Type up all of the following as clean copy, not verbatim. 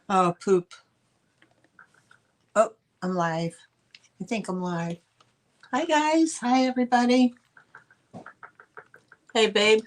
Oh, poop. Oh, I'm live. I think I'm live. Hi, guys. Hi, everybody. Hey, babe.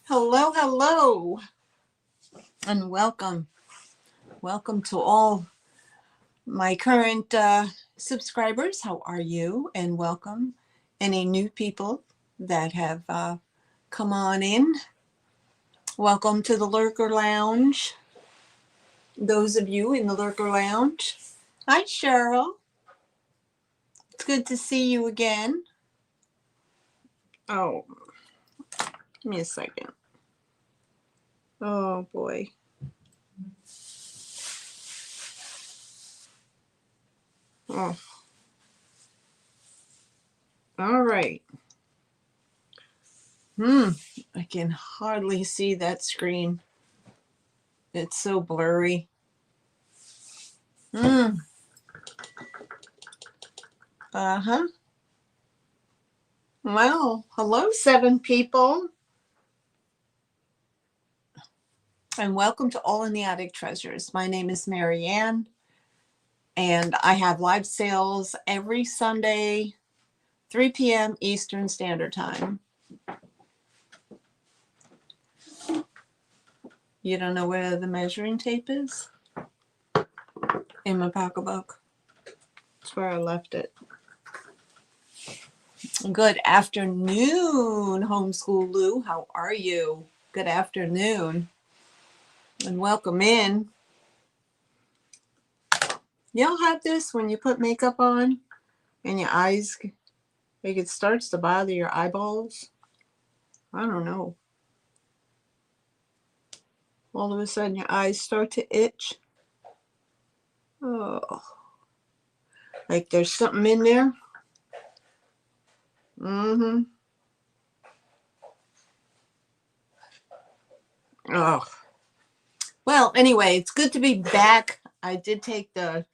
Hello, hello, and welcome. Welcome to all my current subscribers. How are you? And welcome any new people that have come on in. Welcome to the Lurker Lounge. Those of you in the Lurker Lounge. Hi, Cheryl. It's good to see you again. Oh, give me a second. Oh, boy. Oh, all right. I can hardly see that screen. It's so blurry. Uh-huh. Well, hello, 7 people. And welcome to All in the Attic Treasures. My name is Maryanne, and I have live sales every Sunday, 3 p.m. Eastern Standard Time. You don't know where the measuring tape is? In my pocketbook. That's where I left it. Good afternoon, Homeschool Lou. How are you? Good afternoon. And welcome in. Y'all have this when you put makeup on and your eyes, like it starts to bother your eyeballs? I don't know. All of a sudden your eyes start to itch. Oh, like there's something in there. Oh, well, anyway, it's good to be back. I did take the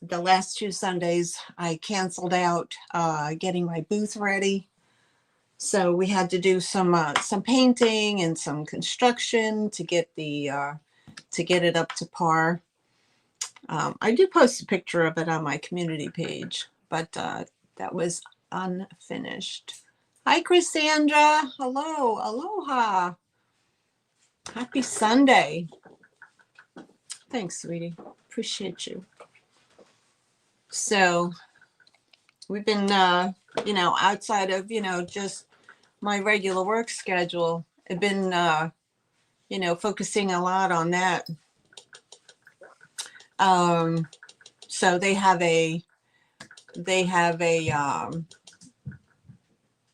last 2 Sundays. I canceled out getting my booth ready. So we had to do some painting and some construction to get it up to par. I did post a picture of it on my community page, but that was unfinished. Hi, Cassandra. Hello. Aloha. Happy Sunday. Thanks, sweetie. Appreciate you. So we've been, outside of, just my regular work schedule, I've been, focusing a lot on that. So they have a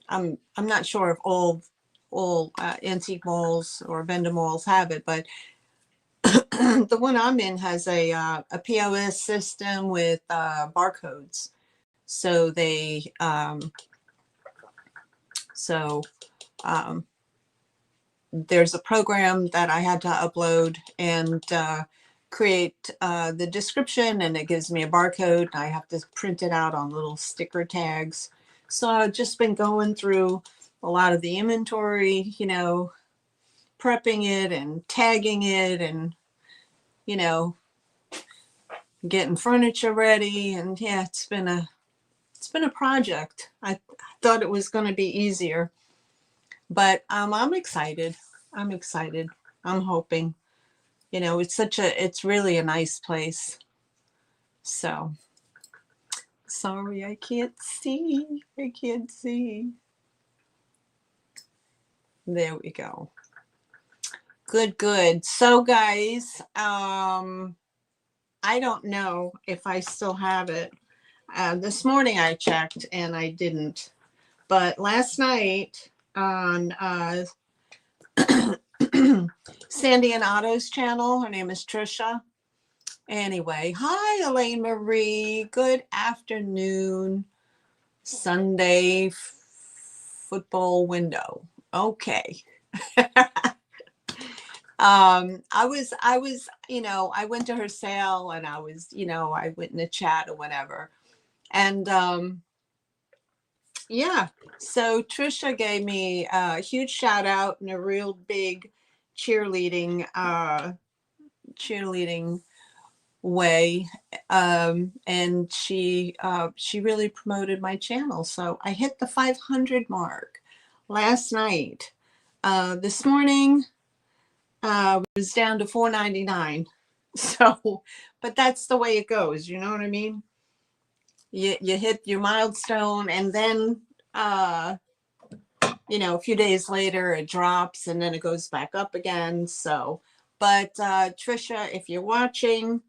I'm not sure if all antique malls or vendor malls have it, but the one I'm in has a POS system with barcodes. So there's a program that I had to upload and create the description, and it gives me a barcode, and I have to print it out on little sticker tags. So I've just been going through a lot of the inventory, prepping it and tagging it and, getting furniture ready. And yeah, it's been a project. I thought it was going to be easier, but I'm excited. I'm hoping, it's really a nice place. So sorry, I can't see. There we go. Good. So guys, I don't know if I still have it. This morning I checked and I didn't. But last night on Sandy and Otto's channel, her name is Trisha, Anyway, hi, Elaine Marie. Good afternoon. Sunday football window. Okay. I went to her sale and I went in the chat or whatever. And yeah, so Trisha gave me a huge shout out and a real big cheerleading way. And she really promoted my channel. So I hit the 500 mark last night. This morning was down to $4.99. So, but that's the way it goes. You know what I mean? You hit your milestone, and then a few days later it drops, and then it goes back up again. So, but Trisha, if you're watching,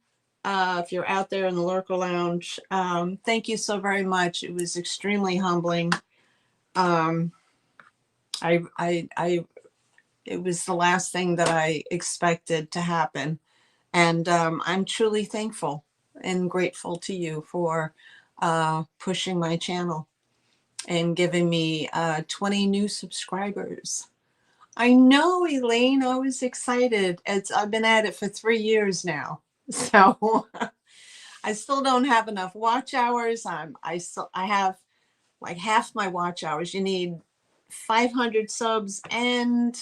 if you're out there in the Lurker Lounge, thank you so very much. It was extremely humbling. Um, it was the last thing that I expected to happen. And I'm truly thankful and grateful to you for pushing my channel and giving me 20 new subscribers. I know, Elaine, I was excited. I've been at it for 3 years now. So I still don't have enough watch hours. I have like half my watch hours. You need 500 subs and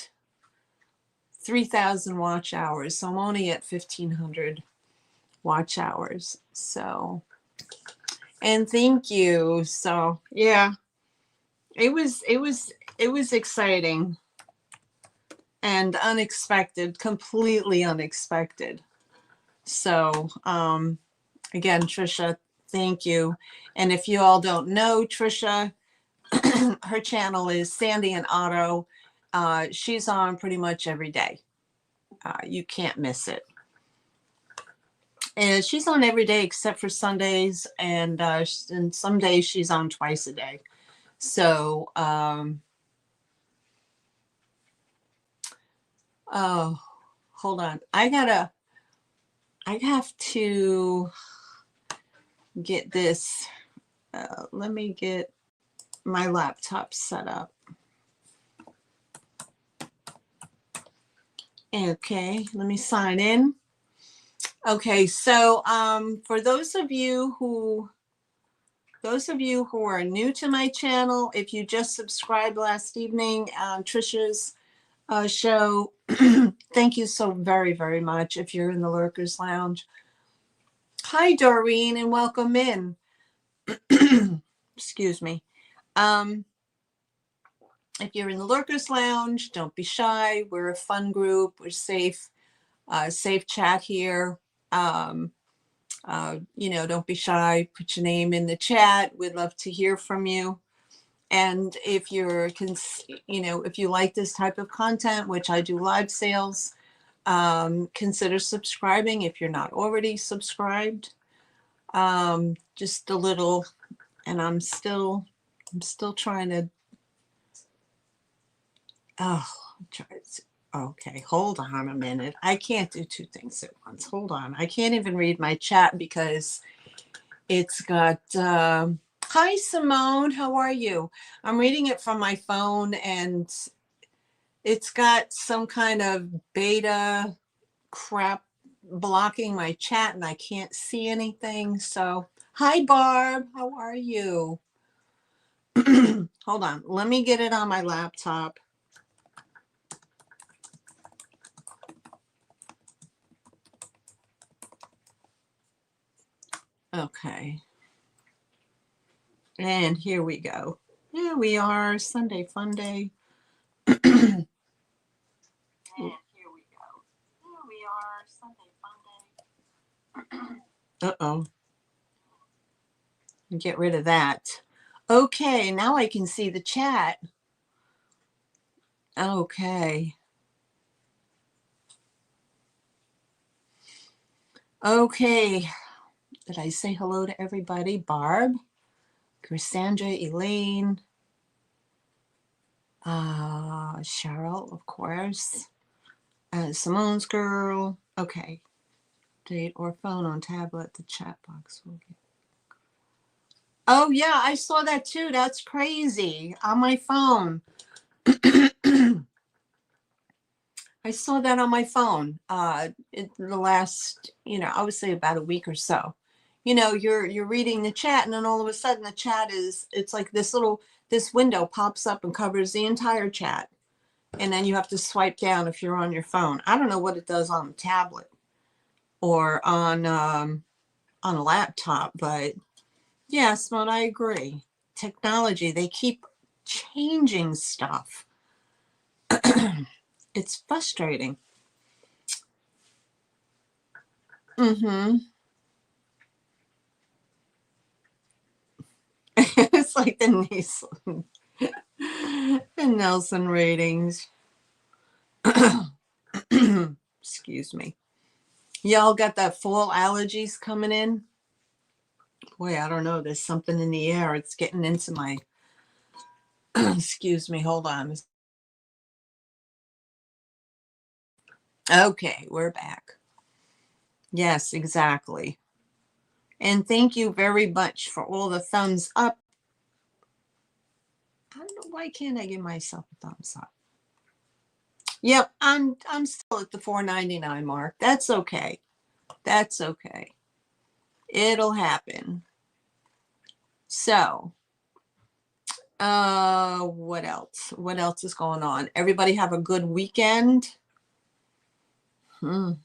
3,000 watch hours. So I'm only at 1,500 watch hours. So, and thank you. So yeah, it was exciting and unexpected, completely unexpected. So again, Trisha, thank you. And if you all don't know Trisha, her channel is Sandy and Otto. She's on pretty much every day. You can't miss it. And she's on every day except for Sundays, and some days she's on twice a day. So, oh, hold on. I have to get this. Let me get my laptop set up. Okay, let me sign in. Okay, so for those of you who are new to my channel, if you just subscribed last evening on Trisha's show, thank you so very, very much. If you're in the Lurkers Lounge, hi Doreen, and welcome in. Excuse me. If you're in the Lurkers Lounge, don't be shy. We're a fun group. We're safe. Safe chat here. Don't be shy. Put your name in the chat. We'd love to hear from you. And if if you like this type of content, which I do live sales, consider subscribing if you're not already subscribed. Just a little, and I'm still trying to. Okay, hold on a minute. I can't do two things at once. Hold on. I can't even read my chat because it's got. Hi, Simone. How are you? I'm reading it from my phone, and it's got some kind of beta crap blocking my chat, and I can't see anything. So, hi, Barb. How are you? Hold on. Let me get it on my laptop. Okay. And here we go. Here we are, Sunday Funday. And here we go. Here we are, Sunday Funday. Uh-oh. Get rid of that. Okay, now I can see the chat. Okay. Okay. Did I say hello to everybody? Barb, Cassandra, Elaine, Cheryl, of course, Simone's girl. Okay. update or phone on tablet, the chat box will be. Oh yeah, I saw that too. That's crazy. On my phone. I saw that on my phone in the last, I would say about a week or so. You're reading the chat, and then all of a sudden the chat it's like this window pops up and covers the entire chat. And then you have to swipe down if you're on your phone. I don't know what it does on the tablet or on a laptop, but yeah, Simone, I agree. Technology, they keep changing stuff. It's frustrating. Mm-hmm. It's like the Nelson ratings. Excuse me. Y'all got that fall allergies coming in? Boy, I don't know. There's something in the air. It's getting into my... Excuse me. Hold on. Okay, we're back. Yes, exactly. And thank you very much for all the thumbs up. I don't know, why can't I give myself a thumbs up? Yep, I'm still at the $4.99 mark. That's okay. That's okay. It'll happen. So, what else? What else is going on? Everybody have a good weekend. I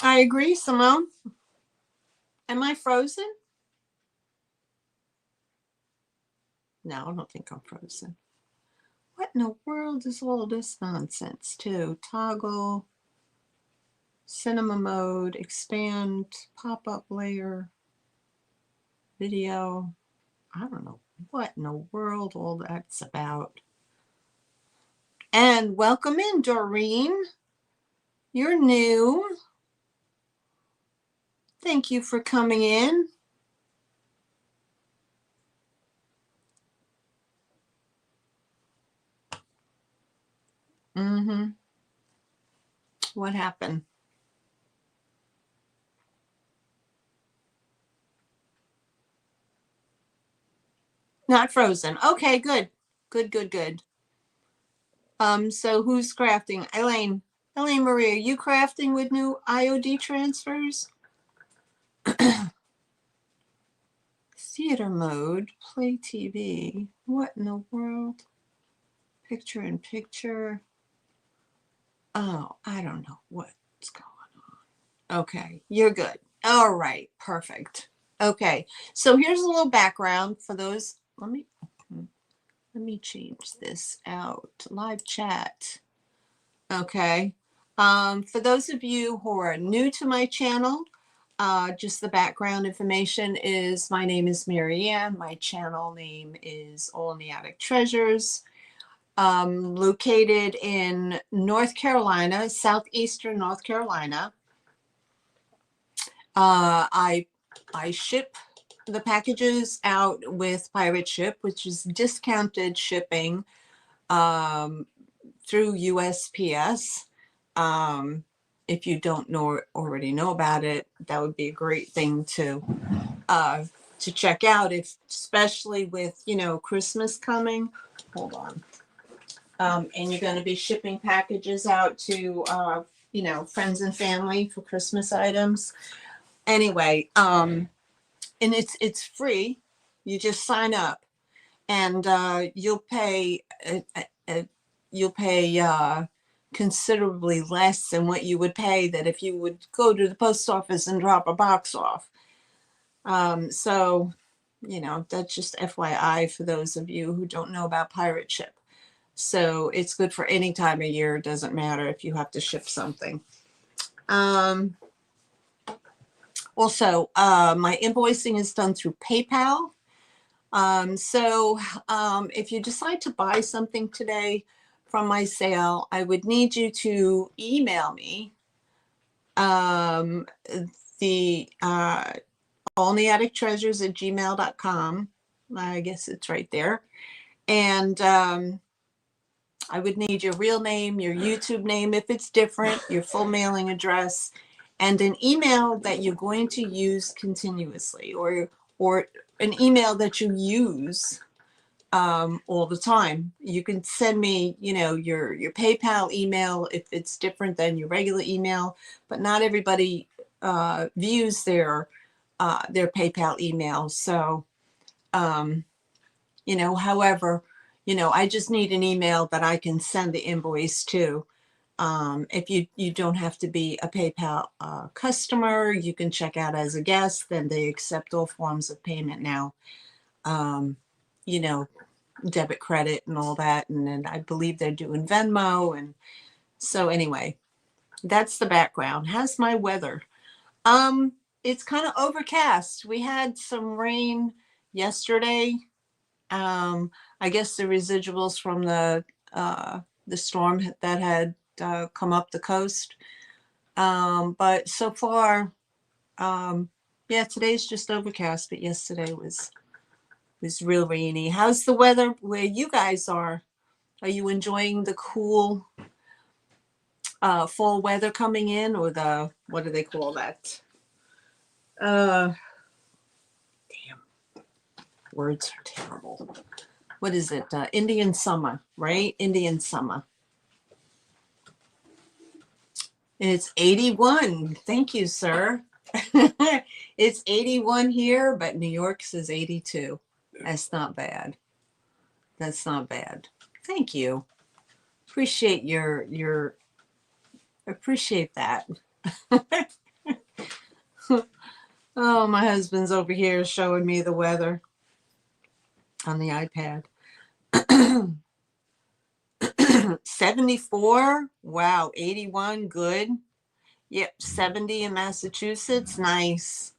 agree, Simone. Am I frozen? No, I don't think I'm frozen. What in the world is all this nonsense, too? Toggle, cinema mode, expand, pop-up layer, video. I don't know what in the world all that's about. And welcome in, Doreen. You're new. Thank you for coming in. What happened? Not frozen. Okay, good. Good. So who's crafting? Elaine Marie, are you crafting with new IOD transfers? Theater mode, play TV. What in the world? Picture in picture. Oh, I don't know what's going on. Okay, you're good. All right, perfect. Okay, so here's a little background for those. Let me change this out. Live chat. Okay. For those of you who are new to my channel, just the background information is my name is Maryanne. My channel name is All in the Attic Treasures. Located in North Carolina, southeastern North Carolina. I ship the packages out with Pirate Ship, which is discounted shipping through USPS. If you don't already know about it, that would be a great thing to check out, especially with Christmas coming. Hold on. And you're going to be shipping packages out to friends and family for Christmas items. Anyway, and it's free. You just sign up, and you'll pay considerably less than what you would pay that if you would go to the post office and drop a box off. So that's just FYI for those of you who don't know about Pirate Ship. So it's good for any time of year. It doesn't matter if you have to ship something. Also, my invoicing is done through PayPal. So if you decide to buy something today from my sale, I would need you to email me the allintheattictreasures@gmail.com. I guess it's right there. And I would need your real name, your YouTube name if it's different, your full mailing address, and an email that you're going to use continuously, or an email that you use all the time. You can send me, your PayPal email if it's different than your regular email, but not everybody views their PayPal email. So, however, I just need an email that I can send the invoice to. If you don't have to be a PayPal customer, you can check out as a guest. Then they accept all forms of payment now. You know, debit, credit, and all that. And then I believe they're doing Venmo. And so anyway, that's the background. How's my weather? It's kind of overcast. We had some rain yesterday. I guess the residuals from the storm that had come up the coast. But so far, yeah, today's just overcast, but yesterday was real rainy. How's the weather where you guys are? Are you enjoying the cool fall weather coming in, or what do they call that? Damn, words are terrible. What is it? Indian summer, right? Indian summer. It's 81. Thank you, sir. It's 81 here, but New York says 82. That's not bad. That's not bad. Thank you. Appreciate appreciate that. Oh, my husband's over here showing me the weather on the iPad. 74. Wow. 81. Good. Yep. 70 in Massachusetts. Nice.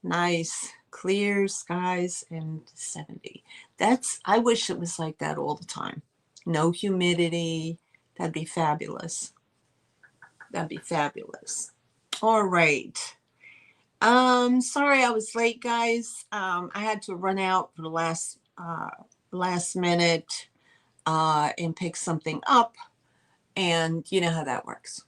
Nice. Clear skies and 70. I wish it was like that all the time. No humidity. That'd be fabulous. That'd be fabulous. All right. Sorry I was late, guys. I had to run out for the last minute and pick something up, and you know how that works.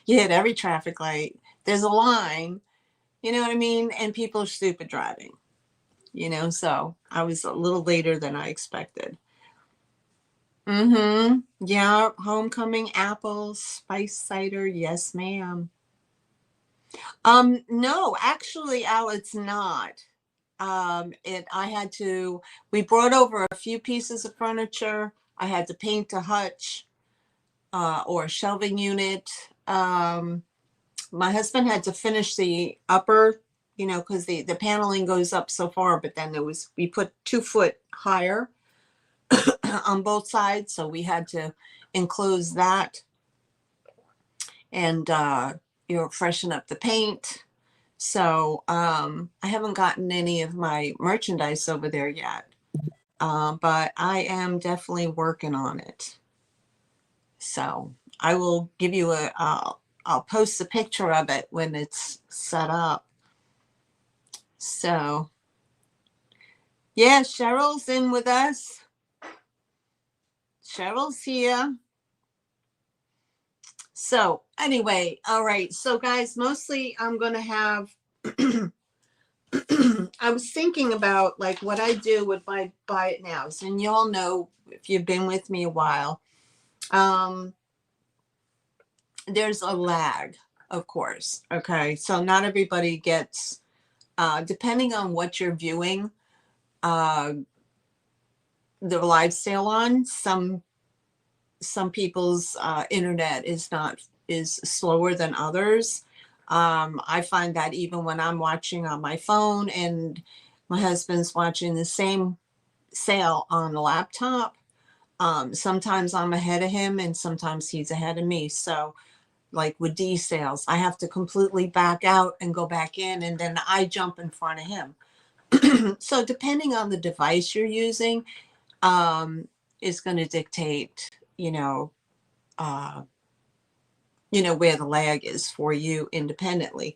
You hit every traffic light. There's a line, you know what I mean? And people are stupid driving, so I was a little later than I expected. Yeah, homecoming apples, spice cider. Yes, ma'am. No, actually, Al, it's not. We brought over a few pieces of furniture. I had to paint a hutch, or a shelving unit. My husband had to finish the upper, because the paneling goes up so far, but then we put 2 foot higher on both sides. So we had to enclose that and, freshen up the paint. So I haven't gotten any of my merchandise over there yet, but I am definitely working on it. So I will give you I'll post a picture of it when it's set up. So yeah, Cheryl's in with us. Cheryl's here. So anyway, all right. So guys, mostly I'm going to have, I was thinking about like what I do with my buy it nows, and y'all know if you've been with me a while, there's a lag, of course. Okay. So not everybody gets, depending on what you're viewing, the live sale on, some people's internet is slower than others. I find that even when I'm watching on my phone and my husband's watching the same sale on the laptop, sometimes I'm ahead of him and sometimes he's ahead of me. So like with D sales, I have to completely back out and go back in, and then I jump in front of him. So depending on the device you're using, is going to dictate, where the lag is for you independently.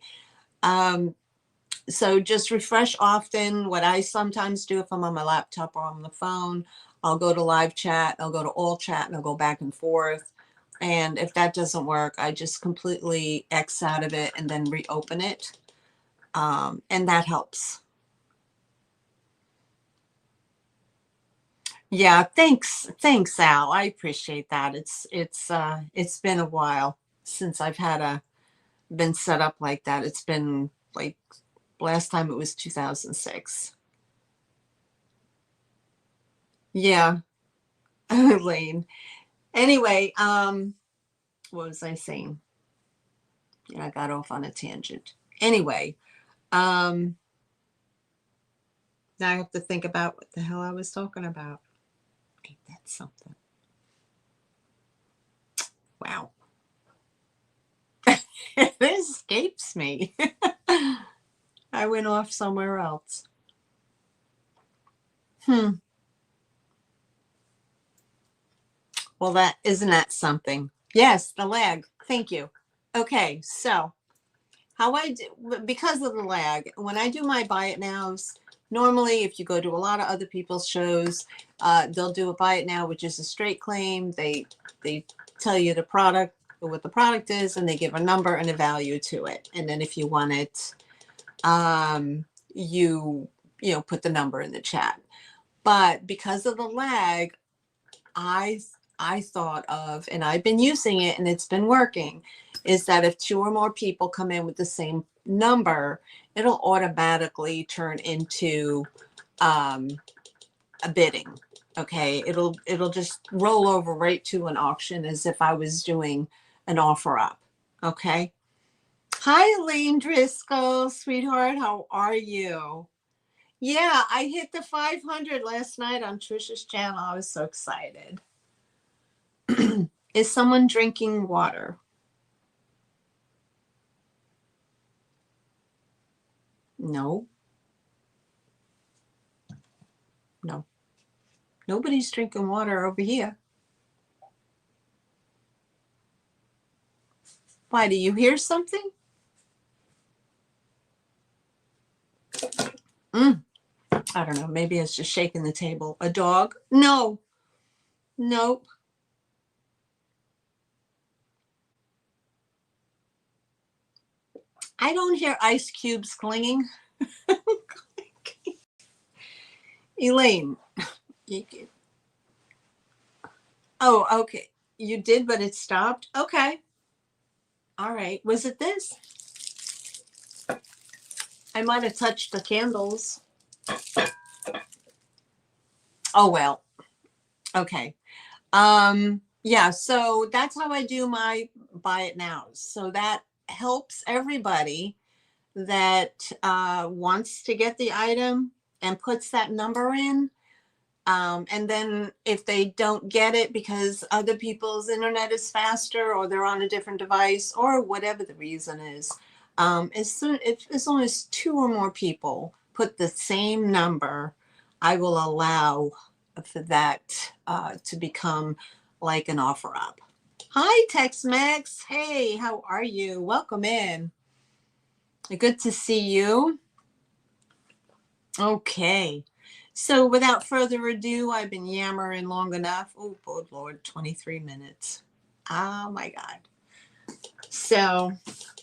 So just refresh often. What I sometimes do if I'm on my laptop or on the phone, I'll go to live chat, I'll go to all chat, and I'll go back and forth. And if that doesn't work, I just completely X out of it and then reopen it. And that helps. Yeah, thanks, Al. I appreciate that. It's been a while since I've had a been set up like that. It's been like last time it was 2006. Yeah, Elaine. Anyway, what was I saying? Yeah, I got off on a tangent. Anyway, um, now I have to think about what the hell I was talking about. Ain't that something? Wow. It escapes me. I went off somewhere else. Well, that isn't that something? Yes, the lag. Thank you. Okay, so how I do, because of the lag, when I do my buy it nows, normally if you go to a lot of other people's shows, they'll do a buy it now, which is a straight claim. They tell you the product, what the product is, and they give a number and a value to it. And then if you want it, you put the number in the chat. But because of the lag, I I thought of, and I've been using it and it's been working, is that if two or more people come in with the same number, it'll automatically turn into um, a bidding. Okay, it'll just roll over right to an auction as if I was doing an offer up. Okay. Hi, Elaine Driscoll, sweetheart. How are you? Yeah, I hit the 500 last night on Trisha's channel. I was so excited. Is someone drinking water? No. No. Nobody's drinking water over here. Why, do you hear something? I don't know. Maybe it's just shaking the table. A dog? No. Nope. I don't hear ice cubes clinging. Elaine. Oh, okay. You did, but it stopped? Okay. All right. Was it this? I might have touched the candles. Oh, well. Okay. Yeah, so that's how I do my buy it now. So that helps everybody that wants to get the item and puts that number in. And then if they don't get it because other people's internet is faster or they're on a different device or whatever the reason is, as long as two or more people put the same number, I will allow for that to become like an offer up. Hi, Tex-Mex. Hey, how are you? Welcome in. Good to see you. Okay. So without further ado, I've been yammering long enough. Oh, good Lord, 23 minutes. Oh my God. So,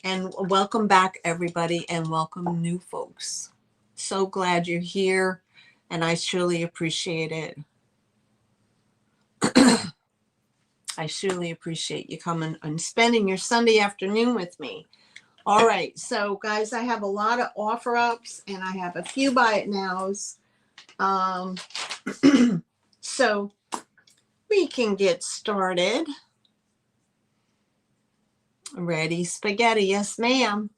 and welcome back everybody and welcome new folks. So glad you're here and I surely appreciate it. I surely appreciate you coming and spending your Sunday afternoon with me. All right, so guys, I have a lot of offer ups and I have a few buy it nows. So we can get started. Ready, spaghetti? Yes, ma'am.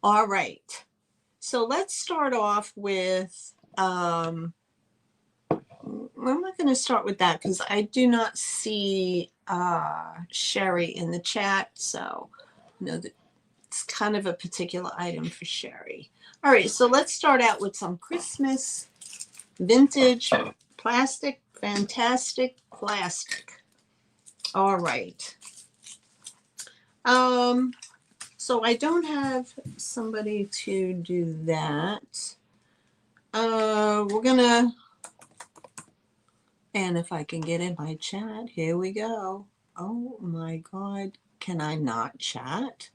All right. So let's start off with, I'm not going to start with that because I do not see Sherry in the chat. So no, it's kind of a particular item for Sherry. All right, so let's start out with some Christmas vintage plastic, fantastic plastic. All right. So I don't have somebody to do that. We're gonna, and if I can get in my chat, here we go. Oh my God, can I not chat?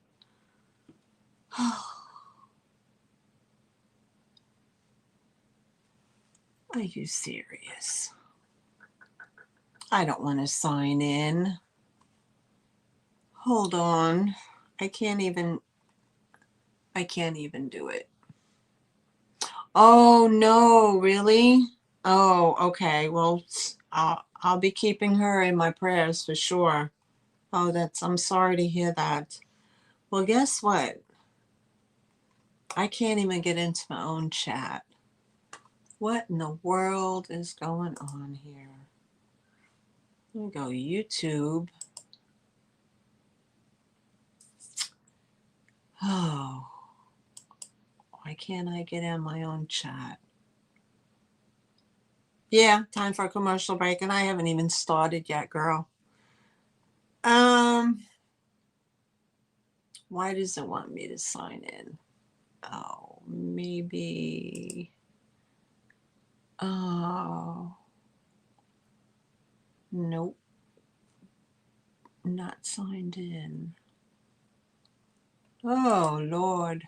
Are you serious? I don't want to sign in. Hold on. I can't even do it. Oh no, really? Oh, okay. Well, I'll be keeping her in my prayers for sure. Oh, I'm sorry to hear that. Well, guess what? I can't even get into my own chat. What in the world is going on here? Let me go YouTube. Oh, why can't I get in my own chat? Yeah, time for a commercial break, and I haven't even started yet, girl. Why does it want me to sign in? Oh, maybe. Oh, nope, not signed in. Oh, Lord.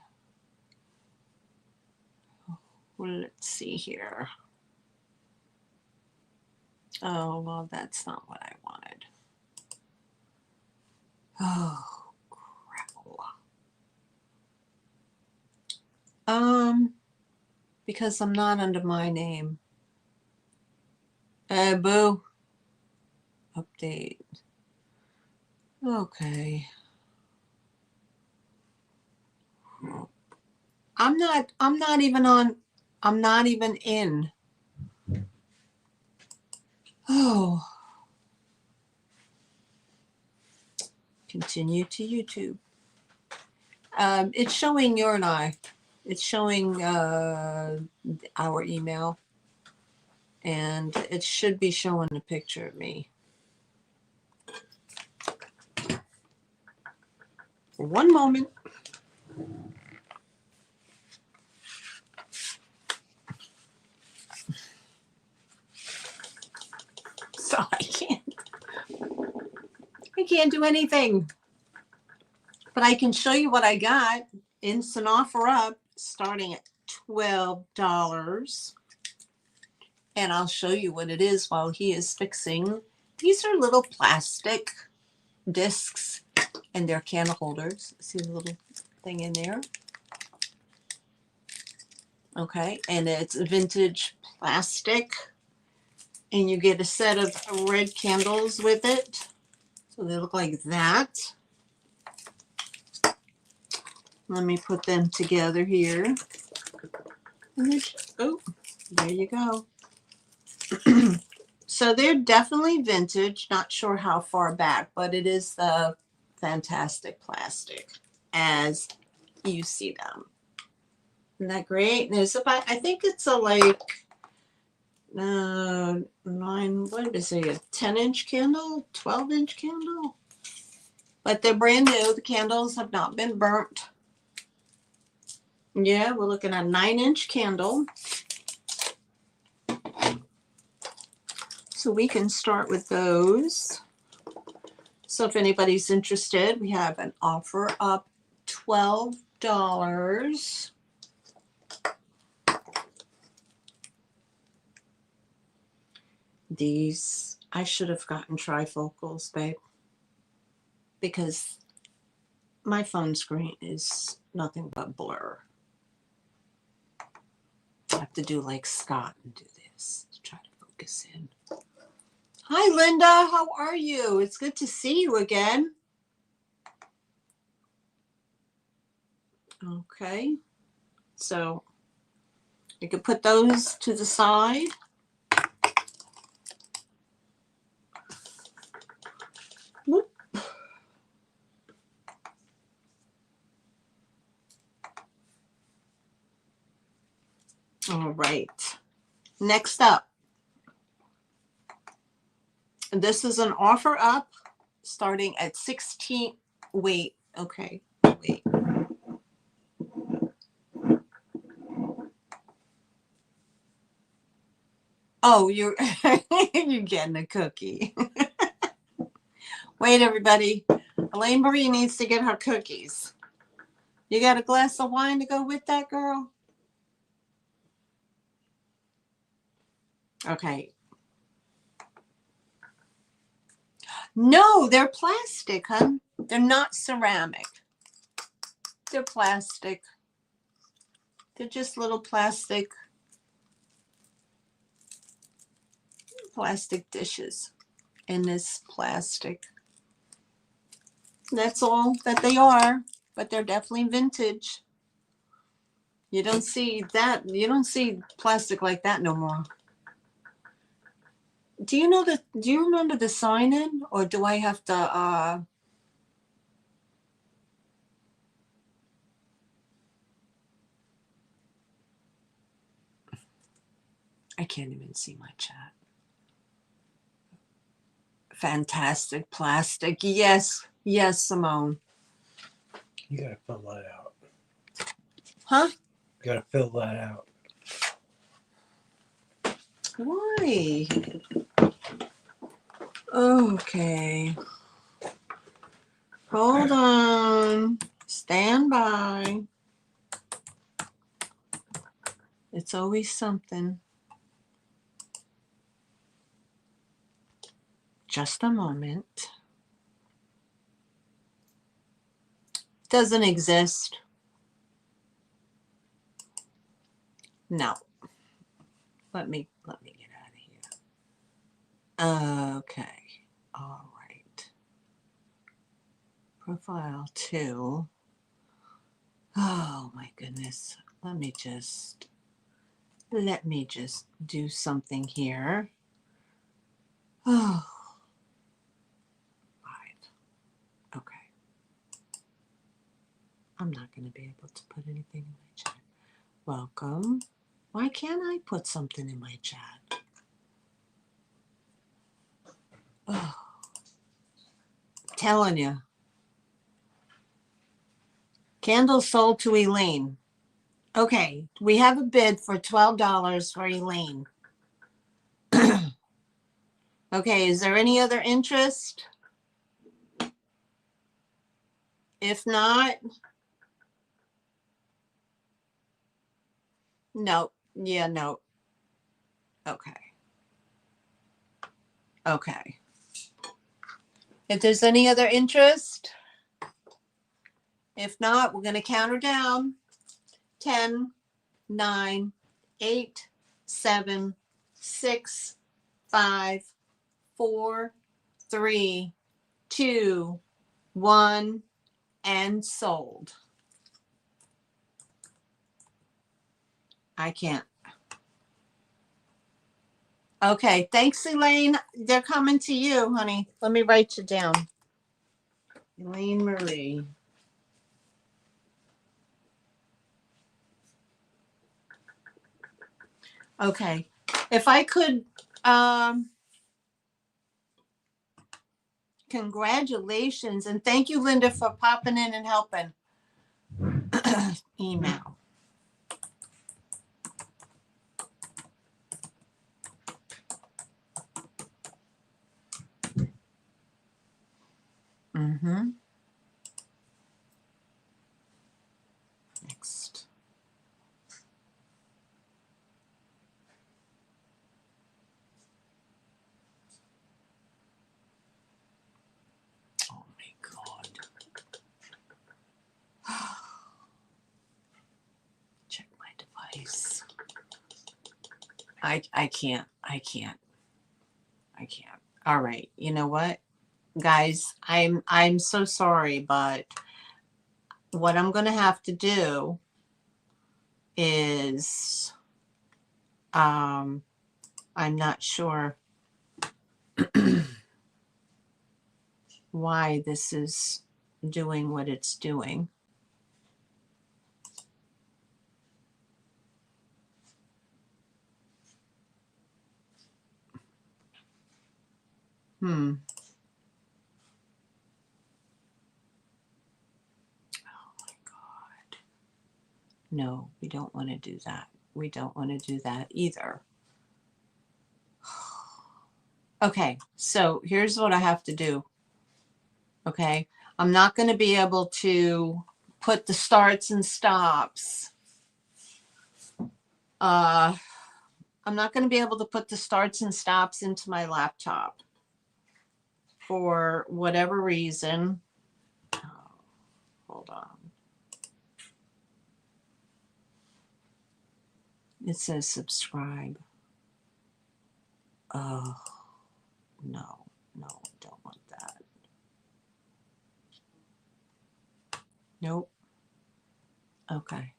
Well, let's see here. Oh, well, that's not what I wanted. Oh, crap. Because I'm not under my name. Boo. Update. Okay. I'm not even in. Oh. Continue to YouTube. It's showing your and I. It's showing our email. And it should be showing a picture of me. One moment. So I can't do anything. But I can show you what I got. Instant offer up starting at $12. And I'll show you what it is while he is fixing. These are little plastic discs and they're candle holders. See the little thing in there? Okay, and it's vintage plastic. And you get a set of red candles with it. So they look like that. Let me put them together here. Oh, there you go. So they're definitely vintage. Not sure how far back, but it is the fantastic plastic as you see them. Isn't that great? There's about, I think it's a like 9, what did I say, a 10-inch candle, 12-inch candle? But they're brand new. The candles have not been burnt. Yeah, we're looking at a 9-inch candle. So we can start with those. So if anybody's interested, we have an offer up $12. These, I should have gotten trifocals, babe, because my phone screen is nothing but blur. I have to do like Scott and do this to try to focus in. Hi, Linda. How are you? It's good to see you again. Okay. So you can put those to the side. Whoop. All right. Next up. This is an offer up starting at 16. Wait. Okay. Wait. Oh, you're you're getting a cookie. Wait, everybody. Elaine Marie needs to get her cookies. You got a glass of wine to go with that, girl? Okay. No, they're plastic, hun. They're not ceramic. They're plastic. They're just little plastic dishes in this plastic. That's all that they are, but they're definitely vintage. You don't see that. You don't see plastic like that no more. Do you know the? Do you remember the sign in, or do I have to? I can't even see my chat. Fantastic plastic. Yes, yes, Simone. You gotta fill that out. Huh? You gotta fill that out. Why? Okay. Hold on. Stand by. It's always something. Just a moment. Doesn't exist. No. Let me get out of here. Okay. All right. Profile 2. Oh my goodness. Let me just do something here. Oh, 5. Okay. I'm not going to be able to put anything in my chat. Welcome. Why can't I put something in my chat? Oh, telling you. Candles sold to Elaine. Okay, we have a bid for $12 for Elaine. Okay, is there any other interest? If not, no. Yeah, no. Okay. Okay. If there's any other interest, if not, we're going to count her down. 10, 9, 8, 7, 6, 5, 4, 3, 2, 1, and sold. I can't. Okay, thanks, Elaine. They're coming to you, honey. Let me write you down. Elaine Marie. Okay, if I could, congratulations, and thank you, Linda, for popping in and helping. Email. Mm-hmm. Next. Oh my God. Check my device. I can't. All right. You know what, guys? I'm so sorry, but what I'm gonna have to do is I'm not sure why this is doing what it's doing. Oh my God. No, we don't want to do that. We don't want to do that either. Okay, so here's what I have to do. Okay, I'm not going to be able to put the starts and stops. I'm not going to be able to put the starts and stops into my laptop for whatever reason. Oh, hold on. It says subscribe. Oh, no, I don't want that. Nope. Okay.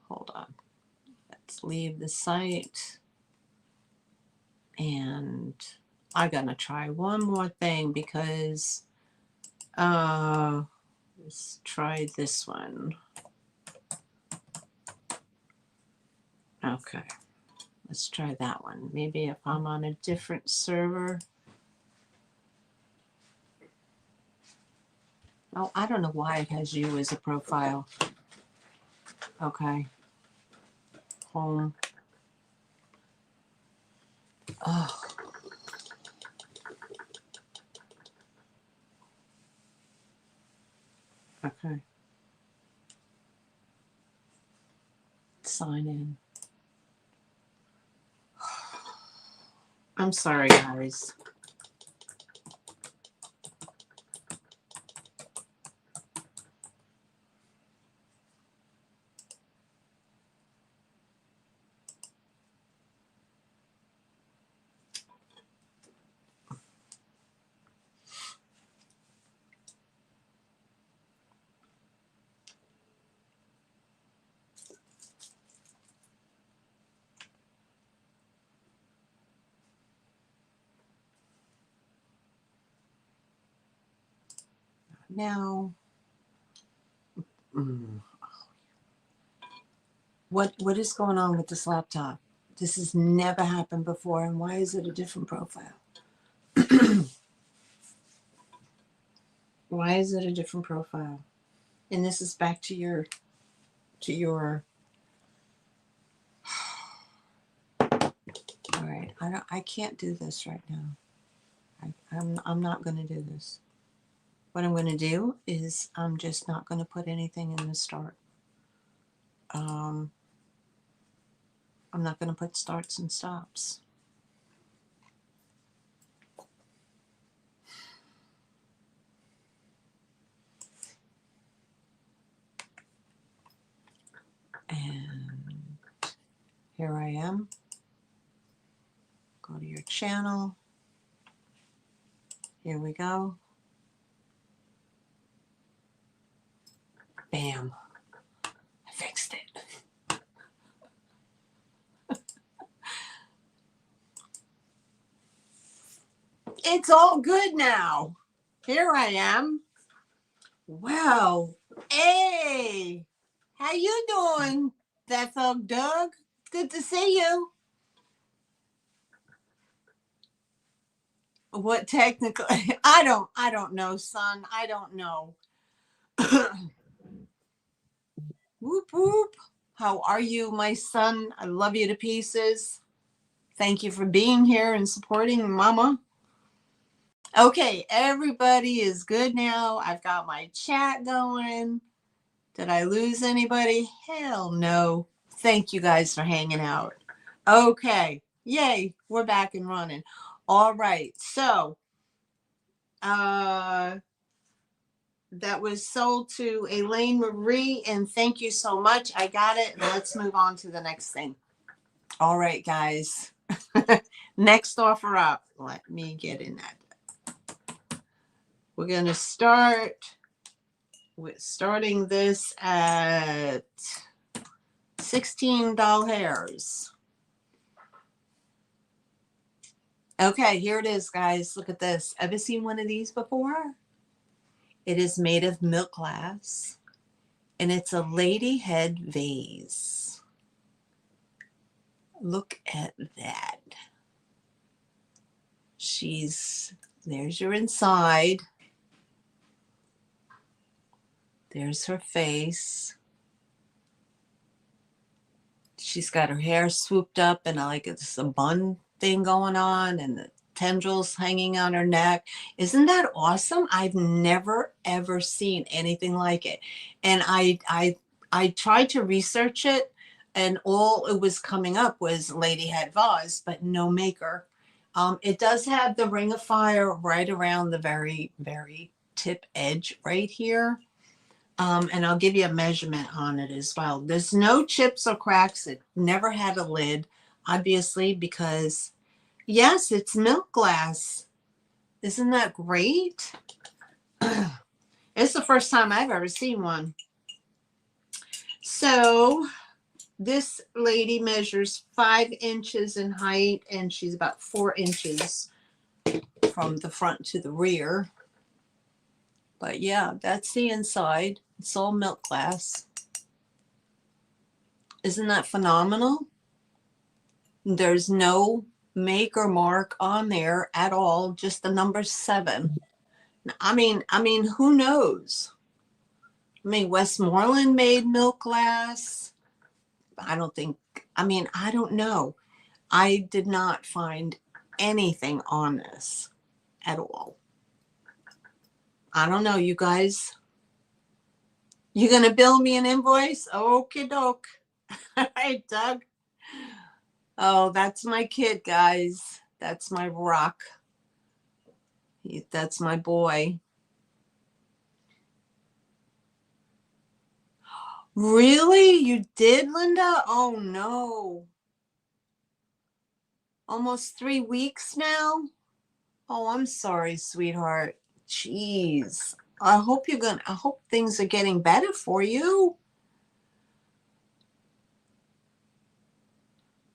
Hold on. Let's leave the site. And I'm going to try one more thing because let's try this one. Okay. Let's try that one. Maybe if I'm on a different server. Oh, I don't know why it has you as a profile. Okay. Home. Oh. Okay. Sign in. I'm sorry, guys. Now, what is going on with this laptop? This has never happened before, and why is it a different profile? Why is it a different profile? And this is back to your all right. I can't do this right now. I'm not going to do this. What I'm going to do is I'm just not going to put anything in the start. I'm not going to put starts and stops. And here I am. Go to your channel. Here we go. Bam. I fixed it. It's all good now. Here I am. Wow. Hey. How you doing, that thug Doug? Good to see you. What technically? I don't know, son. I don't know. Whoop whoop. How are you, my son? I love you to pieces. Thank you for being here and supporting Mama. Okay, everybody is good now. I've got my chat going. Did I lose anybody? Hell no. Thank you guys for hanging out. Okay. Yay, we're back and running. All right. So, that was sold to Elaine Marie, and thank you so much. I got it. Let's move on to the next thing. All right, guys. Next offer up. Let me get in that. We're going to start with starting this at 16 doll hairs. Okay, here it is, guys. Look at this. Ever seen one of these before? It is made of milk glass, and it's a lady head vase. Look at that. There's your inside. There's her face. She's got her hair swooped up and like it's a bun thing going on and the tendrils hanging on her neck. Isn't that awesome? I've never ever seen anything like it. And I tried to research it, and all it was coming up was lady head vase, but no maker. It does have the ring of fire right around the very, very tip edge right here. And I'll give you a measurement on it as well. There's no chips or cracks. It never had a lid, obviously, because yes, it's milk glass. Isn't that great? It's the first time I've ever seen one. So this lady measures 5 inches in height, and she's about 4 inches from the front to the rear. But yeah, that's the inside. It's all milk glass. Isn't that phenomenal? There's no make or mark on there at all, just the number 7. I mean, who knows? I mean, Westmoreland made milk glass. I don't know. I did not find anything on this at all. I don't know, you guys. You gonna bill me an invoice? Okie doke. All right, Doug. Oh, that's my kid, guys. That's my rock. That's my boy. Really? You did, Linda? Oh, no. Almost 3 weeks now? Oh, I'm sorry, sweetheart. Jeez. I hope things are getting better for you.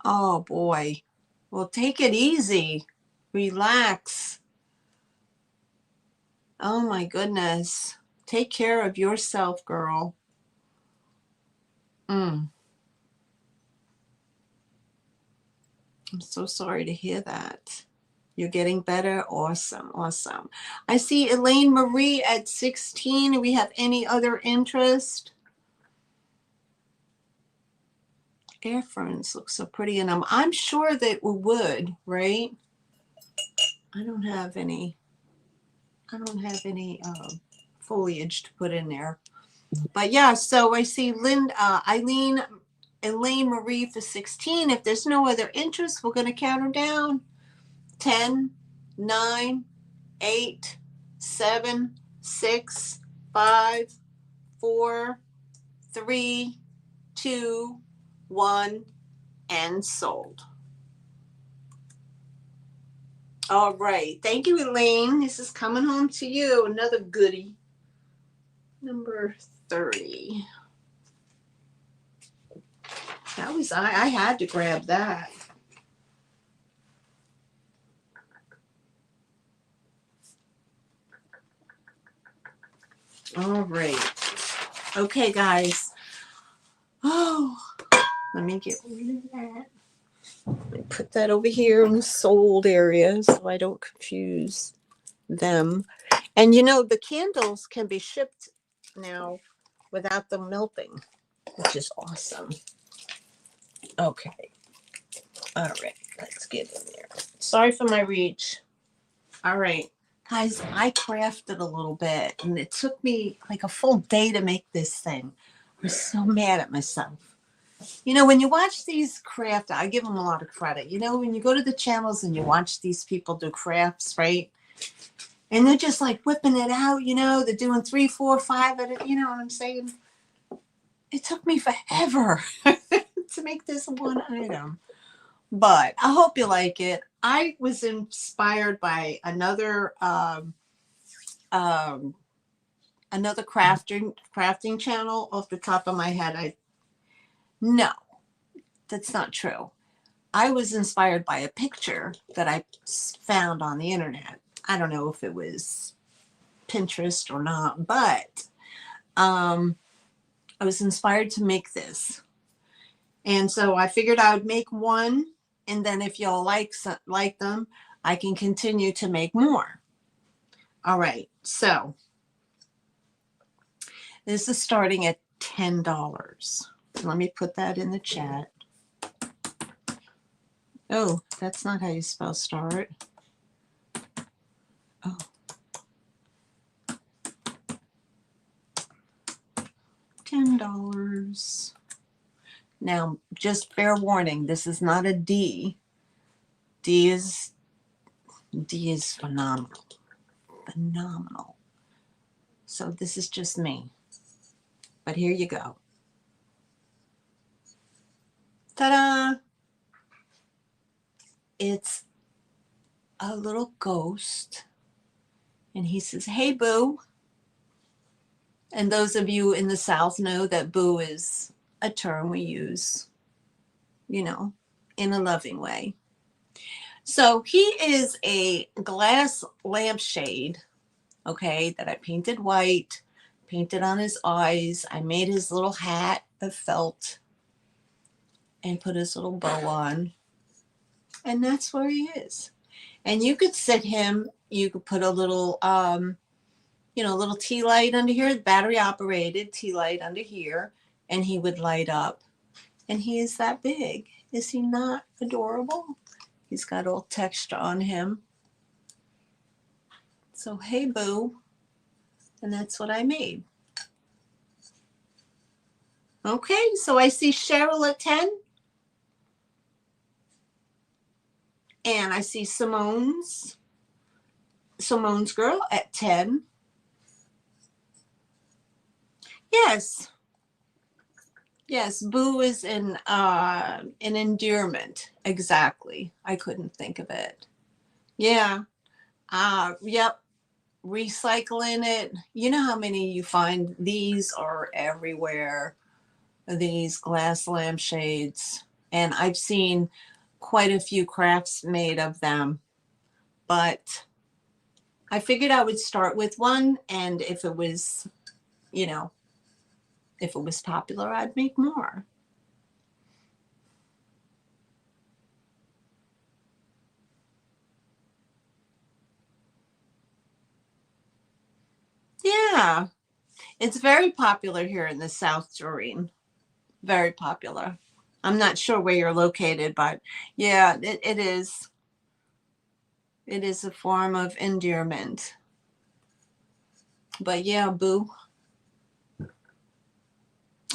Oh, boy. Well, take it easy. Relax. Oh, my goodness. Take care of yourself, girl. I'm so sorry to hear that. You're getting better. Awesome. Awesome. I see Elaine Marie at 16. Do we have any other interest? Air ferns look so pretty. And I'm sure that we would, right? I don't have any foliage to put in there. But yeah, so I see Elaine Marie for 16. If there's no other interest, we're going to count her down. 10, 9, 8, 7, 6, 5, 4, 3, 2, 1, and sold. All right. Thank you, Elaine. This is coming home to you. Another goodie. Number 30. That was, I had to grab that. All right. Okay, guys. Oh, let me get rid of that. Let me put that over here in the sold area so I don't confuse them. And you know, the candles can be shipped now without them melting, which is awesome. Okay. All right. Let's get in there. Sorry for my reach. All right. Guys, I crafted a little bit, and it took me like a full day to make this thing. I was so mad at myself. You know, when you watch these craft, I give them a lot of credit. You know, when you go to the channels and you watch these people do crafts, right? And they're just like whipping it out, you know, they're doing 3, 4, 5 at it. You know what I'm saying? It took me forever to make this one item. But I hope you like it. I was inspired by another crafting channel off the top of my head. No, that's not true. I was inspired by a picture that I found on the internet. I don't know if it was Pinterest or not, but I was inspired to make this. And so I figured I would make one, and then if y'all like them, I can continue to make more. All right, so this is starting at $10. Let me put that in the chat. Oh, that's not how you spell start. Oh. $10. Now, just fair warning, this is not a D. D is phenomenal. Phenomenal. So this is just me. But here you go. Ta-da! It's a little ghost. And he says, "Hey, Boo." And those of you in the South know that boo is a term we use, you know, in a loving way. So he is a glass lampshade, okay, that I painted white, painted on his eyes. I made his little hat of felt and put his little bow on. And that's where he is. And you could sit him, you could put a little, little tea light under here, battery operated tea light under here, and he would light up. And he is that big. Is he not adorable? He's got all texture on him. So, hey, Boo. And that's what I made. Okay, so I see Cheryl at 10. And I see Simone's girl at 10. Yes. Yes, Boo is an endearment. Exactly. I couldn't think of it. Yeah. Yep. Recycling it. You know how many you find? These are everywhere. These glass lampshades. And I've seen quite a few crafts made of them. But I figured I would start with one, and if it was, if it was popular, I'd make more. Yeah, it's very popular here in the South, Doreen. Very popular. I'm not sure where you're located, but yeah, it is. It is a form of endearment. But yeah, Boo.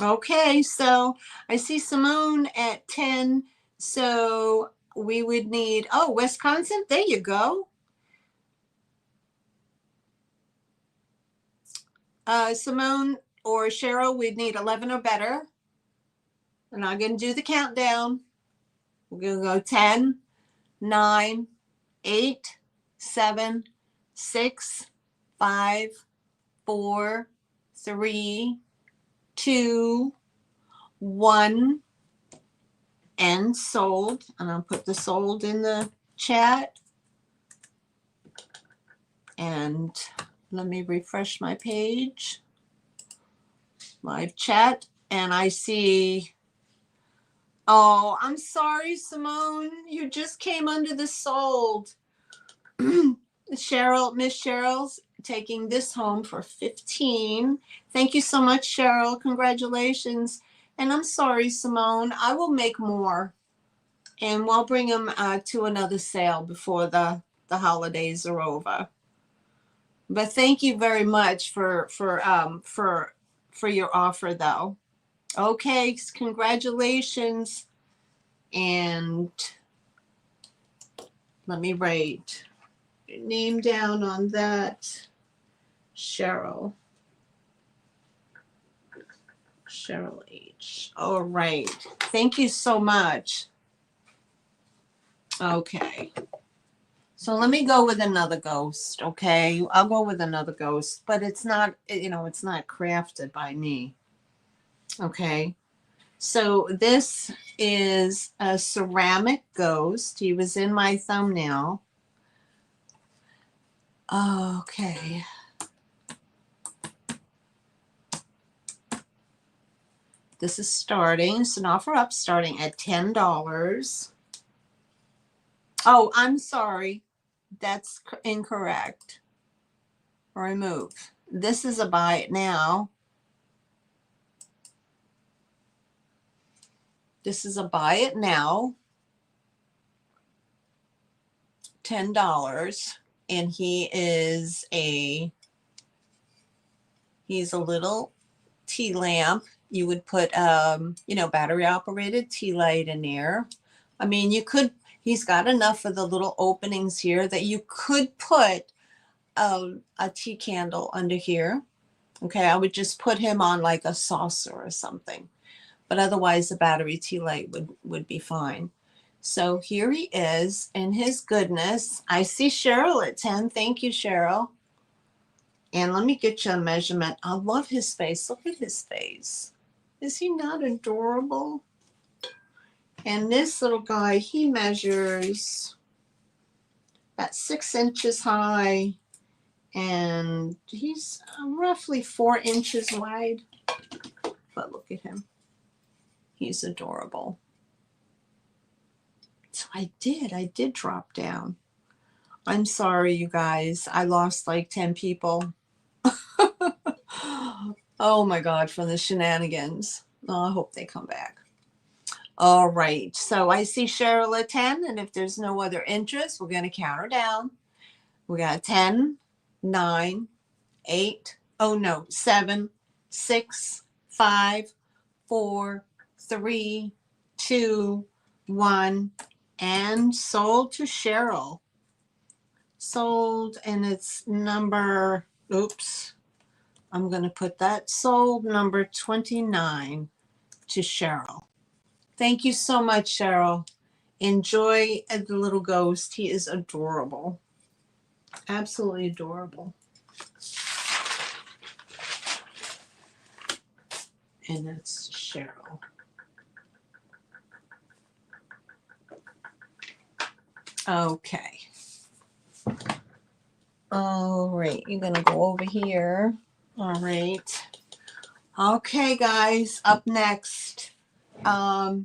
Okay, so I see Simone at 10. So we would need, Wisconsin. There you go. Simone or Cheryl, we'd need 11 or better. And I'm going to do the countdown. We're going to go 10, 9, 8, 7, 6, 5, 4, 3, 2, 1. And sold. And I'll put the sold in the chat. And let me refresh my page. Live chat. And I see, oh, I'm sorry, Simone. You just came under the sold. Miss Cheryl's taking this home for 15. Thank you so much, Cheryl. Congratulations. And I'm sorry, Simone. I will make more. And we'll bring them to another sale before the holidays are over. But thank you very much for your offer, though. Okay, congratulations. And let me write your name down on that. Cheryl H. All right. Thank you so much. Okay. So let me go with another ghost, okay? I'll go with another ghost, but it's not, it's not crafted by me. Okay. So this is a ceramic ghost. He was in my thumbnail. Okay. This is starting. It's an offer up starting at $10. Oh, I'm sorry. That's incorrect. Remove. This is a buy it now. This is a buy it now. $10, and he's a little tea lamp. You would put, battery operated tea light in there. I mean, he's got enough of the little openings here that you could put a tea candle under here. Okay, I would just put him on like a saucer or something. But otherwise, the battery tea light would be fine. So here he is in his goodness. I see Cheryl at 10. Thank you, Cheryl. And let me get you a measurement. I love his face. Look at his face. Is he not adorable? And this little guy, he measures about 6 inches high, and he's roughly 4 inches wide. But look at him. He's adorable. So I did drop down. I'm sorry, you guys. I lost like 10 people. Oh my God, from the shenanigans. Oh, I hope they come back. All right. So I see Cheryl at 10, and if there's no other interest, we're going to count her down. We got 10, 9, 8, 7, 6, 5, 4, 3, 2, 1, and sold to Cheryl. Sold, and it's number, oops, I'm going to put that sold number 29 to Cheryl. Thank you so much, Cheryl. Enjoy the little ghost. He is adorable. Absolutely adorable. And that's Cheryl. Okay. All right, you're gonna go over here. All right. Okay, guys, up next. Y'all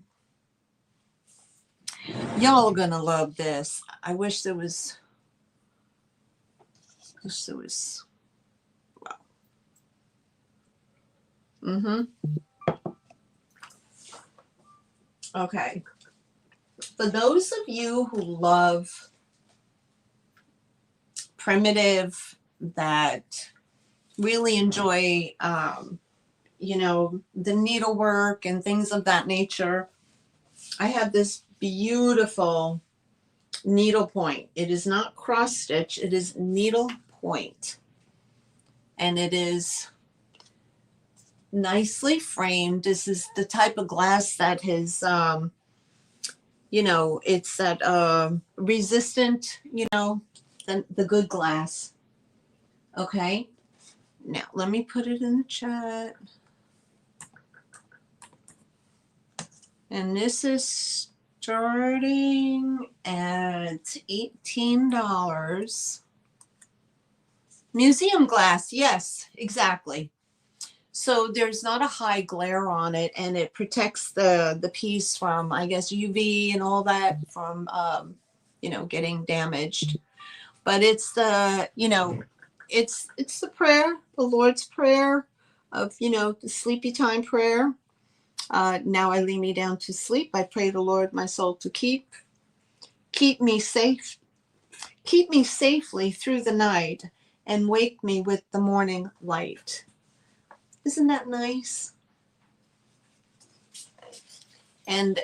are gonna love this. I wish there was wow. Okay. For those of you who love primitive, that really enjoy the needlework and things of that nature, I have this beautiful needlepoint. It is not cross stitch, it is needlepoint, and it is nicely framed. This is the type of glass that is it's that resistant, the good glass. Okay, now let me put it in the chat. And this is starting at $18. Museum glass, yes, exactly. So there's not a high glare on it, and it protects the piece from, I guess, UV and all that from, getting damaged. But it's the, it's the prayer, the Lord's Prayer of, the sleepy time prayer. Now I lay me down to sleep. I pray the Lord my soul to keep me safe, keep me safely through the night, and wake me with the morning light. Isn't that nice? And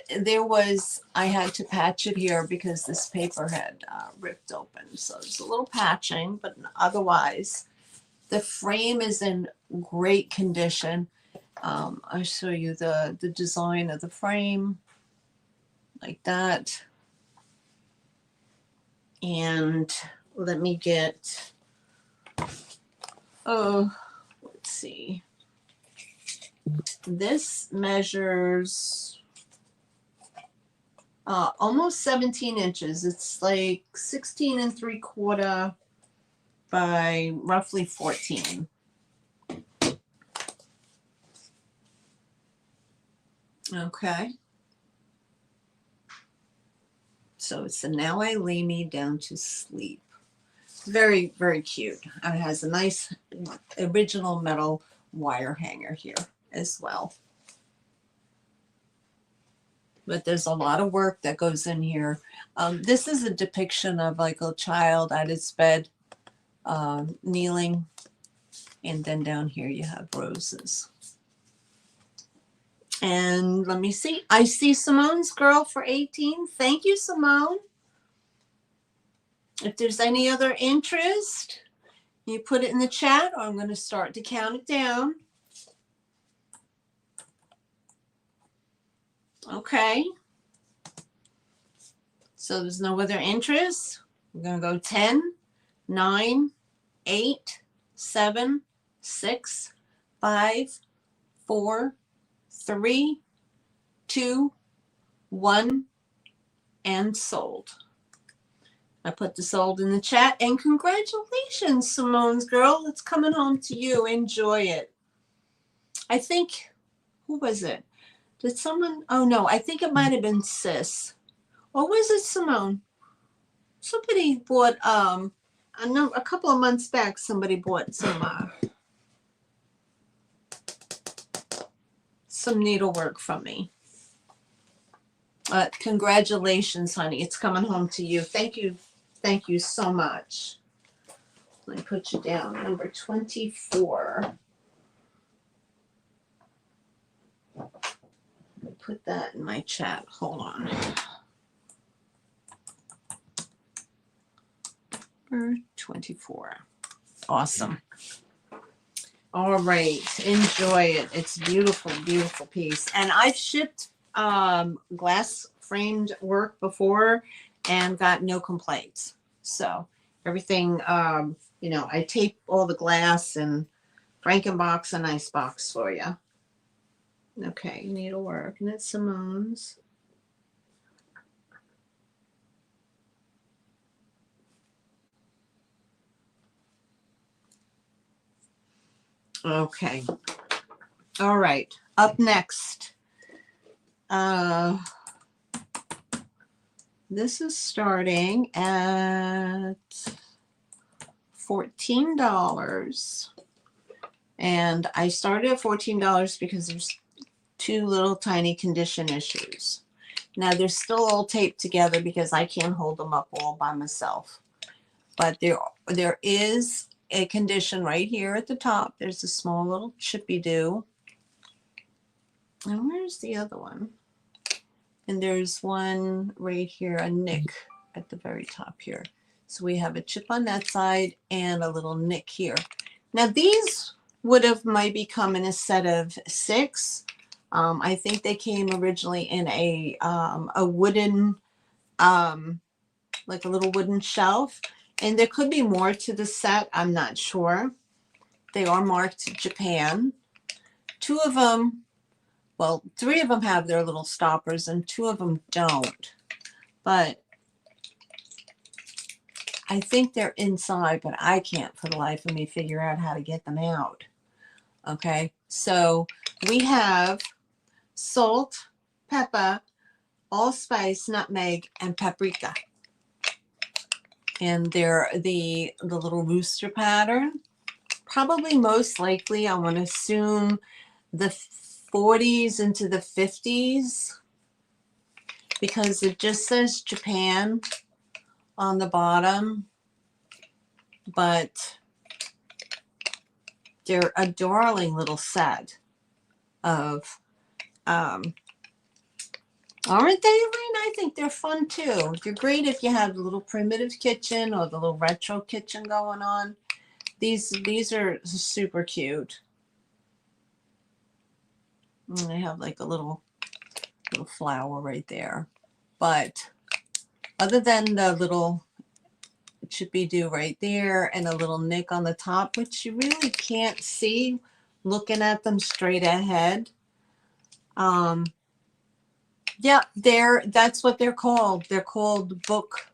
I had to patch it here because this paper had ripped open. So there's a little patching, but otherwise the frame is in great condition. I'll show you the design of the frame like that. And let me get, let's see. This measures almost 17 inches. It's like 16 3/4 by roughly 14. Okay. So it's the Now I Lay Me Down to Sleep. Very, very cute. And it has a nice original metal wire hanger here as well. but there's a lot of work that goes in here. This is a depiction of like a child at its bed, kneeling. And then down here you have roses. And let me see. I see Simone's girl for 18. Thank you, Simone. If there's any other interest, you put it in the chat, or I'm going to start to count it down. Okay. So there's no other interest. We're going to go 10, 9, 8, 7, 6, 5, 4, 3, 2, 1, and sold. I put the sold in the chat, and congratulations, Simone's girl. It's coming home to you. Enjoy it. I think, who was it? Did someone, oh no, I think it might have been Sis. Or was it Simone? Somebody bought, a couple of months back, somebody bought some needlework from me. Congratulations, honey. It's coming home to you. Thank you. Thank you so much. Let me put you down. Number 24. Put that in my chat. Hold on. Number 24. Awesome. All right. Enjoy it. It's beautiful, beautiful piece. And I've shipped glass framed work before and got no complaints. So everything, I tape all the glass and Frankenbox and Icebox for you. Okay, needlework, and it's Simone's. Okay. All right. Up next. This is starting at $14. And I started at $14 because there's two little tiny condition issues. Now they're still all taped together because I can't hold them up all by myself. But there is a condition right here at the top. There's a small little chippy do. And where's the other one? And there's one right here, a nick at the very top here. So we have a chip on that side and a little nick here. Now these would have maybe come in a set of 6. I think they came originally in a wooden, like a little wooden shelf. And there could be more to the set. I'm not sure. They are marked Japan. 2 of them, well, 3 of them have their little stoppers and 2 of them don't. But I think they're inside, but I can't for the life of me figure out how to get them out. Okay, so we have salt, pepper, allspice, nutmeg, and paprika. And they're the little rooster pattern. Probably most likely, I want to assume the 40s into the 50s, because it just says Japan on the bottom, but they're a darling little set of, aren't they, Elaine? I think they're fun too. They're great if you have the little primitive kitchen or the little retro kitchen going on. These are super cute. And they have like a little flower right there. But other than the little chippy do right there and a little nick on the top, which you really can't see looking at them straight ahead. Yeah, that's what they're called. They're called book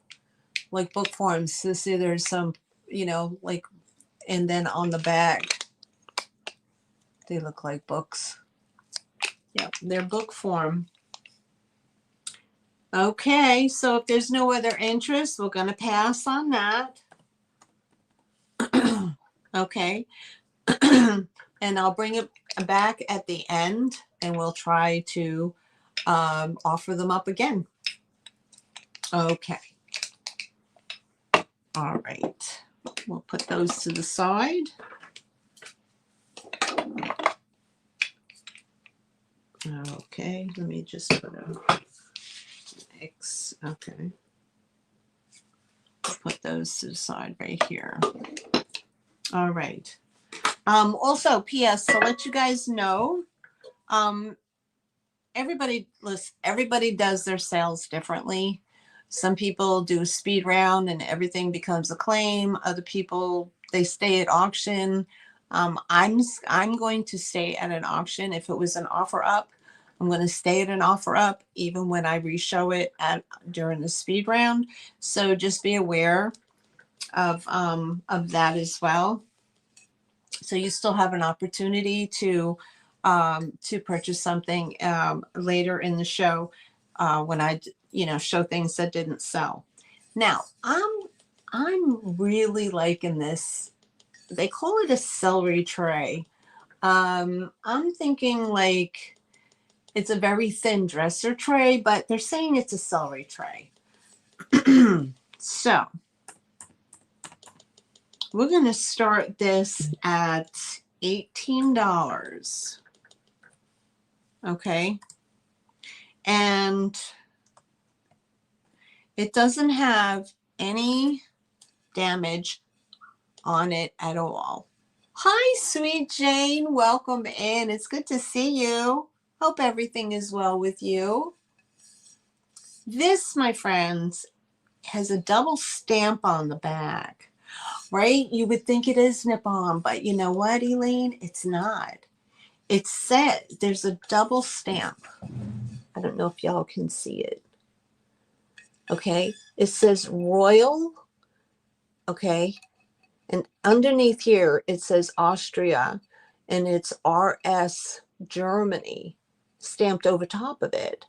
forms. So see, there's some, like, and then on the back, they look like books. Yeah, they're book form. Okay, so if there's no other interest, we're going to pass on that. Okay. And I'll bring it back at the end, and we'll try to offer them up again. Okay. All right. We'll put those to the side. Okay, let me just put a X. Okay. Put those to the side right here. All right. Also, P.S. to let you guys know, everybody does their sales differently. Some people do a speed round and everything becomes a claim. Other people, they stay at auction. I'm going to stay at an auction. If it was an offer up, I'm going to stay at an offer up even when I reshow it during the speed round. So just be aware of that as well. So you still have an opportunity to purchase something later in the show when I show things that didn't sell. Now I'm really liking this. They call it a celery tray. I'm thinking like it's a very thin dresser tray, but they're saying it's a celery tray. So we're going to start this at $18. Okay. And it doesn't have any damage on it at all. Hi, sweet Jane. Welcome in. It's good to see you. Hope everything is well with you. This, my friends, has a double stamp on the back, right? You would think it is Nippon, but you know what, Elaine? It's not. It says there's a double stamp. I don't know if y'all can see it. Okay. It says Royal. Okay. And underneath here, it says Austria and it's RS Germany stamped over top of it.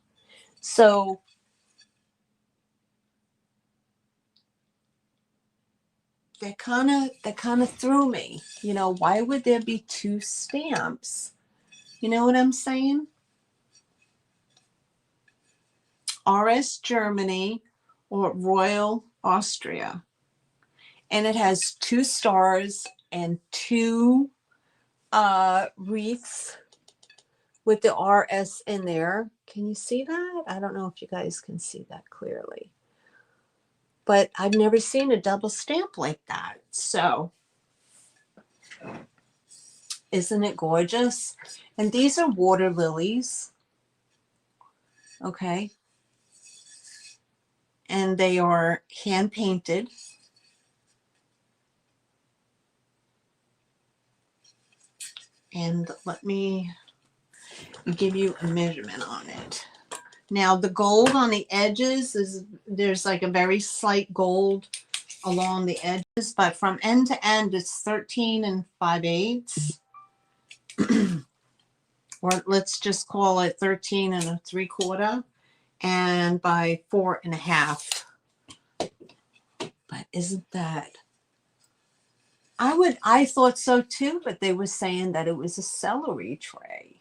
So that kind of threw me. You know, why would there be two stamps? You know what I'm saying? RS Germany or Royal Austria. And it has 2 stars and 2 wreaths with the RS in there. Can you see that? I don't know if you guys can see that clearly. But I've never seen a double stamp like that. So, isn't it gorgeous? And these are water lilies. Okay. And they are hand painted. And let me give you a measurement on it. Now the gold on the edges there's like a very slight gold along the edges, but from end to end it's 13 5/8. Or let's just call it 13 3/4 and by 4.5. But isn't that, I thought so too, but they were saying that it was a celery tray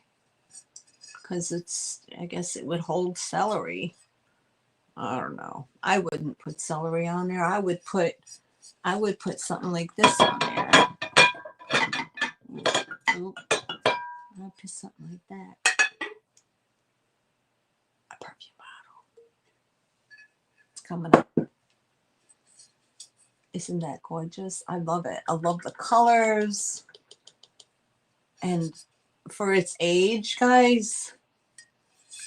because I guess it would hold celery. I don't know. I wouldn't put celery on there. I would put something like this on there. I'll put something like that. A perfume bottle. It's coming up. Isn't that gorgeous? I love it. I love the colors. And for its age, guys,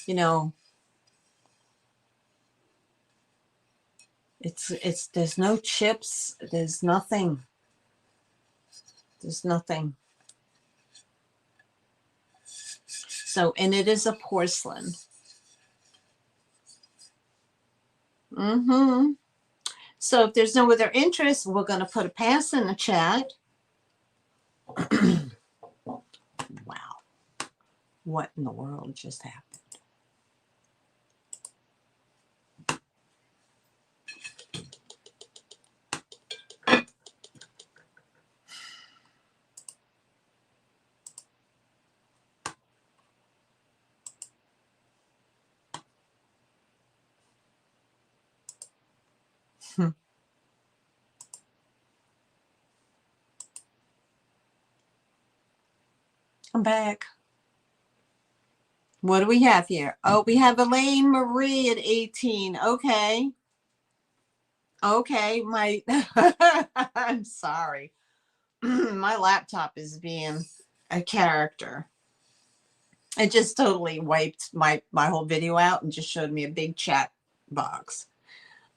you know, it's there's no chips, there's nothing. There's nothing. So, and it is a porcelain. Mm-hmm. So if there's no other interest, we're going to put a pass in the chat. Wow. What in the world just happened? I'm back. What do we have here? Oh, we have Elaine Marie at 18. Okay. Okay. I'm sorry. My laptop is being a character. It just totally wiped my whole video out and just showed me a big chat box.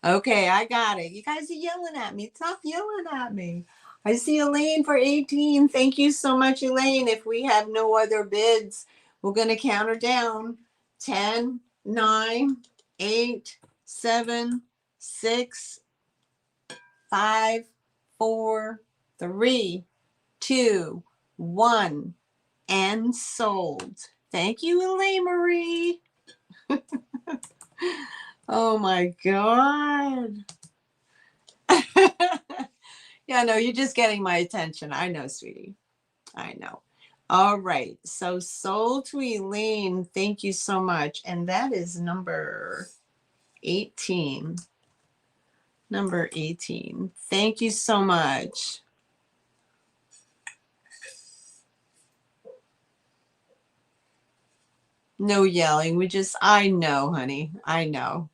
Okay, I got it. You guys are yelling at me. Stop yelling at me. I see Elaine for 18. Thank you so much, Elaine. If we have no other bids, we're going to count her down. 10, 9, 8, 7, 6, 5, 4, 3, 2, 1, and sold. Thank you, Elaine Marie. Oh my God. Yeah, no, you're just getting my attention. I know, sweetie. I know. All right. So sold to Elaine. Thank you so much. And that is number 18. Number 18. Thank you so much. No yelling. I know, honey. I know.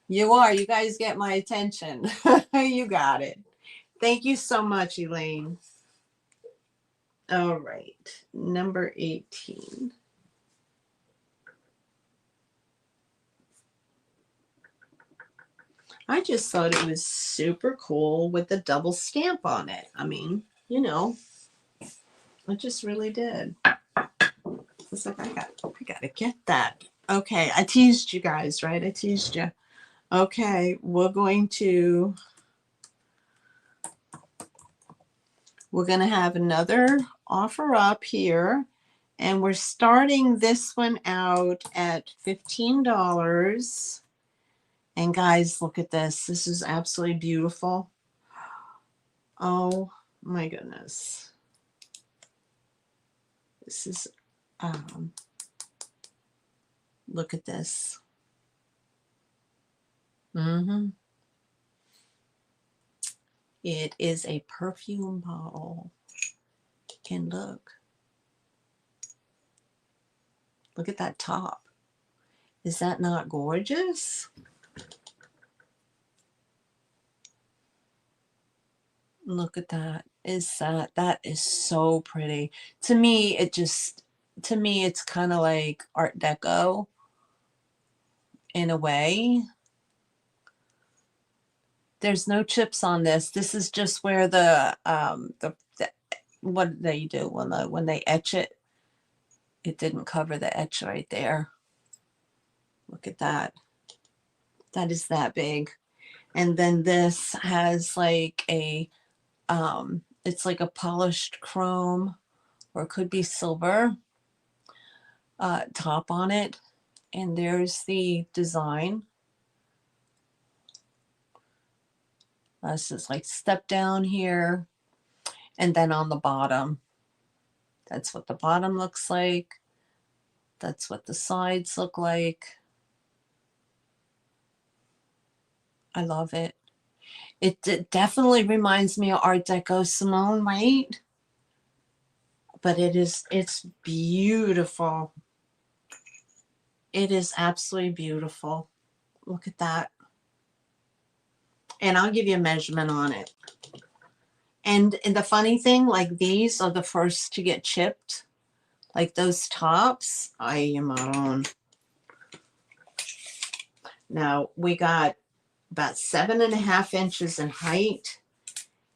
You are. You guys get my attention. You got it. Thank you so much, Elaine. All right. Number 18. I just thought it was super cool with the double stamp on it. I mean, you know, I just really did. It's like I gotta get that. Okay, I teased you guys, right? I teased you. Okay, we're gonna have another offer up here, and we're starting this one out at $15. And guys, look at this. This is absolutely beautiful. Oh my goodness. This is, look at this. It is a perfume bottle. And look at that top. Is that not gorgeous? Look at that. That is so pretty. To me, it's kind of like Art Deco in a way. There's no chips on this. This is just where the what they do when they etch it. It didn't cover the etch right there. Look at that. That is that big. And then this has like a it's like a polished chrome, or it could be silver top on it. And there's the design. This is like step down here. And then on the bottom, that's what the bottom looks like. That's what the sides look like. I love it. It definitely reminds me of Art Deco, Simone, right? But it's beautiful. It is absolutely beautiful. Look at that. And I'll give you a measurement on it. And the funny thing, like these are the first to get chipped. Like those tops, I am on. Now we got about 7.5 inches in height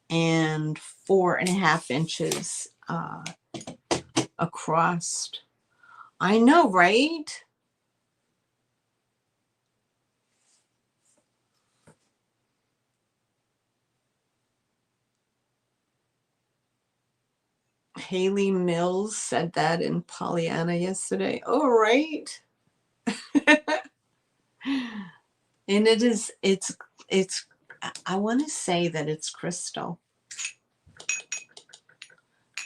and 4.5 inches across. I know, right? Haley Mills said that in Pollyanna yesterday. Oh, right. And it's I want to say that it's crystal.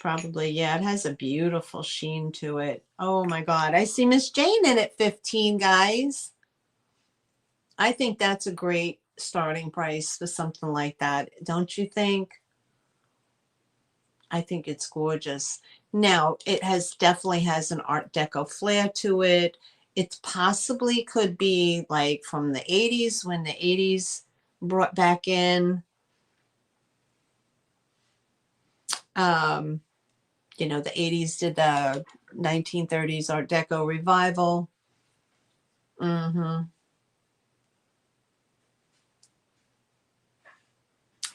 Probably, yeah, it has a beautiful sheen to it. Oh my God. I see Miss Jane in at 15, guys. I think that's a great starting price for something like that, don't you think? I think it's gorgeous. Now, it definitely has an Art Deco flair to it. It possibly could be like from the 80s, when the 80s brought back in, you know, the 80s did the 1930s Art Deco revival. I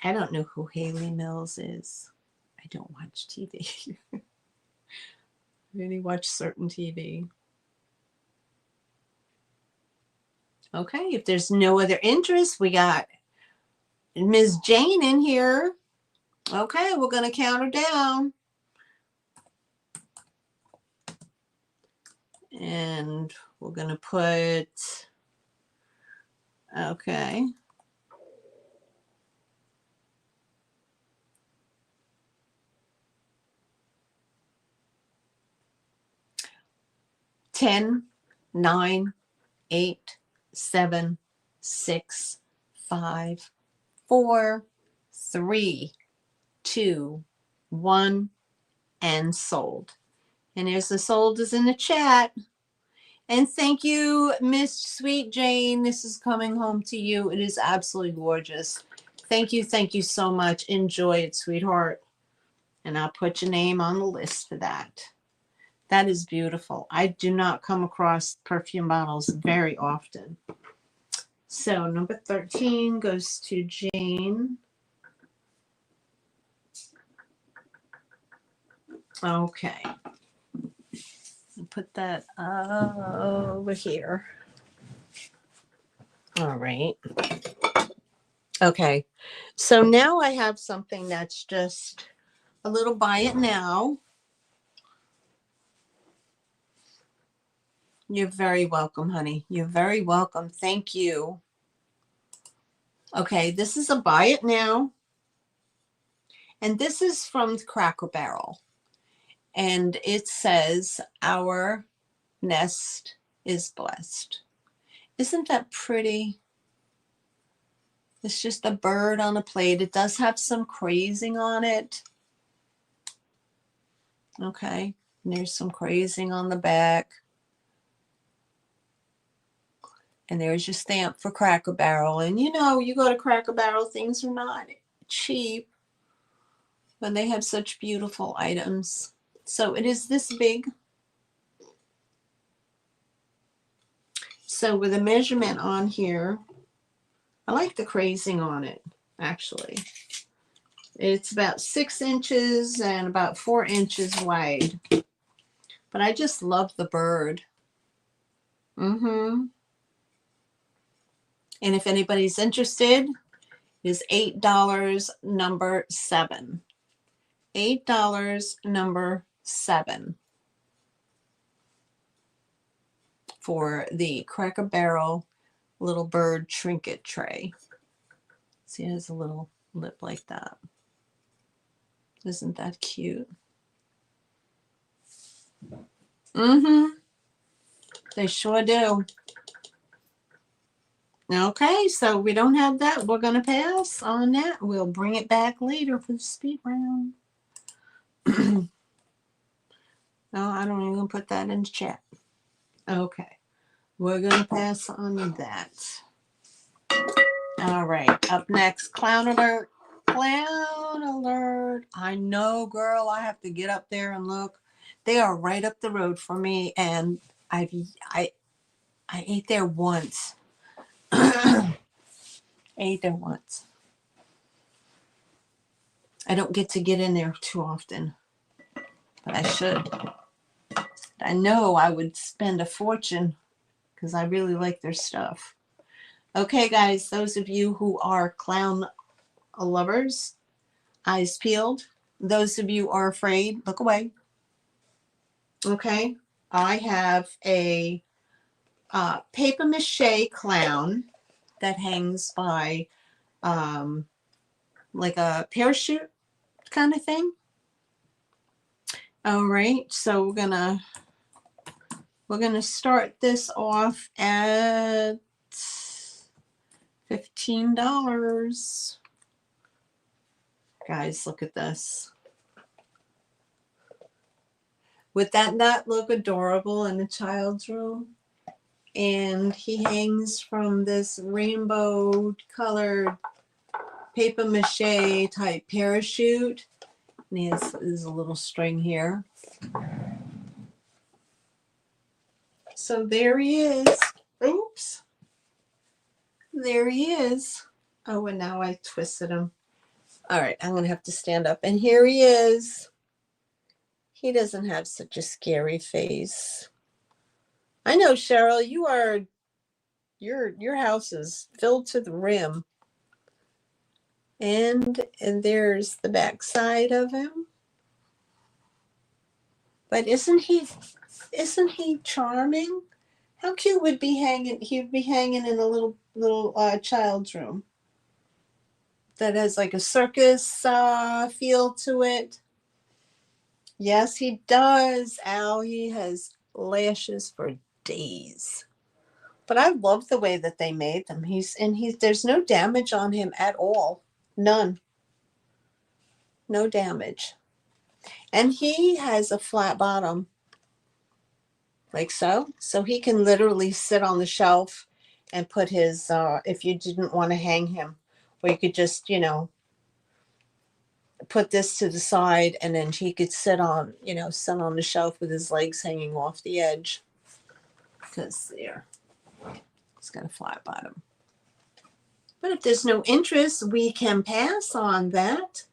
don't know who Haley Mills is. I don't watch TV. I really watch certain TV. Okay, if there's no other interest, we got Ms. Jane in here. Okay, we're going to count her down. And we're going to put, okay. Ten, 9, 8, 7, 6, 5, 4, 3, 2, 1, and sold. And there's the sold is in the chat. And thank you, Miss Sweet Jane. This is coming home to you. It is absolutely gorgeous. Thank you so much. Enjoy it, sweetheart. And I'll put your name on the list for that. That is beautiful. I do not come across perfume bottles very often. So number 13 goes to Jane. Okay. Put that over here. All right. Okay. So now I have something that's just a little buy it now. You're very welcome, honey. You're very welcome. Thank you. Okay, this is a buy it now. And this is from Cracker Barrel. And it says, our nest is blessed. Isn't that pretty? It's just a bird on a plate. It does have some crazing on it. Okay, and there's some crazing on the back. And there's your stamp for Cracker Barrel. And you know, you go to Cracker Barrel, things are not cheap, but they have such beautiful items. So it is this big. So with a measurement on here, I like the crazing on it, actually. It's about 6 inches and about 4 inches wide. But I just love the bird. And if anybody's interested, is $8 number 7. $8 number 7 for the Cracker Barrel little bird trinket tray. See, it has a little lip like that. Isn't that cute? They sure do. Okay, so we don't have that. We're going to pass on that. We'll bring it back later for the speed round. No, I don't even put that in the chat. Okay, we're going to pass on that. All right, up next, Clown Alert. Clown Alert. I know, girl, I have to get up there and look. They are right up the road for me, and I ate there once. I ate there once. I don't get in there too often, but I should. I know I would spend a fortune because I really like their stuff. Okay, guys, those of you who are clown lovers, eyes peeled. Those of you who are afraid, look away. Okay, I have a paper mache clown that hangs by like a parachute kind of thing. All right, so we're gonna start this off at $15. Guys, look at this. Would that not look adorable in a child's room? And he hangs from this rainbow colored paper mache type parachute. And he has a little string here. So there he is. Oops. There he is. Oh, and now I twisted him. All right, I'm going to have to stand up. And here he is. He doesn't have such a scary face. I know, Cheryl, your house is filled to the rim. And there's the back side of him. But isn't he charming? How cute would be hanging? He'd be hanging in a little child's room that has like a circus feel to it. Yes, he does. Al, he has lashes for days. But I love the way that they made them. There's no damage on him at all. None. No damage. And he has a flat bottom. Like so. So he can literally sit on the shelf and put his, if you didn't want to hang him, or you could just, put this to the side and then he could sit on the shelf with his legs hanging off the edge. Because there, it's got a flat bottom. But if there's no interest, we can pass on that.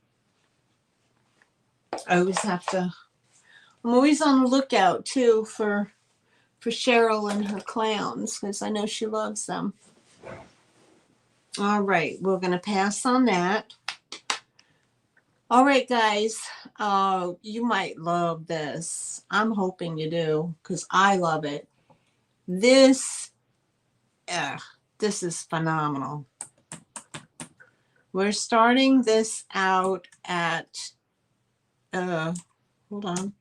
I'm always on the lookout too for Cheryl and her clowns, because I know she loves them. All right, we're going to pass on that. All right, guys, you might love this. I'm hoping you do, because I love it. This is phenomenal. We're starting this out at, hold on.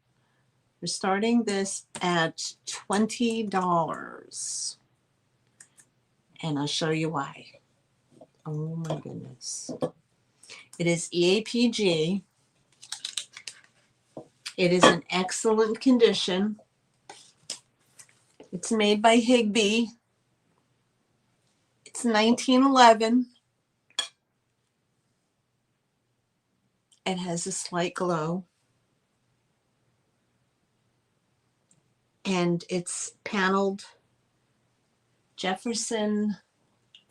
We're starting this at $20. And I'll show you why. Oh my goodness. It is EAPG. It is in excellent condition. It's made by Higby. It's 1911. It has a slight glow. And it's paneled Jefferson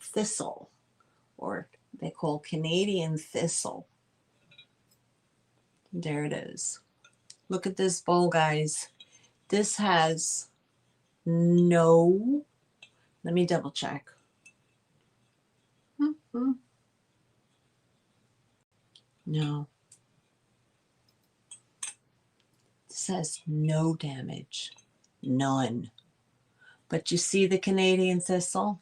thistle, or they call Canadian thistle. There it is. Look at this bowl, guys. This has no, let me double check. No. This has no damage. None. But you see the Canadian thistle?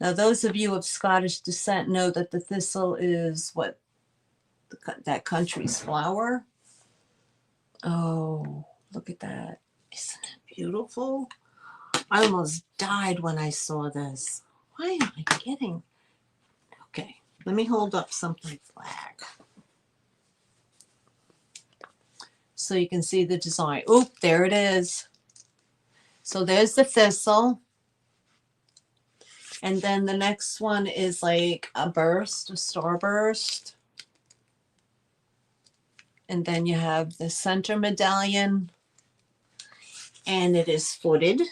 Now, those of you of Scottish descent know that the thistle is what? That country's flower. Oh, look at that. Isn't it beautiful? I almost died when I saw this. Why am I getting? Okay, let me hold up something flag so you can see the design. Oop, there it is. So there's the thistle. And then the next one is like a burst, a starburst. And then you have the center medallion. And it is footed.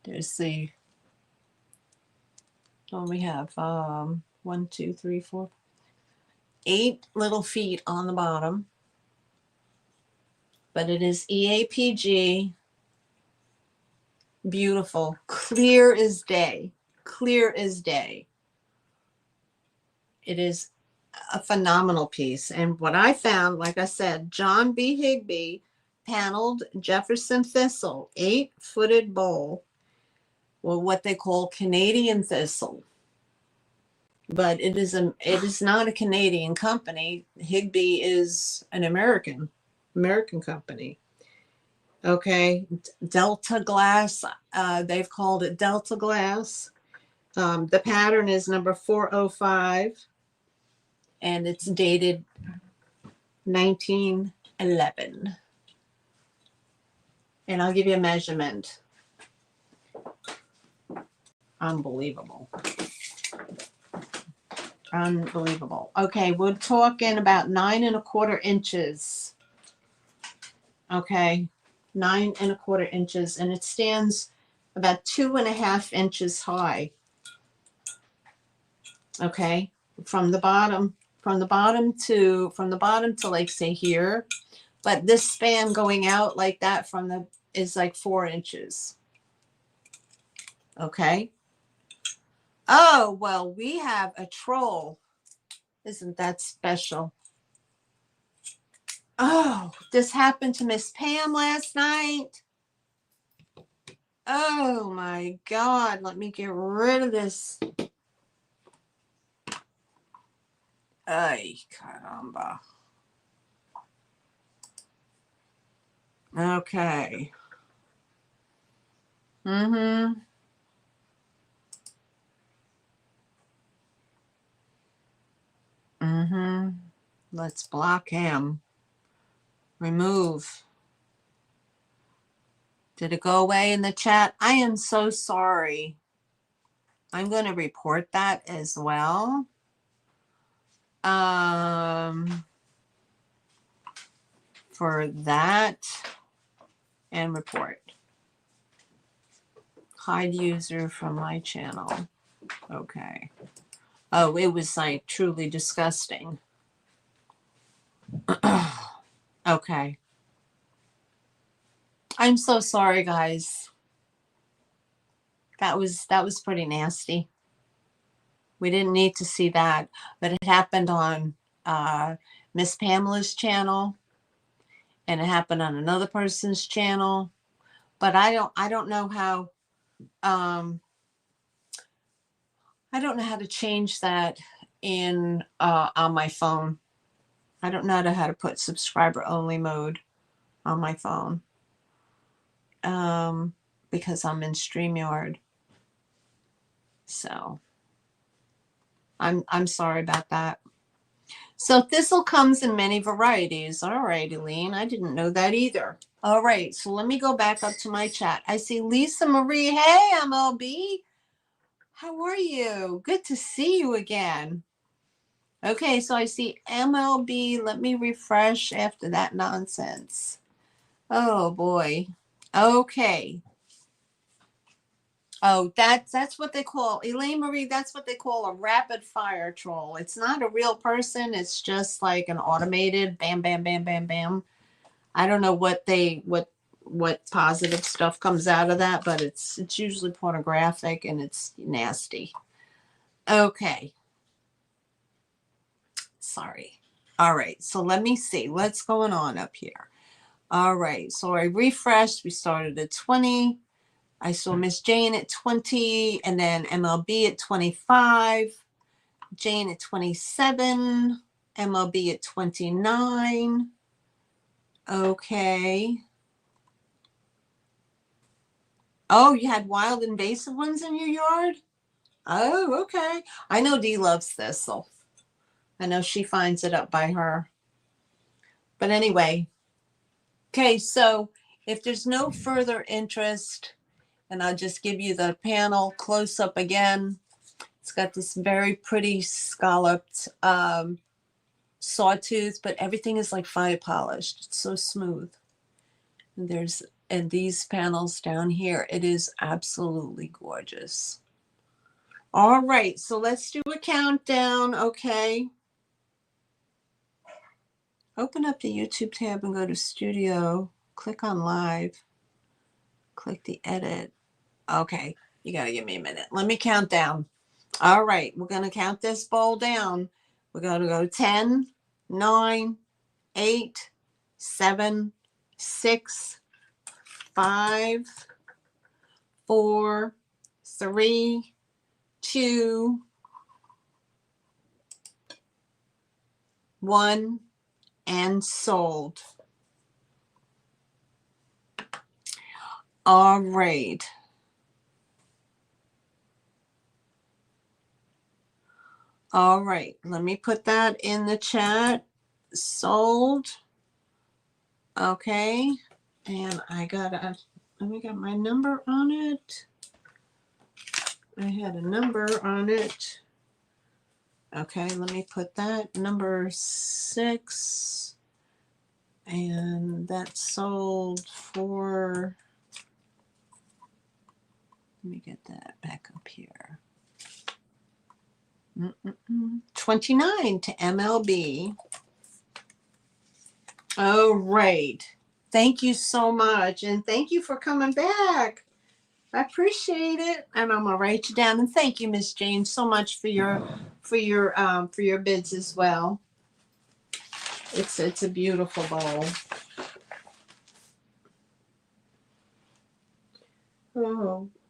There's the, oh, we have 1, 2, 3, 4, 8 little feet on the bottom. But it is EAPG. Beautiful. Clear as day. Clear as day. It is a phenomenal piece. And what I found, like I said, John B. Higby paneled Jefferson thistle, 8-footed bowl, or what they call Canadian thistle. But it is not a Canadian company. Higby is an American company. Okay, Delta glass. They've called it Delta glass. The pattern is number 405, and it's dated 1911. And I'll give you a measurement. Unbelievable. Unbelievable. Okay, we're talking about 9¼ inches. Okay, 9¼ inches, and it stands about 2½ inches high. Okay, from the bottom to like say here, but this span going out like that from the is like 4 inches. Okay. Oh, well, we have a troll. Isn't that special? Oh, this happened to Miss Pam last night. Oh my God. Let me get rid of this. Ay, caramba. Okay. Mm-hmm. Mm-hmm. Let's block him. Remove. Did it go away in the chat? I am so sorry. I'm going to report that as well. For that and report. Hide user from my channel. Okay. Oh, it was like truly disgusting. Okay. I'm so sorry, guys. That was pretty nasty. We didn't need to see that, but it happened on Miss Pamela's channel, and it happened on another person's channel. But I don't know how. I don't know how to change that in on my phone. I don't know how to put subscriber only mode on my phone because I'm in StreamYard. So I'm sorry about that. So thistle comes in many varieties. All right, Elaine, I didn't know that either. All right, so let me go back up to my chat. I see Lisa Marie. Hey, MLB. How are you? Good to see you again. Okay, so I see MLB. Let me refresh after that nonsense. Oh boy. Okay. Oh, that's what they call, Elaine Marie, that's what they call a rapid fire troll. It's not a real person. It's just like an automated bam, bam, bam, bam, bam. I don't know what positive stuff comes out of that, but it's usually pornographic and it's nasty. Okay. Sorry. All right. So let me see what's going on up here. All right. So I refreshed. We started at 20. I saw Miss Jane at 20, and then MLB at 25, Jane at 27, MLB at 29. Okay. Oh, you had wild invasive ones in your yard? Oh, okay. I know Dee loves thistle. I know she finds it up by her. But anyway, okay, so if there's no further interest, and I'll just give you the panel close up again. It's got this very pretty scalloped sawtooth, but everything is like fine polished. It's so smooth. And these panels down here, it is absolutely gorgeous. All right, so let's do a countdown, okay? Open up the YouTube tab and go to Studio. Click on Live. Click the Edit. Okay, you gotta give me a minute. Let me count down. All right, we're gonna count this bowl down. We're gonna go 10, 9, 8, 7, 6, 5, 4, 3, 2, 1, and sold. All right. All right. Let me put that in the chat. Sold. Okay. And I got let me get my number on it. I had a number on it. Okay, let me put that number 6. And that sold for, let me get that back up here. 29 to MLB. All right. Thank you so much. And thank you for coming back. I appreciate it. And I'm gonna write you down. And thank you, Miss Jane, so much for your bids as well. It's a beautiful bowl.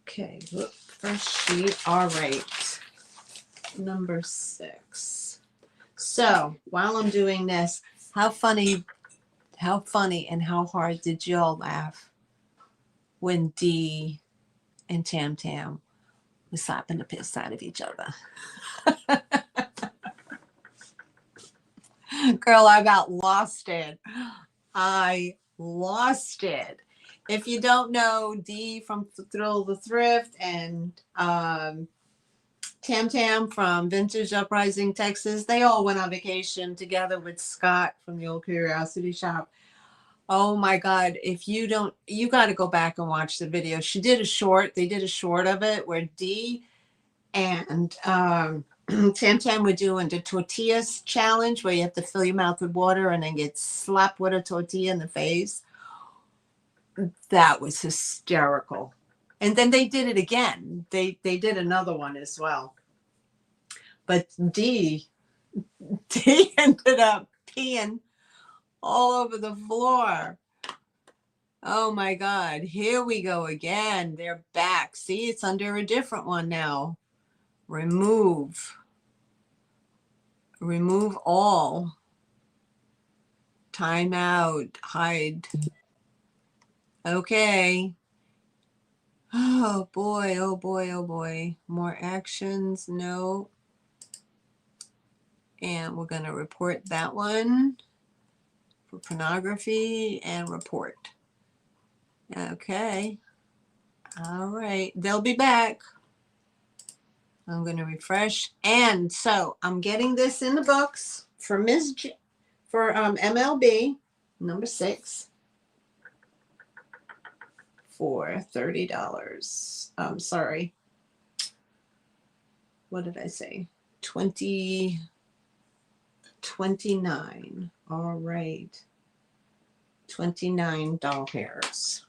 Okay, look, first sheet. All right. Number 6. So while I'm doing this, how funny and how hard did y'all laugh when Dee and Tam Tam were slapping the piss out of each other? Girl, I about lost it. I lost it. If you don't know, Dee from Thrill the Thrift and Tam Tam from Vintage Uprising, Texas, they all went on vacation together with Scott from the Old Curiosity Shop. Oh my God. If you don't, you got to go back and watch the video. They did a short of it where Dee and Tam Tam were doing the tortillas challenge where you have to fill your mouth with water and then get slapped with a tortilla in the face. That was hysterical. And then they did it again. They did another one as well. But Dee ended up peeing all over the floor. Oh my God. Here we go again. They're back. See, it's under a different one now. Remove all. Time out. Hide. Okay. Oh boy. Oh boy. Oh boy. More actions. No. And we're going to report that one for pornography and report. Okay. All right. They'll be back. I'm going to refresh. And so I'm getting this in the books for for MLB number 6 for $30. Sorry. What did I say? 29. All right. $29 doll hairs.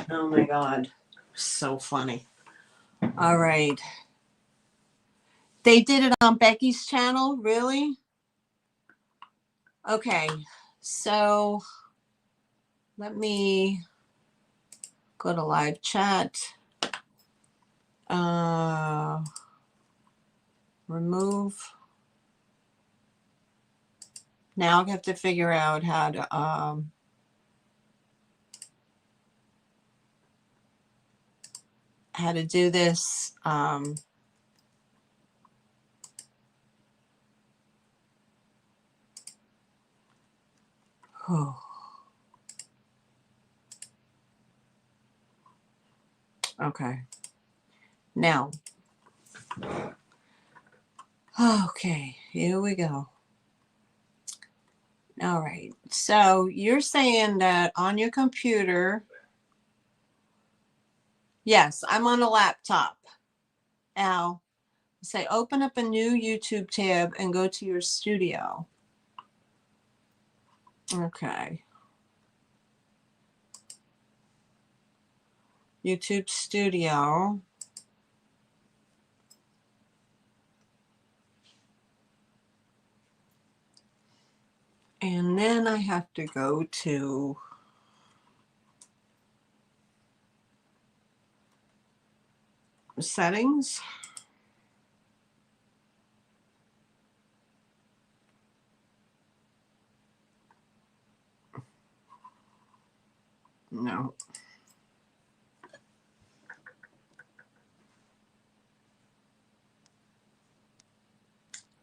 Oh my God. So funny. All right. They did it on Becky's channel? Really? Okay. So let me go to live chat. Remove. Now I have to figure out how to do this. Okay. Now. Okay, here we go. All right. So you're saying that on your computer. Yes, I'm on a laptop. Now, say open up a new YouTube tab and go to your studio. Okay. YouTube Studio. And then I have to go to settings. No.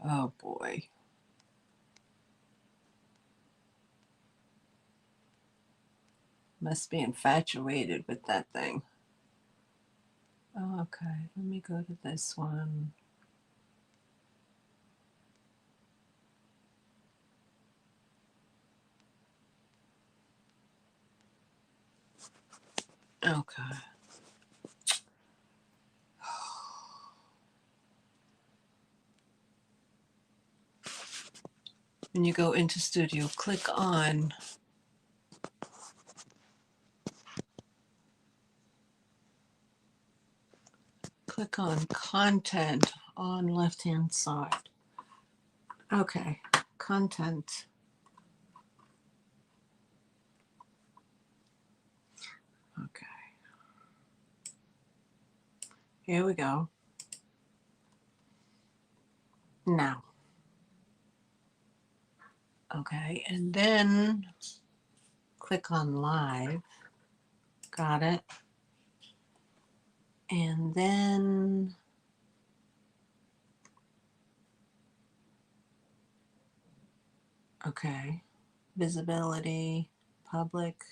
Oh boy. Must be infatuated with that thing. Okay, let me go to this one. Okay. When you go into studio, click on content on left hand side. Okay, content. Okay. Here we go. Now. Okay, and then click on live. Got it. And then okay, visibility, public.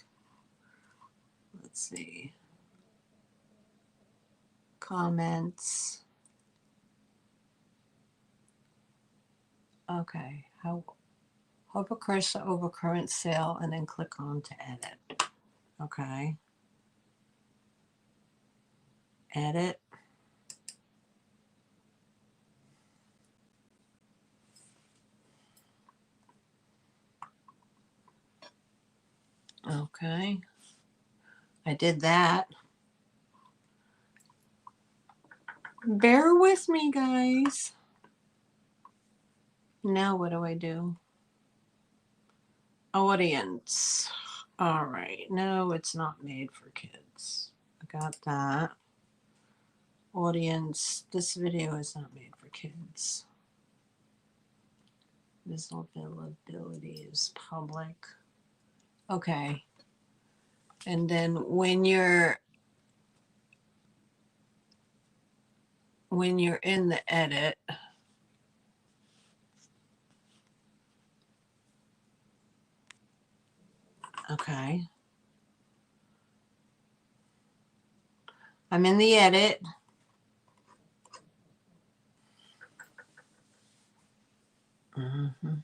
Let's see. Comments. Okay, hover cursor over current sale and then click on to edit. Okay. Edit. Okay. I did that. Bear with me, guys. Now what do I do? Audience. All right. No, it's not made for kids. I got that. Audience. This video is not made for kids. Visibility is public. Okay. And then when you're in the edit, okay. I'm in the edit. Mm-hmm.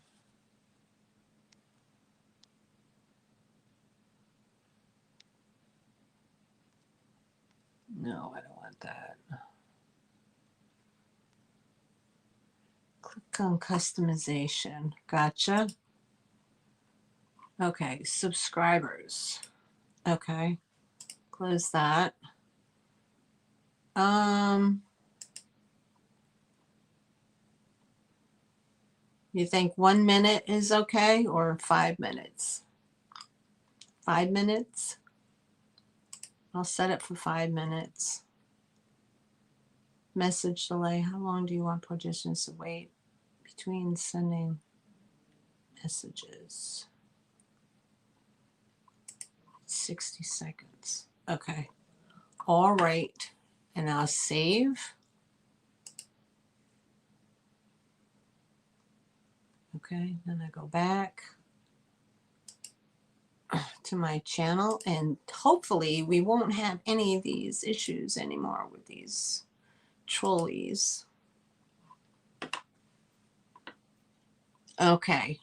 No, I don't want that. Click on customization. Gotcha. Okay, subscribers. Okay, close that. You think 1 minute is okay or 5 minutes? 5 minutes? I'll set it for 5 minutes. Message delay. How long do you want participants to wait between sending messages? 60 seconds. Okay. All right. And I'll save. Okay. Then I go back to my channel and hopefully we won't have any of these issues anymore with these trolleys. Okay.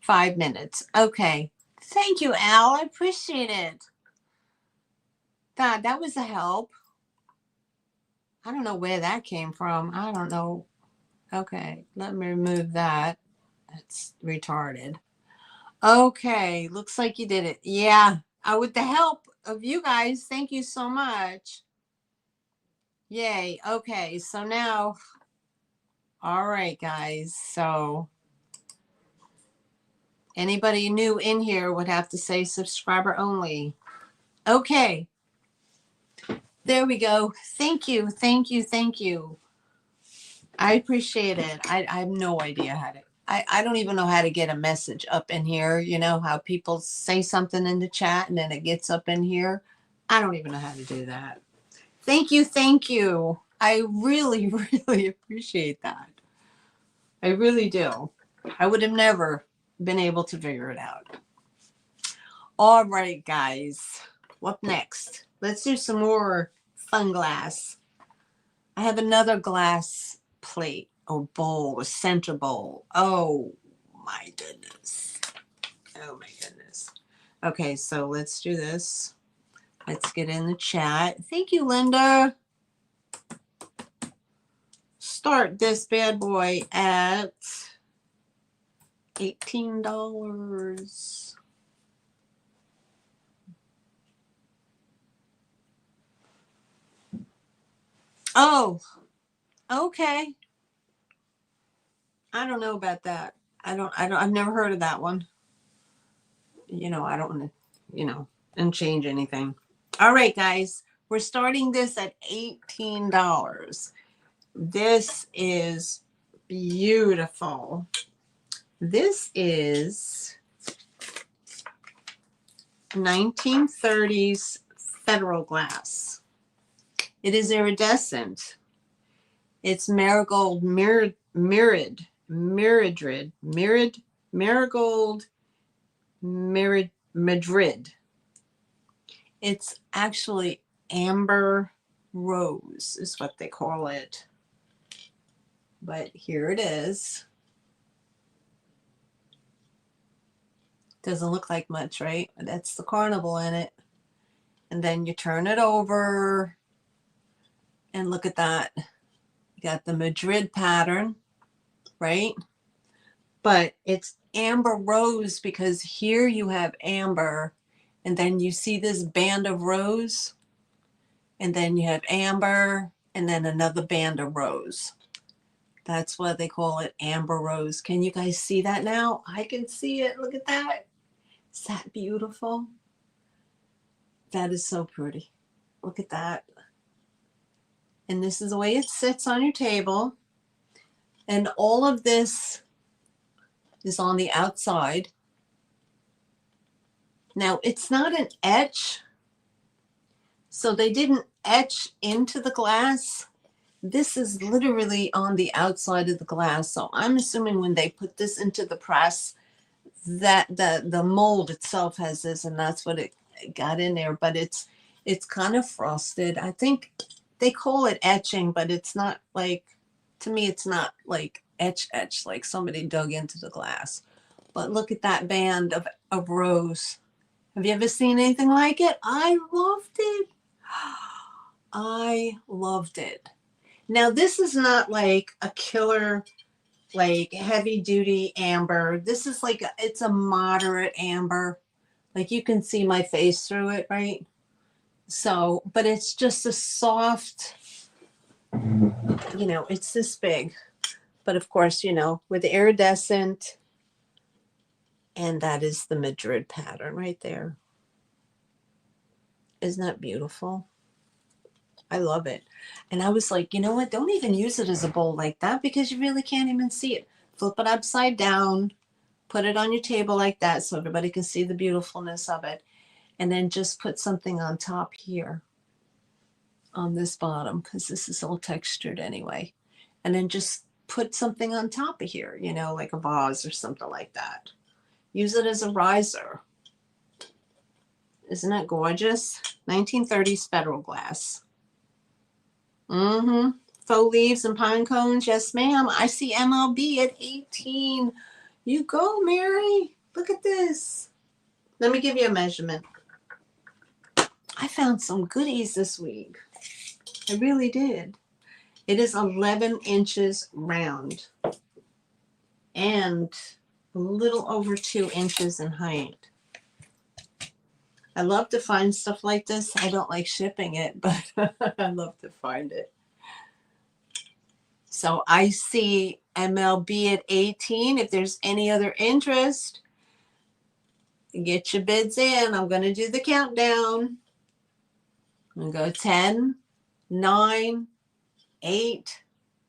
5 minutes. Okay. Thank you, Al. I appreciate it. That was a help. I don't know where that came from. I don't know. Okay. Let me remove that. That's retarded. Okay. Looks like you did it. Yeah. With the help of you guys. Thank you so much. Yay. Okay. So now, all right, guys. So anybody new in here would have to say subscriber only. Okay. There we go. Thank you. Thank you. Thank you. I appreciate it. I have no idea I don't even know how to get a message up in here. You know how people say something in the chat and then it gets up in here. I don't even know how to do that. Thank you. Thank you. I really, really appreciate that. I really do. I would have never been able to figure it out. All right, guys. What next? Let's do some more fun glass. I have another glass plate or bowl, a center bowl. Oh my goodness. Oh my goodness. Okay, so let's do this. Let's get in the chat. Thank you, Linda. Start this bad boy at $18. Oh, okay. I don't know about that. I've never heard of that one. You know, I don't want to, and change anything. All right, guys, we're starting this at $18. This is beautiful. This is 1930s Federal glass. It is iridescent. It's marigold marigold Madrid. It's actually amber rose is what they call it. But here it is. Doesn't look like much, right? That's the carnival in it. And then you turn it over and look at that. You got the Madrid pattern, right? But it's amber rose because here you have amber and then you see this band of rose and then you have amber and then another band of rose. That's what they call it, amber rose. Can you guys see that now? I can see it. Look at that. Is that beautiful? That is so pretty. Look at that. And this is the way it sits on your table. And all of this is on the outside. Now, it's not an etch. So they didn't etch into the glass. This is literally on the outside of the glass. So I'm assuming when they put this into the press, that the mold itself has this, and that's what it got in there. But it's kind of frosted. I think they call it etching, but it's not like, to me, it's not like etch like somebody dug into the glass. But look at that band of rose. Have you ever seen anything like it? I loved it. I loved it. Now, this is not like a killer, like heavy duty amber. This is like, it's a moderate amber. Like you can see my face through it, right? So, but it's just a soft, it's this big. But of course, with the iridescent, and that is the Madrid pattern right there. Isn't that beautiful? I love it. And I was like, you know what? Don't even use it as a bowl like that because you really can't even see it. Flip it upside down, put it on your table like that so everybody can see the beautifulness of it. And then just put something on top here on this bottom because this is all textured anyway. And then just put something on top of here, like a vase or something like that. Use it as a riser. Isn't that gorgeous? 1930s Federal glass. Mm-hmm. Faux leaves and pine cones. Yes, ma'am. I see MLB at 18. You go, Mary. Look at this. Let me give you a measurement. I found some goodies this week. I really did. It is 11 inches round and a little over 2 inches in height. I love to find stuff like this. I don't like shipping it, but I love to find it. So I see MLB at 18. If there's any other interest, get your bids in. I'm going to do the countdown. I'm going to go 10, 9, 8,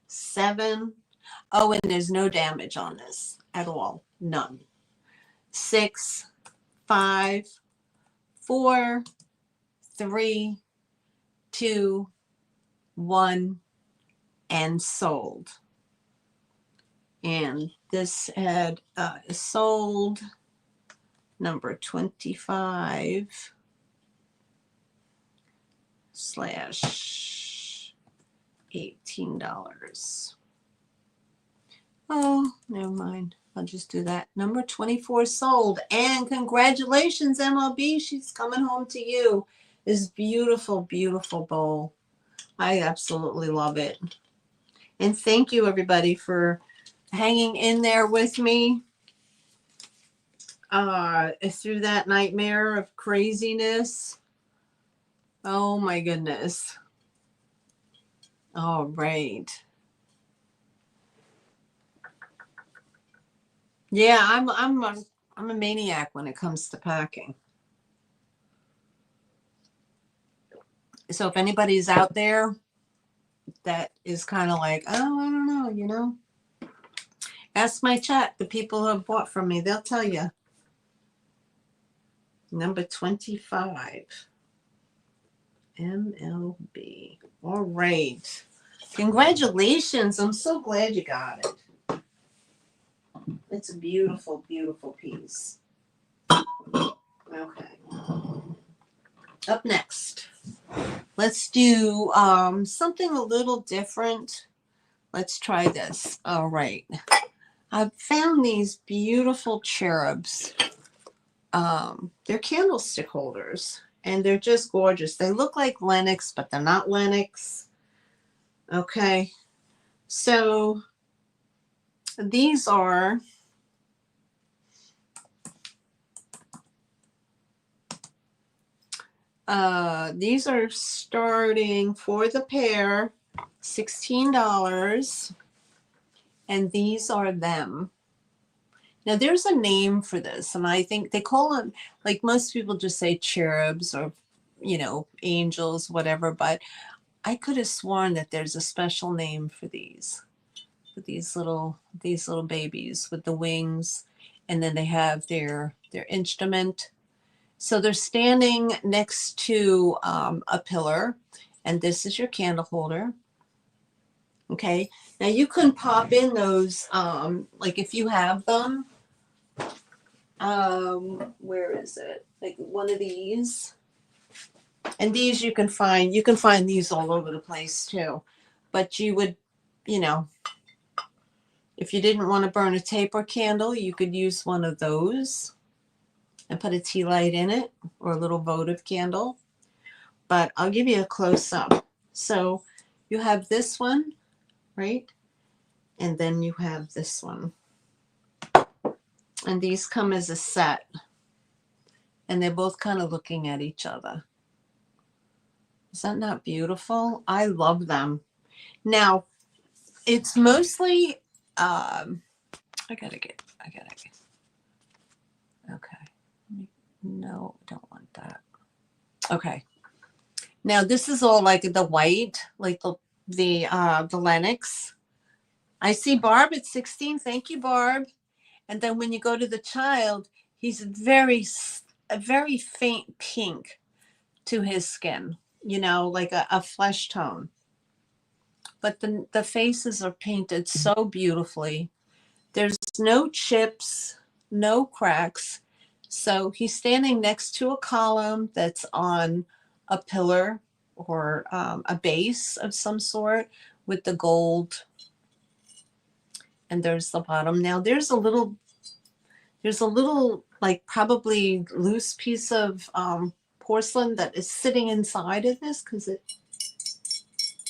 7. Oh, and there's no damage on this at all. None. 6, 5, 4, 3, 2, 1, and sold. And this ad is sold number 25 slash $18. Oh, never mind. I'll just do that. Number 24 sold. And congratulations, MLB. She's coming home to you. This beautiful, beautiful bowl. I absolutely love it. And thank you, everybody, for hanging in there with me through that nightmare of craziness. Oh, my goodness. All right. Yeah, I'm a maniac when it comes to packing. So if anybody's out there that is kind of like, oh, I don't know, you know, ask my chat. The people who have bought from me, they'll tell you. Number 25, MLB. All right. Congratulations. I'm so glad you got it. It's a beautiful, beautiful piece. Okay. Up next, let's do something a little different. Let's try this. All right. I've found these beautiful cherubs. They're candlestick holders, and they're just gorgeous. They look like Lennox, but they're not Lennox. Okay. So these are starting for the pair $16, and these are them. Now there's a name for this, and I think they call them, like most people just say cherubs or, you know, angels, whatever, but I could have sworn that there's a special name for these little babies with the wings, and then they have their instrument. So they're standing next to a pillar, and this is your candle holder. Okay, now you can pop in those, like if you have them, where is it? Like one of these, and these you can find these all over the place too. But you would, you know, if you didn't want to burn a taper candle, you could use one of those and put a tea light in it or a little votive candle. But I'll give you a close up. So you have this one, right? And then you have this one. And these come as a set. And they're both kind of looking at each other. Is that not beautiful? I love them. Now, it's mostly, I gotta get, okay. No, don't want that. Okay. Now this is all like the white, like the Lennox. I see Barb at 16. Thank you, Barb. And then when you go to the child, he's a very faint pink to his skin, you know, like a flesh tone. But the faces are painted so beautifully. There's no chips, no cracks. So he's standing next to a column that's on a pillar or a base of some sort with the gold. And there's the bottom. Now there's a little like probably loose piece of porcelain that is sitting inside of this because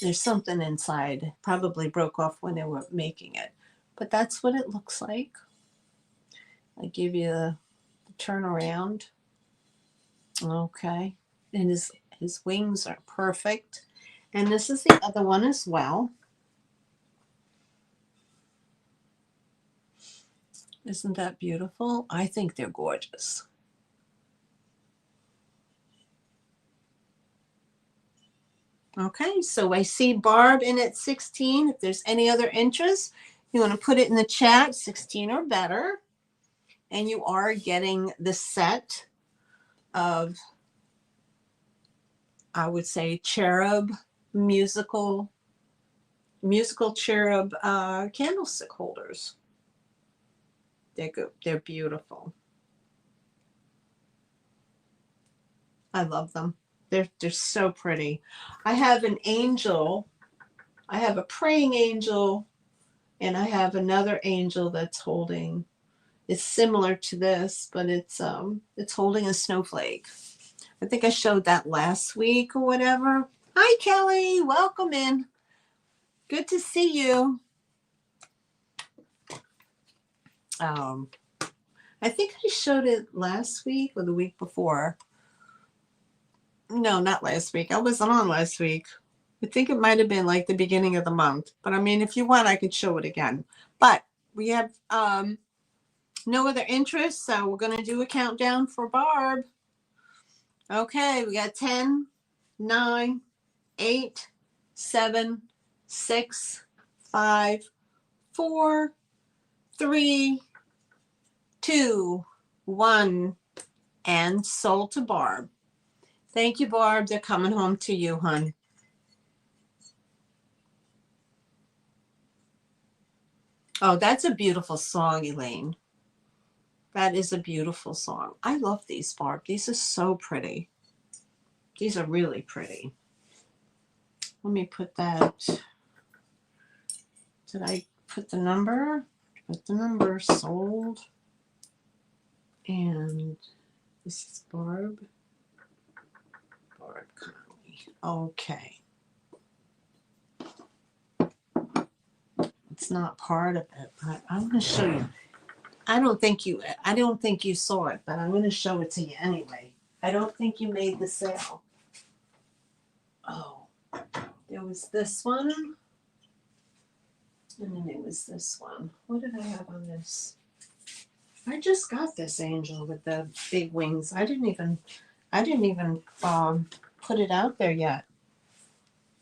there's something inside. Probably broke off when they were making it. But that's what it looks like. I give you the turn around. Okay. And his wings are perfect. And this is the other one as well. Isn't that beautiful? I think they're gorgeous. Okay, so I see Barb in at 16. If there's any other interest, You want to put it in the chat, 16 or better. And you are getting the set of, I would say, cherub musical cherub candlestick holders. They're good. They're beautiful. I love them. They're so pretty. I have an angel. I have a praying angel, and I have another angel that's holding. It's similar to this, but it's holding a snowflake. I think I showed that last week or whatever. Hi, Kelly. Welcome in. Good to see you. I think I showed it last week or the week before. No, not last week. I wasn't on last week. I think it might have been like the beginning of the month. But I mean, if you want, I could show it again. But we have no other interest, so we're going to do a countdown for Barb. Okay, we got 10, 9, 8, 7, 6, 5, 4, 3, 2, 1, and sold to Barb. Thank you, Barb. They're coming home to you, hon. Oh, that's a beautiful song, Elaine. That is a beautiful song. I love these, Barb. These are so pretty. These are really pretty. Let me put that. Did I put the number? Put the number sold. And this is Barb. Barb Conley. Okay. It's not part of it, but I'm going to show you. I don't think you saw it, but I'm going to show it to you anyway. I don't think you made the sale. Oh, there was this one. And then there was this one. What did I have on this? I just got this angel with the big wings. I didn't even put it out there yet.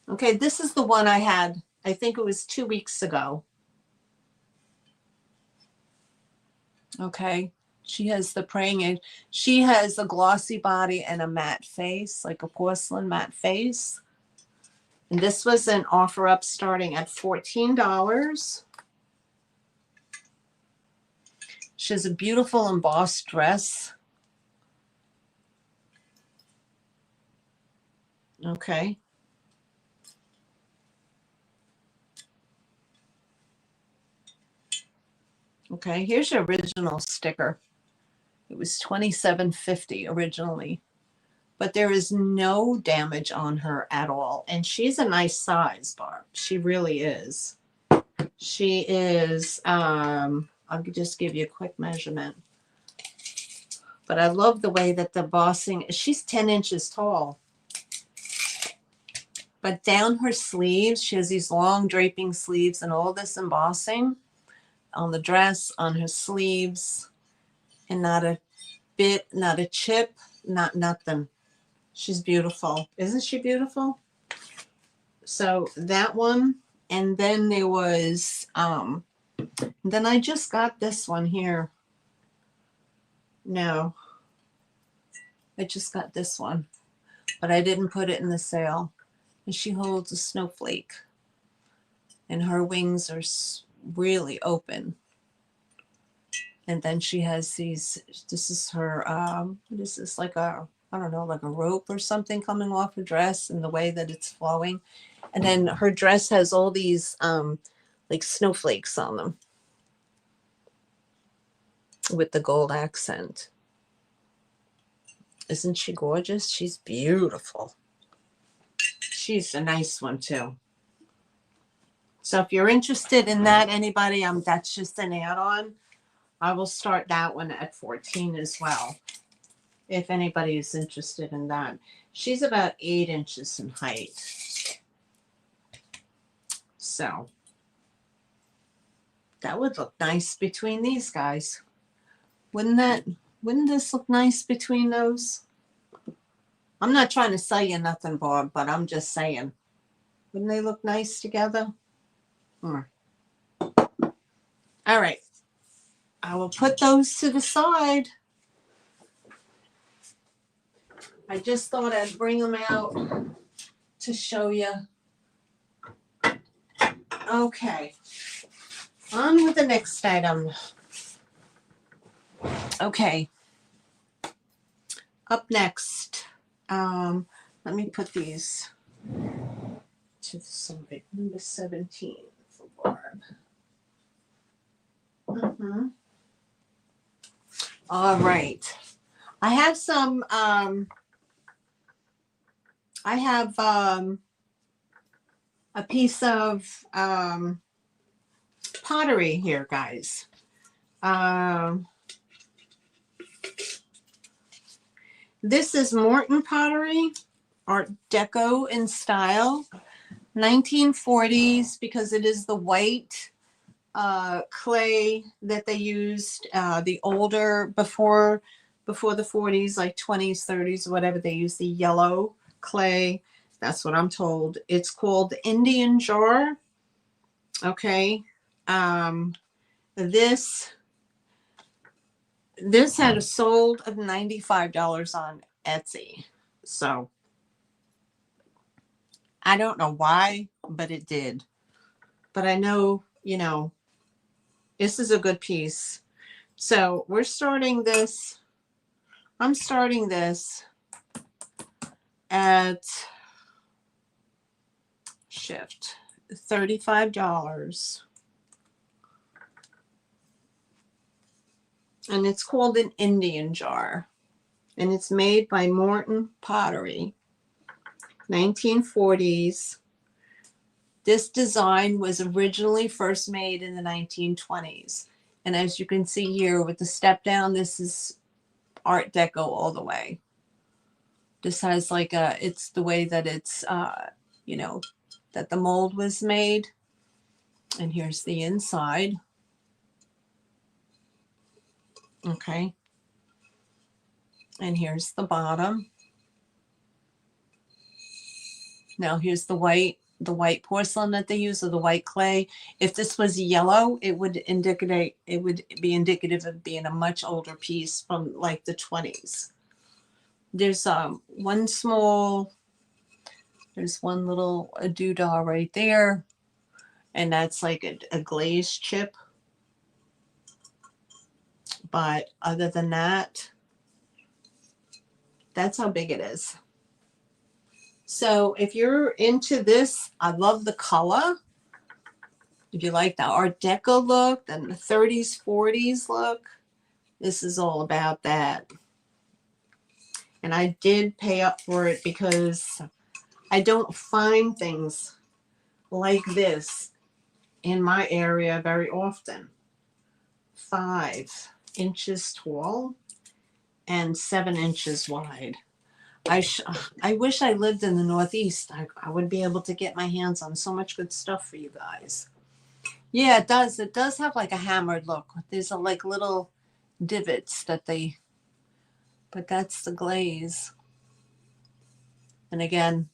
Okay, this is the one I had. I think it was 2 weeks ago. Okay, she has the praying angel. She has a glossy body and a matte face, like a porcelain matte face. And this was an offer up starting at $14. She has a beautiful embossed dress. Okay. Okay, here's your original sticker. It was $27.50 originally, but there is no damage on her at all. And she's a nice size, Barb. She really is. She is, I'll just give you a quick measurement. But I love the way that the embossing, she's 10 inches tall. But down her sleeves, she has these long draping sleeves and all this embossing on the dress, on her sleeves, and not a bit, not a chip, not nothing. She's beautiful. Isn't she beautiful? So that one, and then there was, then I just got this one here. No, I just got this one, but I didn't put it in the sale. And she holds a snowflake, and her wings are really open. And then she has these, this is her, what is this, like a, I don't know, like a rope or something coming off her dress, and the way that it's flowing. And then her dress has all these like snowflakes on them with the gold accent. Isn't she gorgeous? She's beautiful. She's a nice one too. So if you're interested in that, anybody, that's just an add-on. I will start that one at 14 as well, if anybody is interested in that. She's about 8 inches in height. So that would look nice between these guys. Wouldn't this look nice between those? I'm not trying to sell you nothing, Bob, but I'm just saying. Wouldn't they look nice together? All right. I will put those to the side. I just thought I'd bring them out to show you. Okay. On with the next item. Okay. Up next. Let me put these to the side. Number 17 for Barb. All right. I have some a piece of pottery here, guys. This is Morton pottery, Art Deco in style, 1940s, because it is the white clay that they used, the older, before the 40s, like 20s, 30s, whatever, they used the yellow clay. That's what I'm told. It's called Indian jar. Okay. This had a sold of $95 on Etsy. So I don't know why, but it did. But I know, you know, this is a good piece. So we're starting this. I'm starting this at shift $35. And it's called an Indian jar. And it's made by Morton Pottery, 1940s. This design was originally first made in the 1920s. And as you can see here with the step down, this is Art Deco all the way. This has like it's the way that it's, you know, that the mold was made. And here's the inside. Okay. And here's the bottom. Now here's the white porcelain that they use, or the white clay. If this was yellow, it would be indicative of being a much older piece from like the 20s. There's there's one little doodah right there, and that's like a glazed chip. But other than that, that's how big it is. So if you're into this, I love the color. If you like the Art Deco look and the 30s, 40s look, this is all about that. And I did pay up for it because I don't find things like this in my area very often. 5 inches tall and 7 inches wide. I wish I lived in the Northeast. I would be able to get my hands on so much good stuff for you guys. Yeah, it does. It does have like a hammered look. There's like little divots but that's the glaze. And again,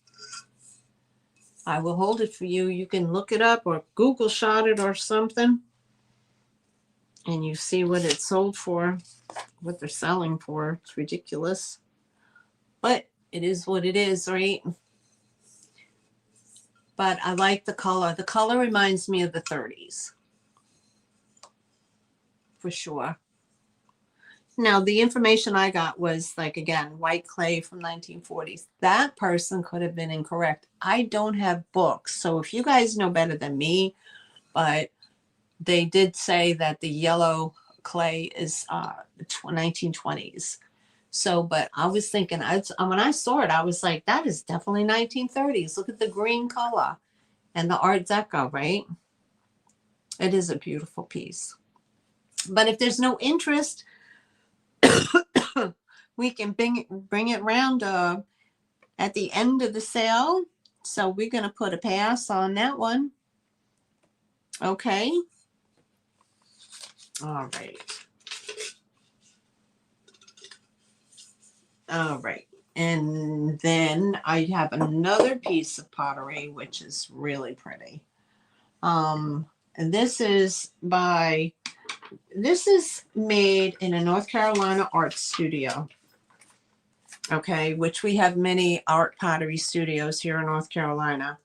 I will hold it for you. You can look it up or Google shot it or something. And you see what it's sold for, what they're selling for. It's ridiculous. But it is what it is, right? But I like the color. The color reminds me of the 30s. For sure. Now, the information I got was like, again, white clay from 1940s. That person could have been incorrect. I don't have books. So if you guys know better than me, but they did say that the yellow clay is 1920s. So, but I was thinking, when I saw it, I was like, that is definitely 1930s. Look at the green color and the Art Deco, right? It is a beautiful piece. But if there's no interest, we can bring it around at the end of the sale. So we're going to put a pass on that one. Okay. All right. All right. And then I have another piece of pottery, which is really pretty. And this is by this is made in a North Carolina art studio. Okay, which we have many art pottery studios here in North Carolina.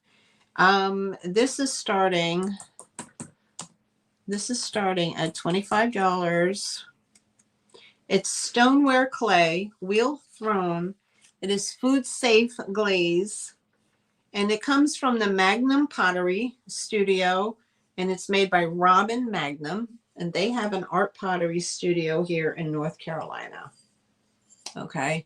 This is starting at $25. It's stoneware clay, wheel thrown. It is food safe glaze, and it comes from the Magnum Pottery Studio, and it's made by Robin Magnum, and they have an art pottery studio here in North Carolina. Okay.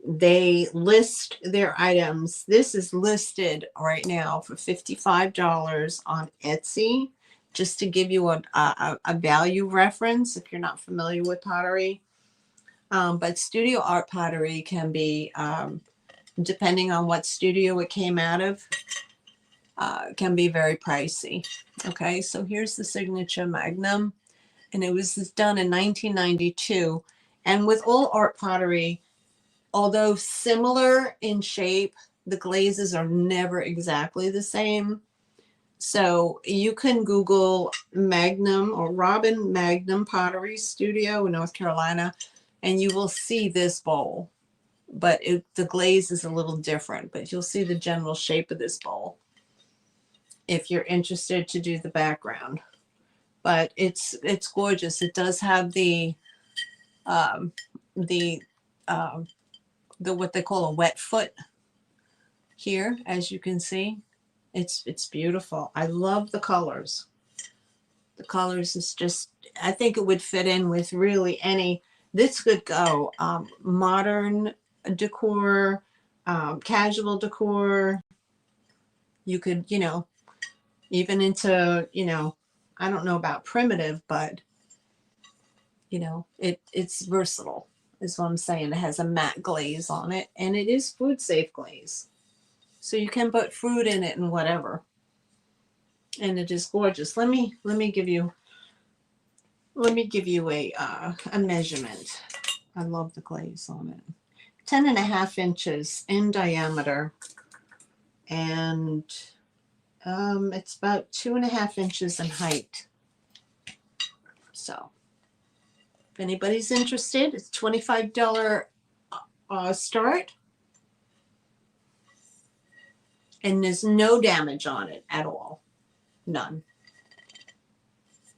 They list their items. This is listed right now for $55 on Etsy, just to give you a value reference if you're not familiar with pottery. But studio art pottery can be, depending on what studio it came out of, can be very pricey. Okay, so here's the signature Magnum, and it was done in 1992. And with all art pottery, although similar in shape, the glazes are never exactly the same. So you can Google Magnum or Robin Magnum Pottery Studio in North Carolina, and you will see this bowl. But the glaze is a little different, but you'll see the general shape of this bowl if you're interested to do the background. But it's gorgeous. It does have the what they call a wet foot here, as you can see. It's beautiful. I love the colors. The colors is just, I think it would fit in with really any, this could go modern decor, casual decor. You could, even into, I don't know about primitive, but it's versatile is what I'm saying. It has a matte glaze on it, and it is food safe glaze. So you can put fruit in it and whatever. And it is gorgeous. Let me give you a measurement. I love the glaze on it. 10.5 inches in diameter, and it's about 2.5 inches in height. So if anybody's interested, it's $25 start, and there's no damage on it at all. None.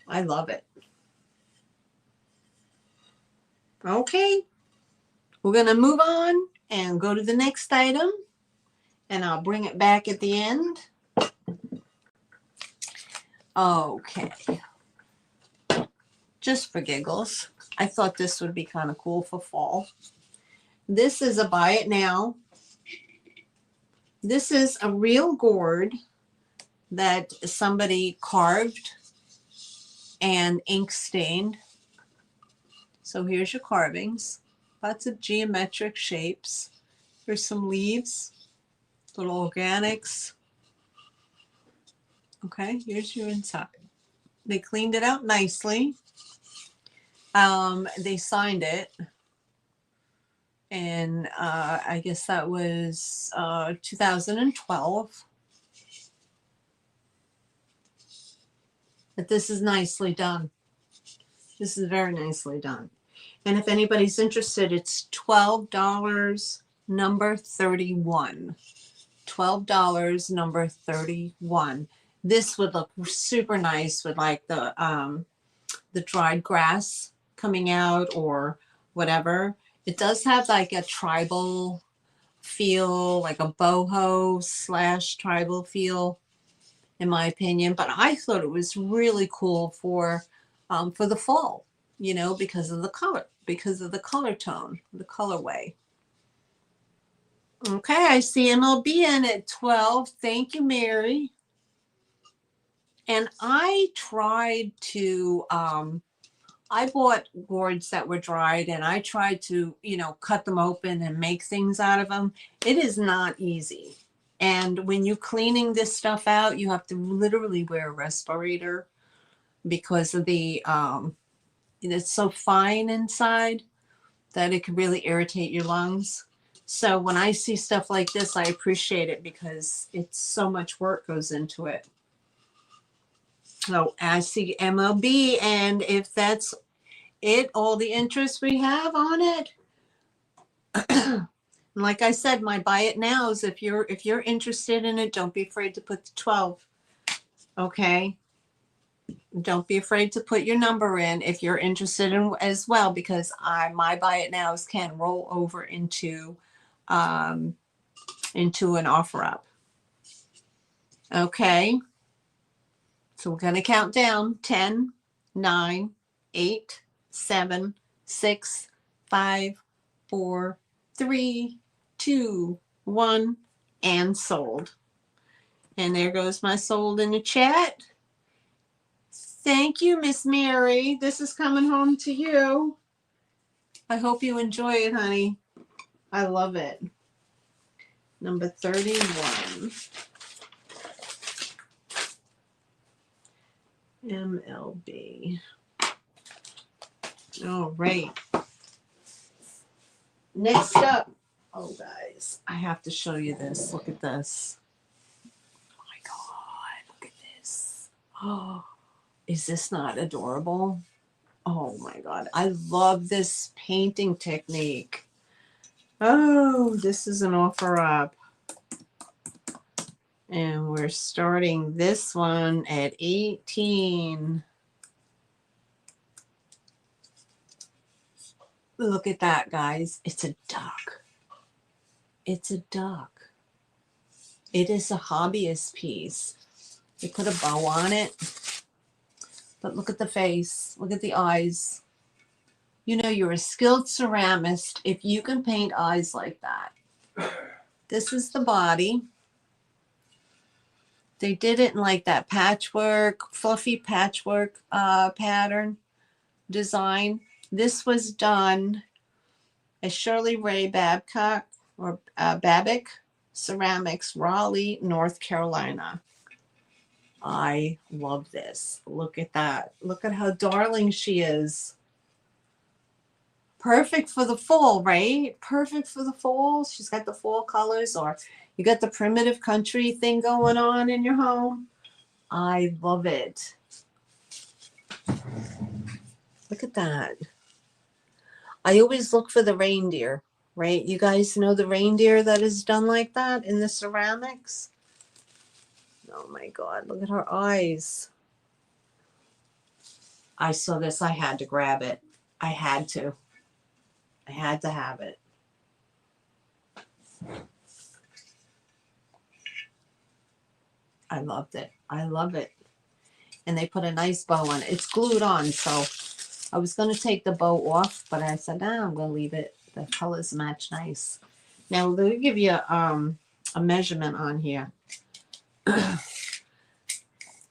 I love it. Okay, we're going to move on and go to the next item, and I'll bring it back at the end. Okay. Just for giggles, I thought this would be kind of cool for fall. This is a buy it now. This is a real gourd that somebody carved and ink stained. So here's your carvings. Lots of geometric shapes. Here's some leaves, little organics. Okay, here's your inside. They cleaned it out nicely. They signed it. And I guess that was 2012. But this is nicely done. This is very nicely done. And if anybody's interested, it's $12, number 31. $12, number 31. This would look super nice with like the dried grass coming out or whatever. It does have like a tribal feel, like a boho / tribal feel, in my opinion. But I thought it was really cool for the fall, because of the color, because of the color tone, the colorway. Okay, I see MLB in at 12. Thank you, Mary. And I tried to, I bought gourds that were dried, and I tried to, cut them open and make things out of them. It is not easy. And when you're cleaning this stuff out, you have to literally wear a respirator because of the, it's so fine inside that it can really irritate your lungs. So when I see stuff like this, I appreciate it because it's so much work goes into it. So I see MLB, and if that's it, all the interest we have on it. Like I said, my buy it nows. If you're interested in it, don't be afraid to put the 12. Okay. Don't be afraid to put your number in if you're interested in as well, because my buy it nows can roll over into an offer up. Okay. So we're going to count down 10, 9, 8, 7, 6, 5, 4, 3, 2, 1, and sold. And there goes my sold in the chat. Thank you, Miss Mary. This is coming home to you. I hope you enjoy it, honey. I love it. Number 31. MLB. All right. Next up. Oh, guys, I have to show you this. Look at this. Oh, my God. Look at this. Oh, is this not adorable? Oh, my God. I love this painting technique. Oh, this is an offer up. And we're starting this one at 18. Look at that, guys. It's a duck. It's a duck. It is a hobbyist piece. They put a bow on it. But look at the face. Look at the eyes. You know, you're a skilled ceramist if you can paint eyes like that. This is the body. They did it in like that patchwork, fluffy patchwork pattern design. This was done at Shirley Ray Babcock or Babick Ceramics, Raleigh, North Carolina. I love this. Look at that. Look at how darling she is. Perfect for the fall, right? Perfect for the fall. She's got the fall colors, or you got the primitive country thing going on in your home. I love it. Look at that. I always look for the reindeer, right? You guys know the reindeer that is done like that in the ceramics? Oh my God, look at her eyes. I saw this. I had to grab it. I had to. I had to have it. I loved it. I love it. And they put a nice bow on it. It's glued on, so I was going to take the bow off, but I said, nah, I'm going to leave it. The colors match nice. Now, they'll give you a measurement on here.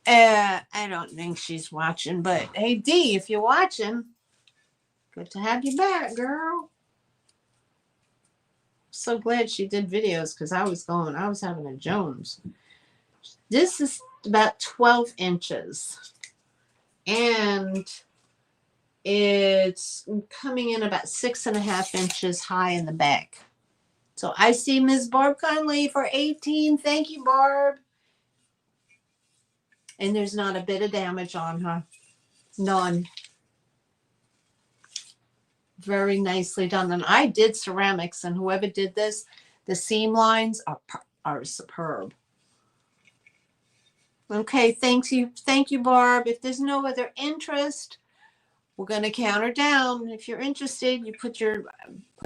I don't think she's watching, but hey, Dee, if you're watching, good to have you back, girl. So glad she did videos, because I was having a Jones. This is about 12 inches. And it's coming in about 6.5 inches high in the back. So I see Ms. Barb Conley for 18. Thank you, Barb. And there's not a bit of damage on her. None. Very nicely done. And I did ceramics, and whoever did this, the seam lines are superb. Okay, thank you, Barb. If there's no other interest, we're going to count her down. If you're interested, you put your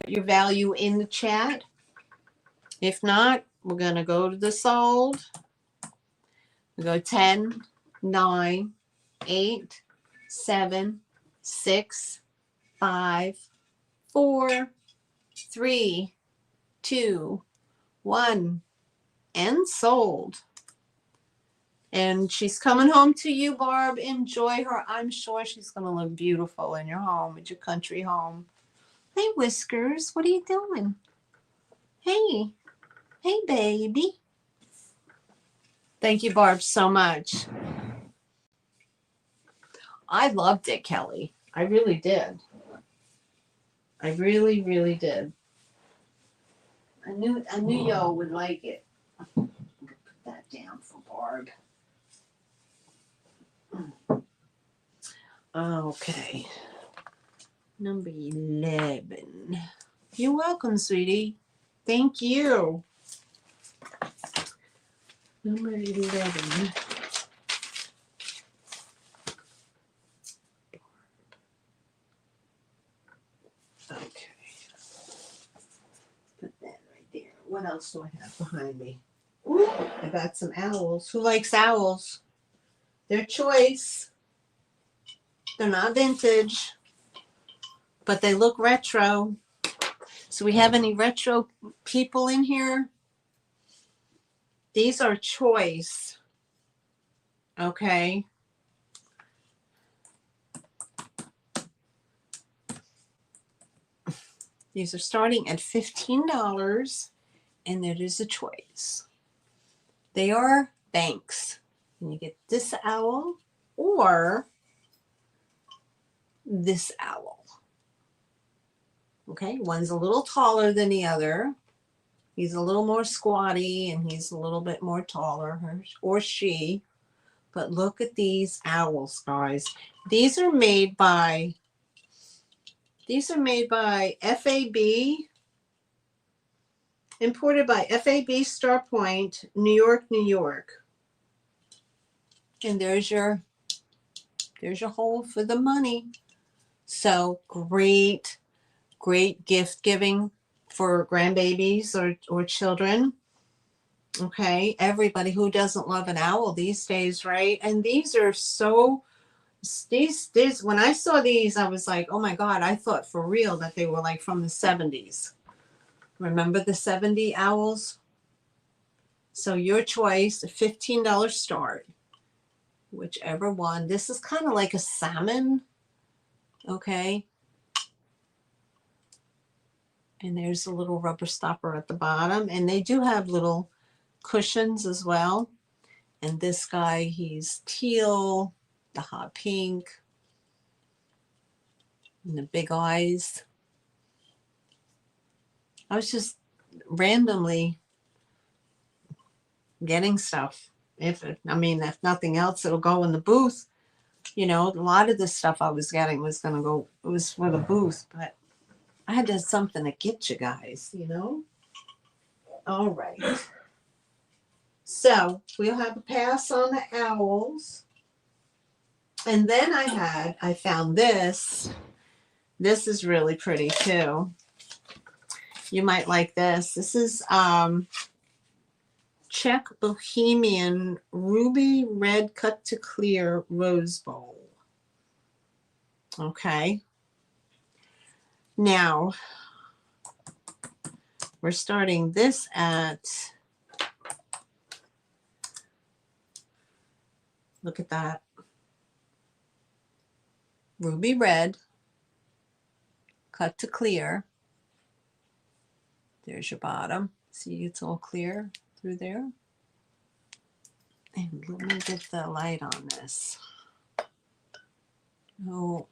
value in the chat. If not, we're going to go to the sold. We go 10, 9, 8, 7, 6, 5, 4, 3, 2, 1, and sold. And she's coming home to you, Barb. Enjoy her. I'm sure she's going to look beautiful in your home, at your country home. Hey, Whiskers, what are you doing? Hey, baby. Thank you, Barb, so much. I loved it, Kelly. I really did. I really, really did. I knew y'all would like it. Put that down for Barb. Okay. Number 11. You're welcome, sweetie. Thank you. Number 11. Okay. Put that right there. What else do I have behind me? Ooh, I got some owls. Who likes owls? Their choice. They're not vintage, but they look retro. So we have any retro people in here? These are choice. Okay. These are starting at $15, and it is a choice. They are banks. And you get this owl or this owl. Okay, one's a little taller than the other. He's a little more squatty and he's a little bit more taller, or she. But look at these owls, guys. These are made by FAB, imported by FAB Star Point, New York, New York. And there's your hole for the money. So great gift giving for grandbabies or children. Okay, everybody who doesn't love an owl these days, right? And these are so, these when I saw these, I was like, oh my God, I thought for real that they were like from the 70s. Remember the 70 owls? So your choice, a $15 start, whichever one. This is kind of like a salmon, okay? And there's a little rubber stopper at the bottom, and they do have little cushions as well. And this guy, he's teal, the hot pink, and the big eyes. I was just randomly getting stuff. If nothing else, it'll go in the booth. You know, a lot of the stuff I was getting was going to go, it was for the booth, but I had to have something to get you guys, you know? All right. So we'll have a pass on the owls. And then I found this. This is really pretty too. You might like this. This is Czech Bohemian Ruby Red Cut to Clear Rose Bowl. Okay. Now, we're starting this at, look at that, ruby red, cut to clear. There's your bottom. See, it's all clear through there. And let me get the light on this. Oh,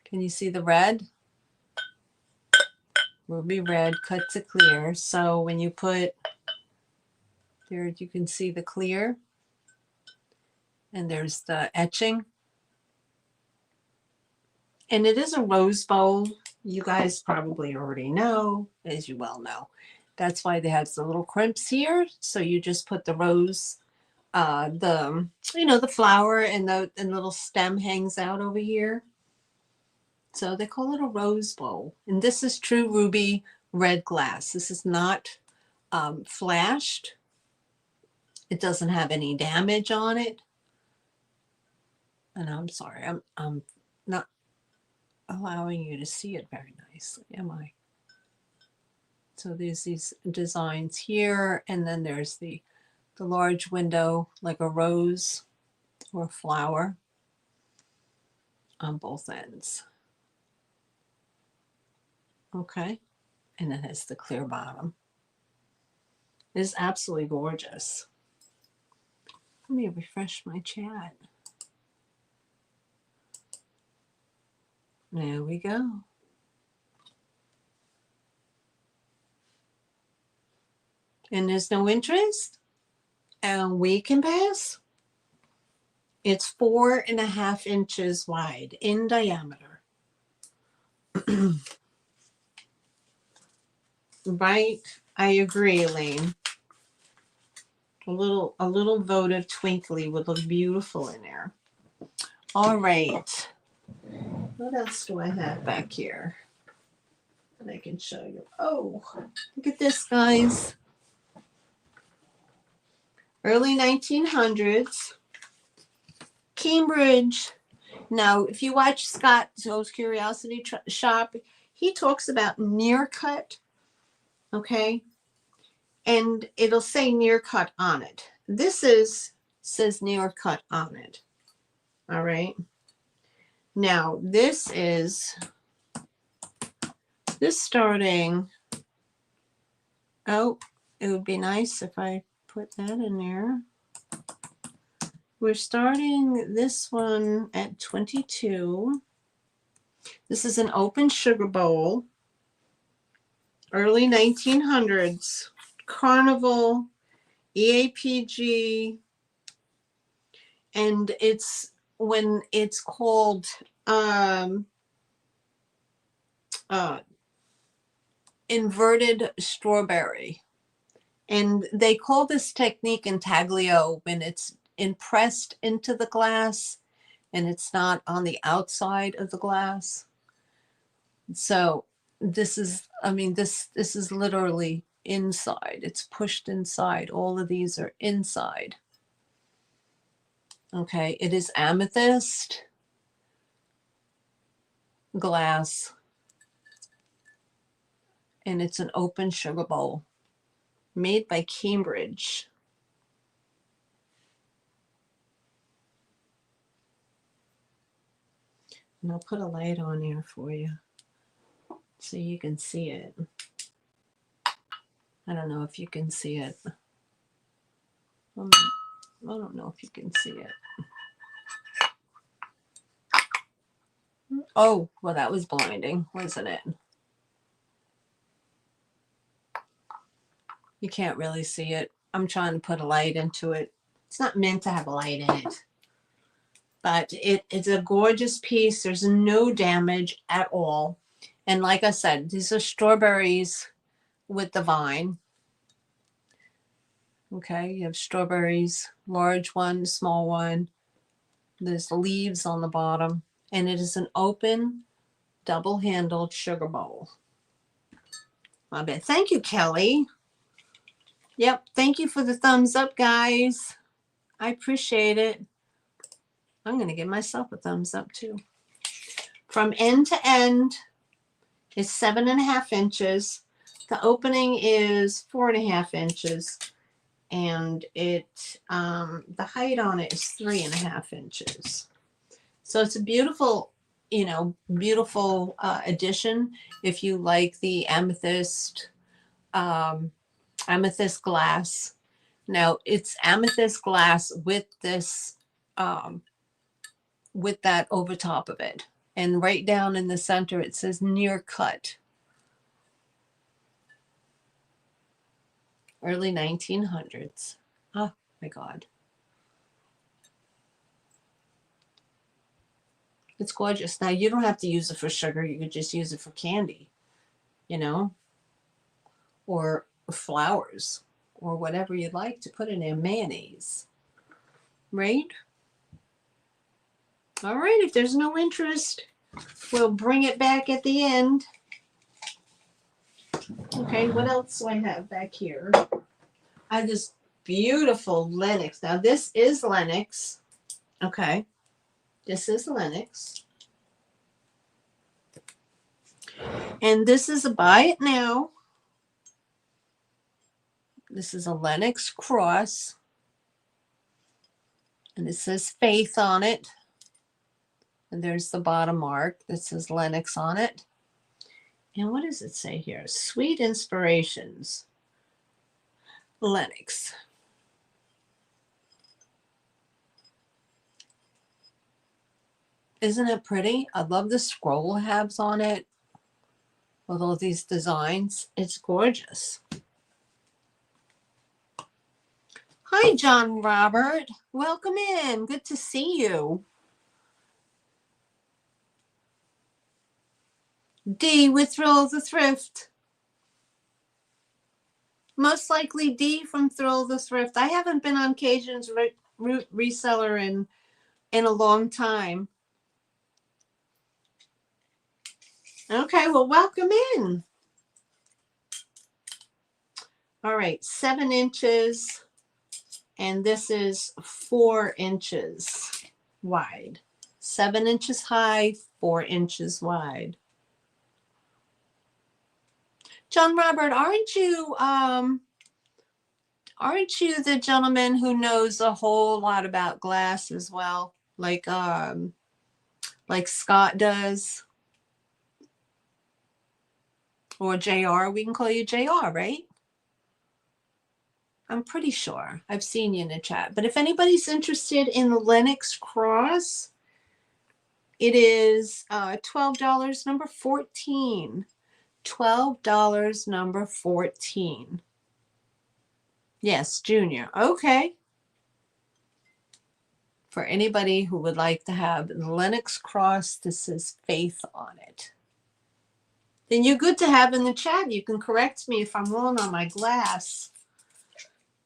can you see the red? Ruby red, cut to clear. So when you put there, you can see the clear. And there's the etching. And it is a rose bowl. You guys probably already know, as you well know. That's why they have the little crimps here. So you just put the rose, the flower and the little stem hangs out over here. So they call it a rose bowl. And this is true ruby red glass. This is not flashed. It doesn't have any damage on it. And I'm sorry, I'm not allowing you to see it very nicely, am I? So there's these designs here, and then there's the large window like a rose or flower on both ends. Okay, and it has the clear bottom. It is absolutely gorgeous. Let me refresh my chat. There we go. And there's no interest, and we can pass. It's 4.5 inches wide in diameter. Right? I agree, Elaine. A little votive twinkly would look beautiful in there. All right. What else do I have back here that I can show you? Oh, look at this, guys. Early 1900s, Cambridge. Now, if you watch Scott Zoe's Curiosity Shop, he talks about near cut, okay? And it'll say near cut on it. Says near cut on it. All right. Now, this starting, oh, it would be nice if I put that in there. We're starting this one at 22. This is an open sugar bowl. Early 1900s. Carnival, EAPG, and it's when it's called inverted strawberry. And they call this technique intaglio when it's impressed into the glass and it's not on the outside of the glass. So this is, I mean, this is literally inside. It's pushed inside. All of these are inside. Okay, it is amethyst glass, and it's an open sugar bowl made by Cambridge. And I'll put a light on here for you so you can see it. I don't know if you can see it. I don't know if you can see it. Oh, well, that was blinding, wasn't it? You can't really see it. I'm trying to put a light into it. It's not meant to have a light in it. But it's a gorgeous piece. There's no damage at all. And like I said, these are strawberries with the vine. Okay, you have strawberries, large one, small one. There's leaves on the bottom. And it is an open, double-handled sugar bowl. I bet. Thank you, Kelly. Yep, thank you for the thumbs up, guys. I appreciate it. I'm going to give myself a thumbs up, too. From end to end is 7.5 inches. The opening is 4.5 inches. And the height on it is 3.5 inches. So it's a beautiful, beautiful addition if you like the amethyst glass. Now it's amethyst glass with this, with that over top of it. And right down in the center, it says near cut. Early 1900s. Oh my God. It's gorgeous. Now you don't have to use it for sugar. You could just use it for candy, or flowers or whatever you'd like to put in there. Mayonnaise, right? All right. If there's no interest, we'll bring it back at the end. Okay. What else do I have back here? I have this beautiful Lenox. Now this is Lenox. Okay. This is Lenox. And this is a buy it now. This is a Lenox cross. And it says Faith on it. And there's the bottom mark that says Lenox on it. And what does it say here? Sweet Inspirations. Lenox. Isn't it pretty? I love the scroll tabs on it with all these designs. It's gorgeous. Hi, John Robert. Welcome in. Good to see you. D with Thrill of the Thrift. Most likely D from Thrill of the Thrift. I haven't been on Cajun's reseller in a long time. Okay, well, welcome in. All right, 7 inches, and this is 4 inches wide. 7 inches high, 4 inches wide. John Robert, aren't you the gentleman who knows a whole lot about glass as well? Like Scott does? Or JR, we can call you JR, right? I'm pretty sure. I've seen you in the chat. But if anybody's interested in the Lennox Cross, it is $12, number 14. $12, number 14. Yes, Junior. Okay. For anybody who would like to have the Lennox Cross, this says Faith on it. Then you're good to have in the chat. You can correct me if I'm wrong on my glass.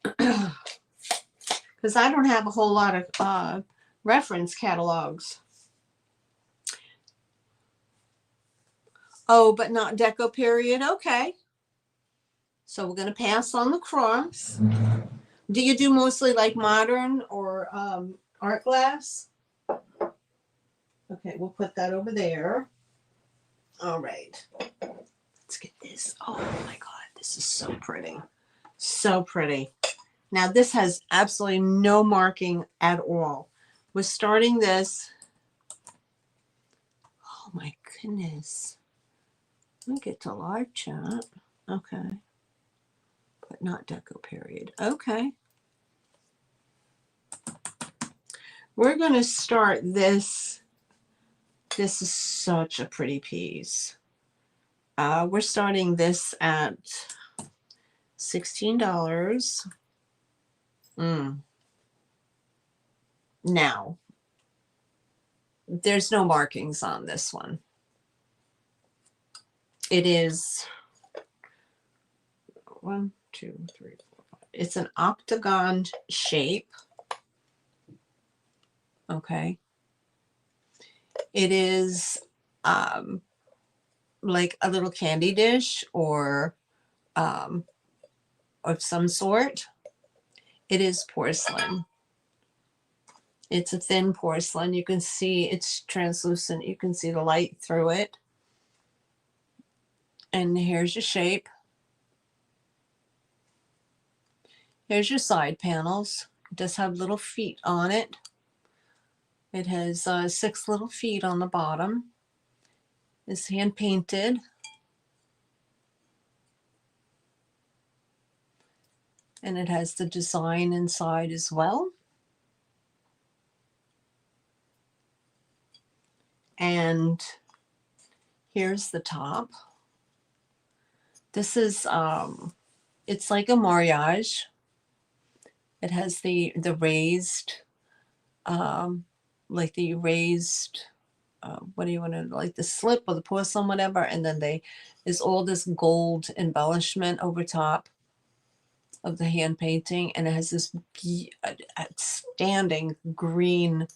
Because I don't have a whole lot of reference catalogs. Oh, but not deco period. Okay. So we're going to pass on the cross. Do you do mostly like modern or art glass? Okay, we'll put that over there. All right. Let's get this. Oh my God, this is so pretty. So pretty. Now this has absolutely no marking at all. We're starting this. Oh my goodness. Let me get to large chat. Okay. But not deco period. Okay. We're going to start this. This is such a pretty piece. We're starting this at $16. Now, there's no markings on this one. It is 1, 2, 3, 4, 5. It's an octagon shape. Okay. It is like a little candy dish or of some sort. It is porcelain. It's a thin porcelain. You can see it's translucent. You can see the light through it. And here's your shape. Here's your side panels. It does have little feet on it. It has 6 little feet on the bottom. It's hand painted. And it has the design inside as well. And here's the top. This is, it's like a mariage. It has the raised, like the raised, what do you want to, like the slip or the porcelain, whatever. And then there's all this gold embellishment over top of the hand painting. And it has this outstanding green,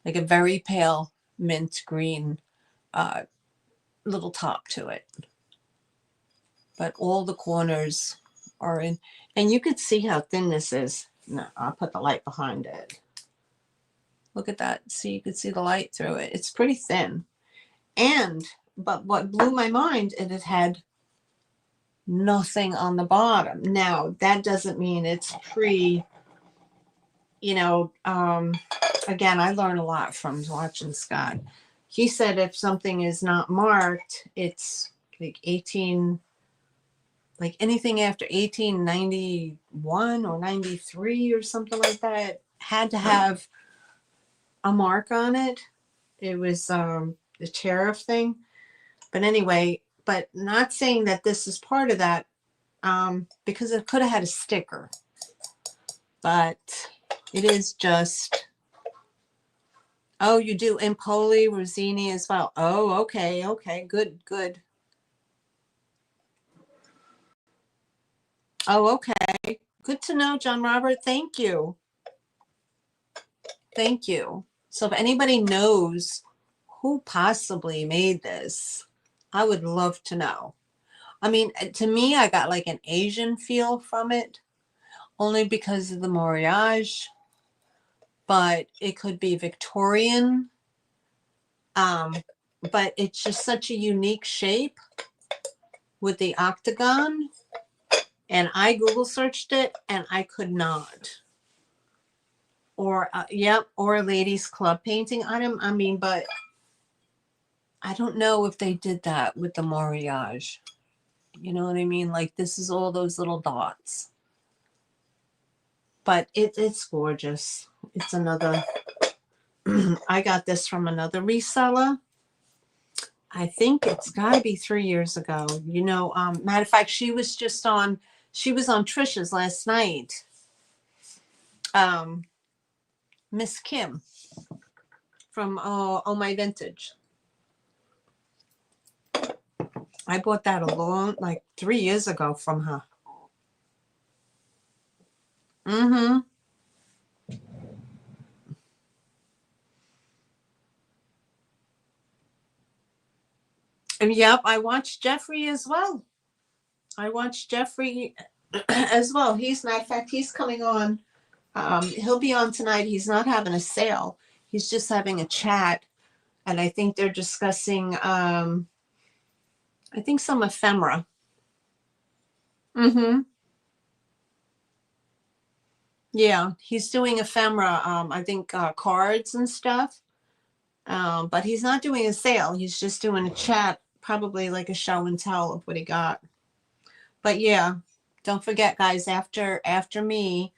like a very pale mint green little top to it. But all the corners are in, and you could see how thin this is. No, I'll put the light behind it. Look at that. See, you could see the light through it. It's pretty thin. But what blew my mind is it had nothing on the bottom. Now, that doesn't mean it's again, I learn a lot from watching Scott. He said if something is not marked, it's like anything after 1891 or 93 or something like that had to have a mark on it. It was the tariff thing. But anyway, but not saying that this is part of that, because it could have had a sticker. but it is just, oh, you do Empoli, Rosini as well. Oh, okay, okay, good, good. Oh, okay. Good to know, John Robert. Thank you. Thank you. So if anybody knows who possibly made this, I would love to know. I mean, to me, I got like an Asian feel from it, only because of the mariage, but it could be Victorian. Um, but it's just such a unique shape with the octagon. And I Google searched it and I could not. Or, yep, or a ladies club painting item. I mean, but I don't know if they did that with the mariage. You know what I mean? Like this is all those little dots. But it's gorgeous. It's another, I got this from another reseller. I think it's got to be 3 years ago. You know, matter of fact, she was on Trisha's last night. Miss Kim from Oh My Vintage. I bought that like 3 years ago from her. Mm-hmm. And yep, I watched Jeffrey as well. I watched Jeffrey as well. Matter of fact, he's coming on. He'll be on tonight. He's not having a sale. He's just having a chat. And I think they're discussing, I think some ephemera. Mm-hmm. Yeah, he's doing ephemera. I think cards and stuff. But he's not doing a sale. He's just doing a chat, probably like a show and tell of what he got. But yeah, don't forget, guys. After me,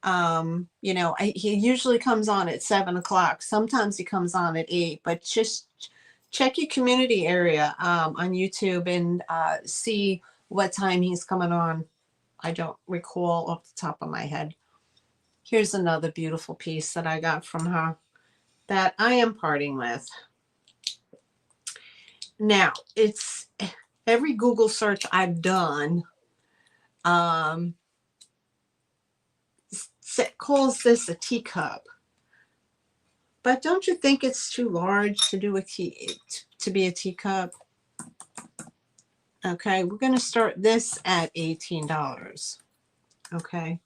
you know, he usually comes on at 7 o'clock. Sometimes he comes on at 8. But just check your community area on YouTube and see what time he's coming on. I don't recall off the top of my head. Here's another beautiful piece that I got from her that I am parting with. Now, it's every Google search I've done calls this a teacup. But don't you think it's too large to do to be a teacup? Okay, we're going to start this at $18. Okay.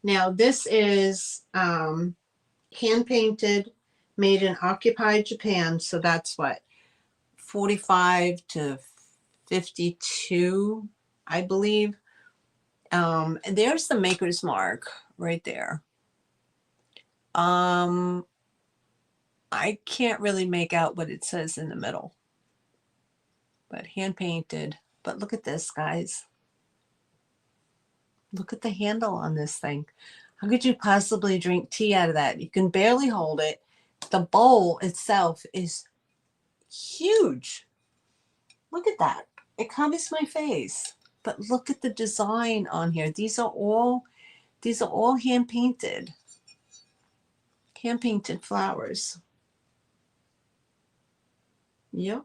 Now, this is hand painted, made in occupied Japan. So that's what, 45 to 52, I believe. And there's the maker's mark right there. I can't really make out what it says in the middle, but hand painted. But look at this, guys. Look at the handle on this thing. How could you possibly drink tea out of that? You can barely hold it. The bowl itself is huge. Look at that. It covers my face. But look at the design on here. These are all hand painted. Hand painted flowers. Yep.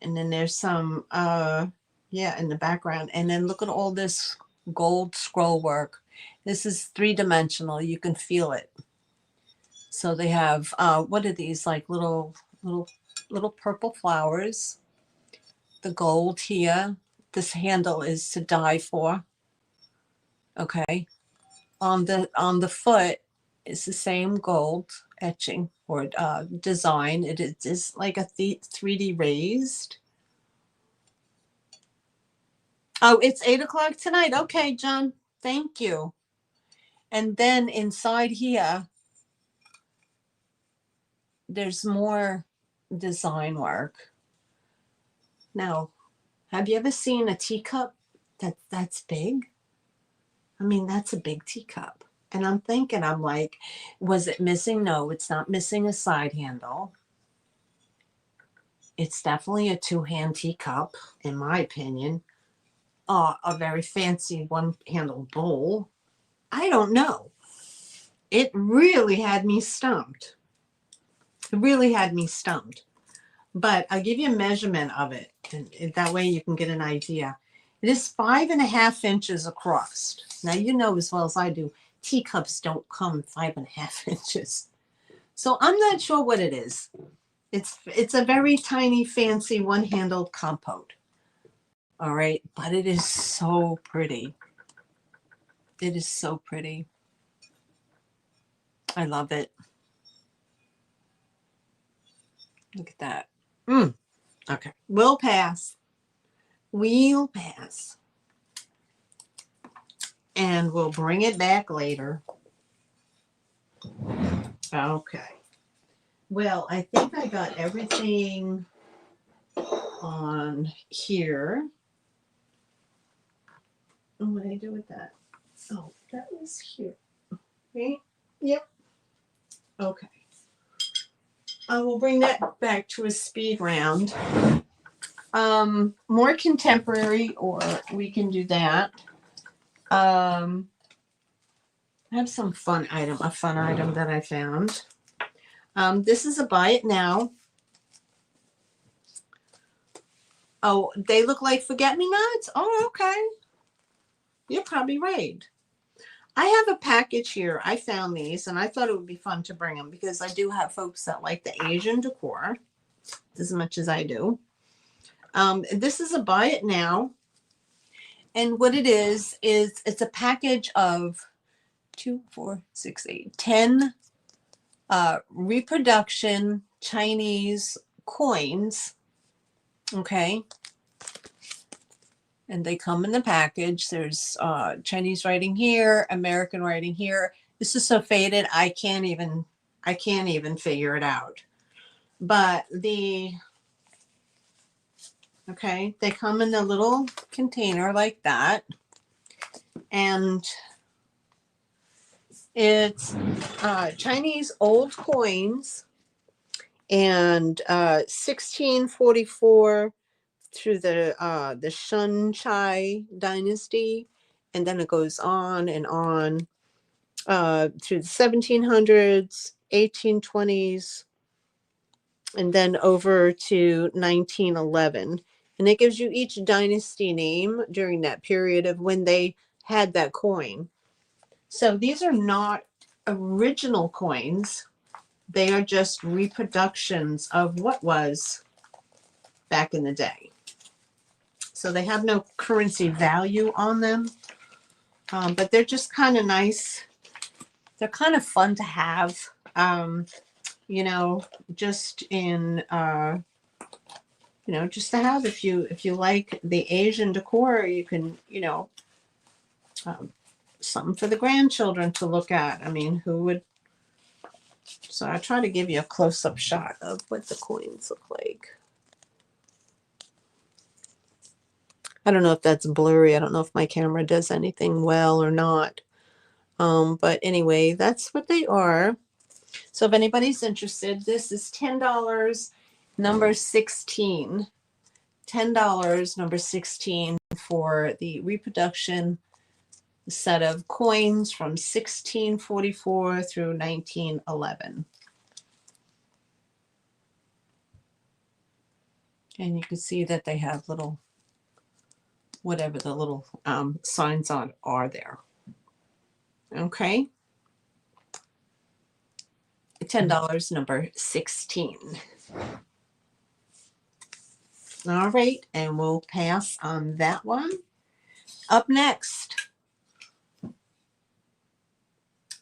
And then there's some yeah, in the background. And then look at all this gold scroll work. This is 3-dimensional. You can feel it. So they have what are these, like little purple flowers. The gold here. This handle is to die for. Okay. On the foot is the same gold etching or design. It is like a 3D raised. Oh, it's 8 o'clock tonight. Okay, John. Thank you. And then inside here, there's more design work. Now, have you ever seen a teacup that's big? I mean, that's a big teacup. And I'm thinking, I'm like, was it missing? No, it's not missing a side handle. It's definitely a 2-hand teacup, in my opinion. a very fancy one-handled bowl. I don't know. It really had me stumped. It really had me stumped. But I'll give you a measurement of it, and that way you can get an idea. It is 5.5 inches across. Now, you know as well as I do, teacups don't come 5.5 inches. So I'm not sure what it is. It's a very tiny, fancy, one-handled compote. All right, but it is so pretty. It is so pretty. I love it. Look at that. Okay, we'll pass. We'll pass. And we'll bring it back later. Okay. Well, I think I got everything on here. Oh, what did I do with that? Oh, that was here. Right? Yep. Okay. I will bring that back to a speed round. More contemporary, or we can do that. I have a fun item that I found. This is a buy it now. Oh, they look like forget-me-nots? Oh, okay. You're probably right. I have a package here. I found these, and I thought it would be fun to bring them because I do have folks that like the Asian decor as much as I do. This is a buy it now. And what it is it's a package of 2, 4, 6, 8, 10 reproduction Chinese coins. Okay. And they come in the package. There's Chinese writing here, American writing here. This is so faded, I can't even figure it out. But they come in a little container like that. And it's Chinese old coins, and 1644 through the Shun Chai dynasty, and then it goes on and on through the 1700s, 1820s, and then over to 1911. And it gives you each dynasty name during that period of when they had that coin. So these are not original coins. They are just reproductions of what was back in the day. So they have no currency value on them, but they're just kind of nice. They're kind of fun to have, just in, just to have if you like the Asian decor, you can, something for the grandchildren to look at. I mean, who would? So I try to give you a close-up shot of what the coins look like. I don't know if that's blurry. I don't know if my camera does anything well or not. But anyway, that's what they are. So if anybody's interested, this is $10, number 16. $10, number 16 for the reproduction set of coins from 1644 through 1911. And you can see that they have little, whatever the little signs on are there. Okay. $10, number 16. All right, and we'll pass on that one. Up next,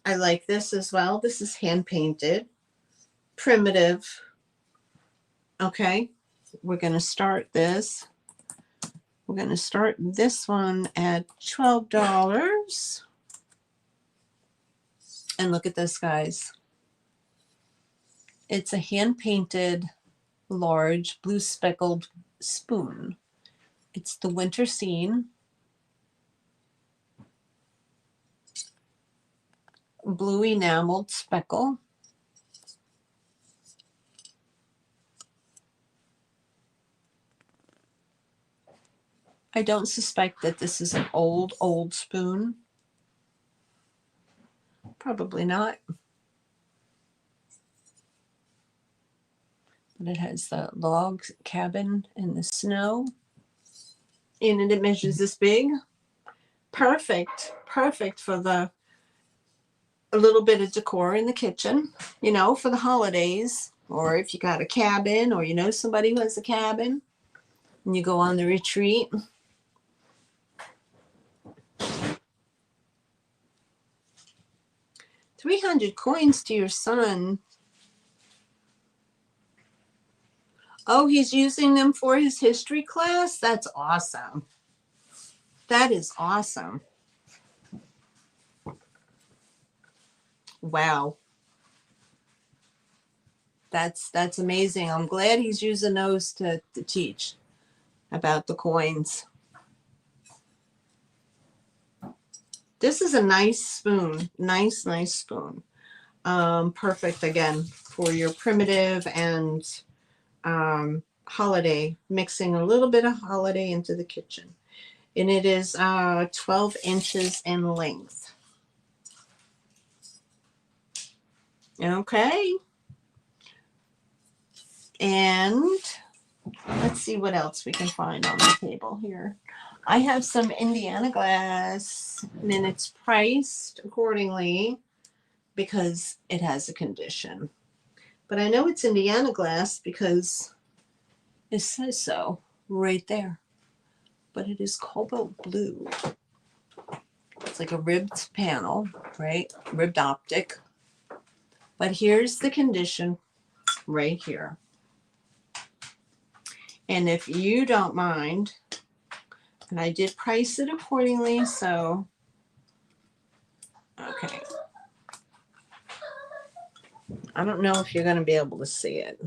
I like this as well. This is hand painted, primitive. Okay, we're going to start this. We're going to start this one at $12. And look at this, guys. It's a hand painted large blue speckled spoon. It's the winter scene. Blue enameled speckle. I don't suspect that this is an old spoon. Probably not. But it has the log cabin in the snow. And it measures this big. Perfect. Perfect for a little bit of decor in the kitchen, you know, for the holidays. Or if you got a cabin or you know somebody who has a cabin and you go on the retreat. $300 coins to your son. Oh, he's using them for his history class? That's awesome. That is awesome. Wow. That's amazing. I'm glad he's using those to teach about the coins. This is a nice spoon. Nice spoon. Perfect again for your primitive and holiday, mixing a little bit of holiday into the kitchen. And it is 12 inches in length. Okay. And let's see what else we can find on the table here. I have some Indiana glass, and then it's priced accordingly because it has a condition. But I know it's Indiana glass because it says so right there. But it is cobalt blue. It's like a ribbed panel, right? Ribbed optic. But here's the condition right here. And if you don't mind, and I did price it accordingly, so, okay. I don't know if you're going to be able to see it.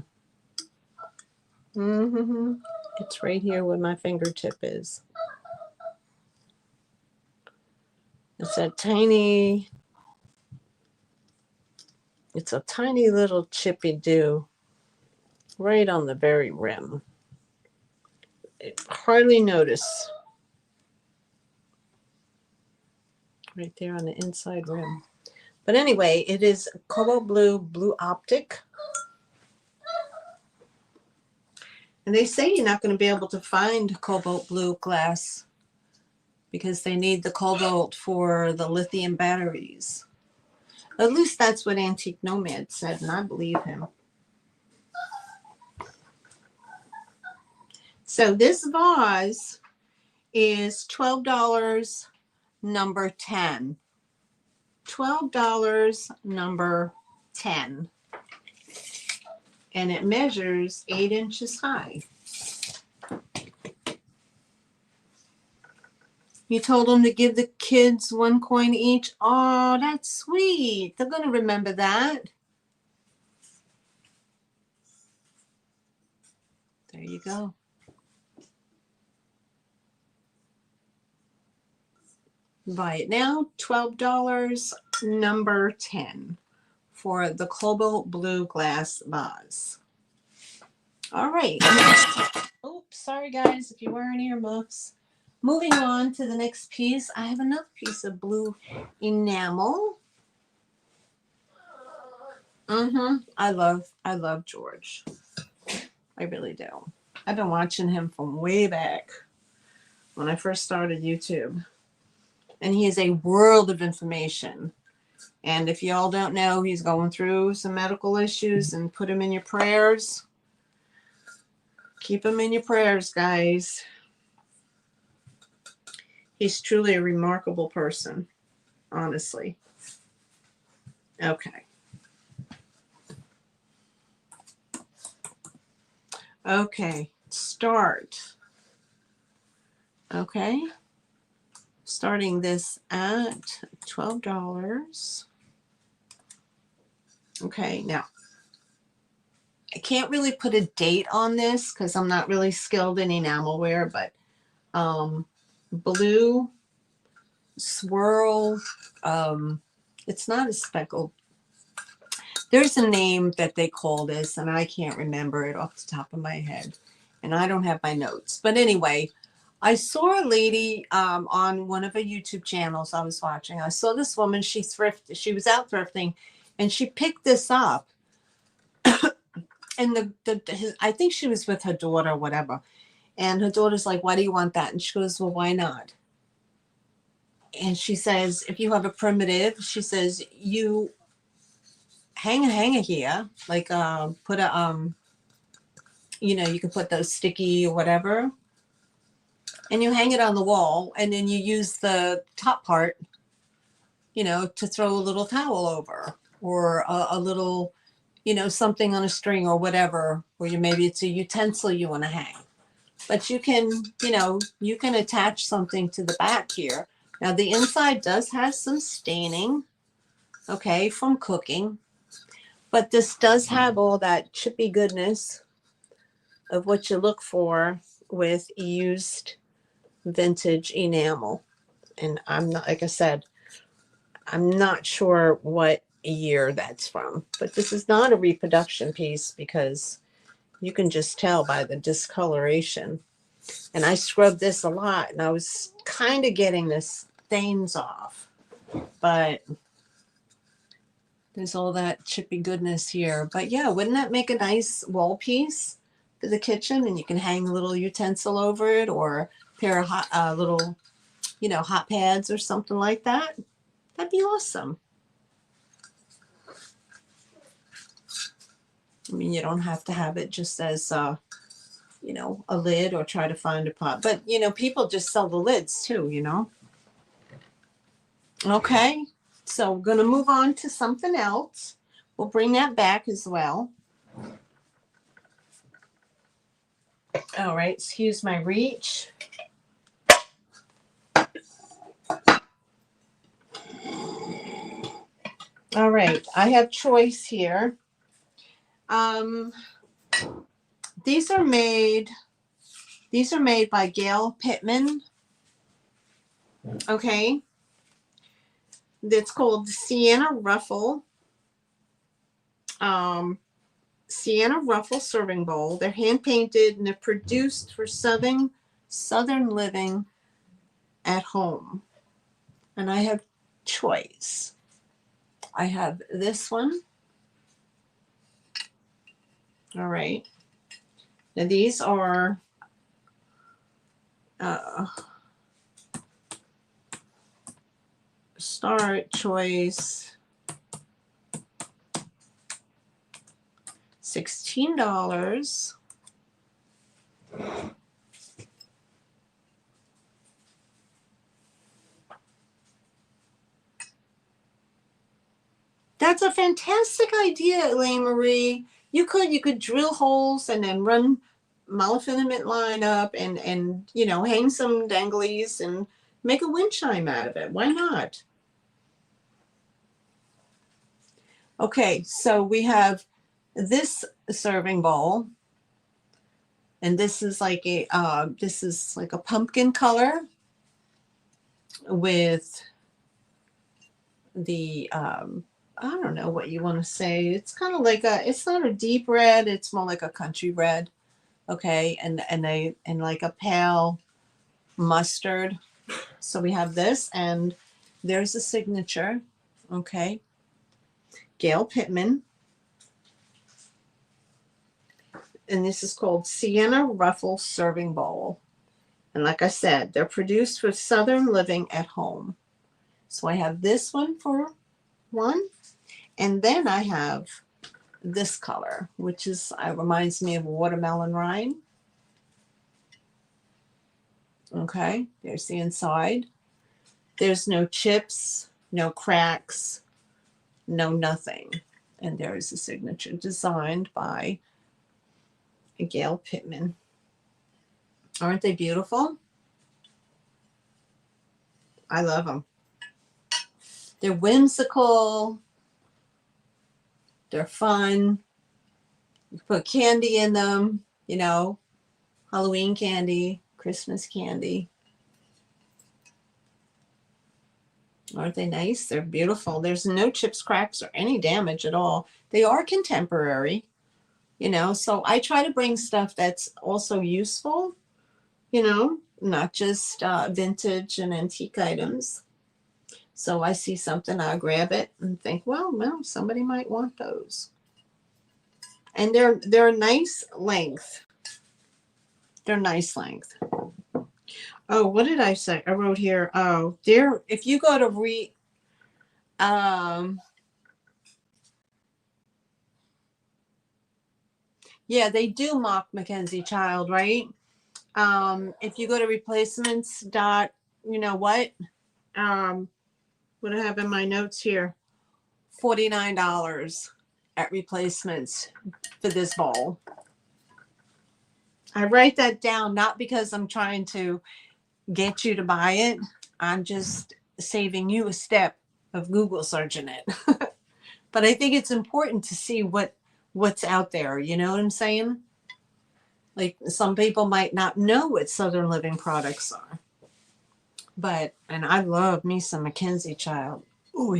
It's right here where my fingertip is. It's a tiny little chippy dew right on the very rim. Hardly notice. Right there on the inside rim. But anyway, it is cobalt blue optic. And they say you're not going to be able to find cobalt blue glass because they need the cobalt for the lithium batteries. At least that's what Antique Nomad said, and I believe him. So this vase is $12, number 10. $12, number 10. And it measures 8 inches high. You told them to give the kids 1 coin each. Oh, that's sweet. They're going to remember that. There you go. Buy it now. $12, number 10 for the cobalt blue glass vase. All right. Oops, sorry guys if you're wearing earmuffs. Moving on to the next piece, I have another piece of blue enamel. I love George. I really do. I've been watching him from way back when I first started YouTube. And he is a world of information. And if y'all don't know, he's going through some medical issues, and put him in your prayers. Keep him in your prayers, guys. He's truly a remarkable person, honestly. Okay. Okay, start. Okay. Starting this at $12. Okay, now I can't really put a date on this because I'm not really skilled in enamelware, but blue swirl, it's not a speckled. There's a name that they call this, and I can't remember it off the top of my head, and I don't have my notes. But anyway, I saw a lady on one of her YouTube channels I was watching. I saw this woman, she was out thrifting and she picked this up. And I think she was with her daughter or whatever. And her daughter's like, why do you want that? And she goes, well, why not? And she says, if you have a primitive, she says, you hang a hanger here, like put a, you can put those sticky or whatever, and you hang it on the wall, and then you use the top part, to throw a little towel over, or a little, something on a string or whatever, or maybe it's a utensil you want to hang. But you can, you can attach something to the back here. Now the inside does have some staining, okay, from cooking, but this does have all that chippy goodness of what you look for with used vintage enamel. And I'm not, like I said, I'm not sure what year that's from, but this is not a reproduction piece because you can just tell by the discoloration. And I scrubbed this a lot and I was kind of getting the stains off, but there's all that chippy goodness here. But yeah, wouldn't that make a nice wall piece for the kitchen? And you can hang a little utensil over it, or a pair of little, hot pads or something like that. That'd be awesome. I mean, you don't have to have it just as, a lid, or try to find a pot. But, people just sell the lids too. Okay, so we're going to move on to something else. We'll bring that back as well. All right, excuse my reach. All right, I have choice here. These are made by Gail Pittman. Okay. It's called Sienna Ruffle. Sienna Ruffle serving bowl. They're hand painted and they're produced for southern living at home. And I have choice. I have this one. All right. Now these are start choice $16. That's a fantastic idea, Elaine Marie. You could drill holes and then run monofilament line up and hang some danglies and make a wind chime out of it. Why not? Okay, so we have this serving bowl, and this is like a pumpkin color with the I don't know what you want to say. It's kind of like it's not a deep red, it's more like a country red. Okay, and like a pale mustard. So we have this, and there's a signature. Okay, Gail Pittman. And this is called Sienna Ruffle Serving Bowl. And like I said, they're produced for southern living at home. So I have this one for one. And then I have this color, which reminds me of watermelon rind. Okay, there's the inside. There's no chips, no cracks, no nothing. And there is a signature designed by Gail Pittman. Aren't they beautiful? I love them. They're whimsical. They're fun. You put candy in them, Halloween candy, Christmas candy. Aren't they nice? They're beautiful. There's no chips, cracks, or any damage at all. They are contemporary, so I try to bring stuff that's also useful, not just vintage and antique items. So I see something, I'll grab it and think, well, somebody might want those. And they're nice length. They're nice length. Oh, what did I say? I wrote here. Oh, dear. If you go to yeah, they do mock Mackenzie Child, right? If you go to replacements dot, you know what? What I have in my notes here, $49 at replacements for this bowl. I write that down not because I'm trying to get you to buy it. I'm just saving you a step of Google searching it. But I think it's important to see what's out there. You know what I'm saying? Like some people might not know what Southern Living products are. But, and I love me some Mackenzie Child. Ooh,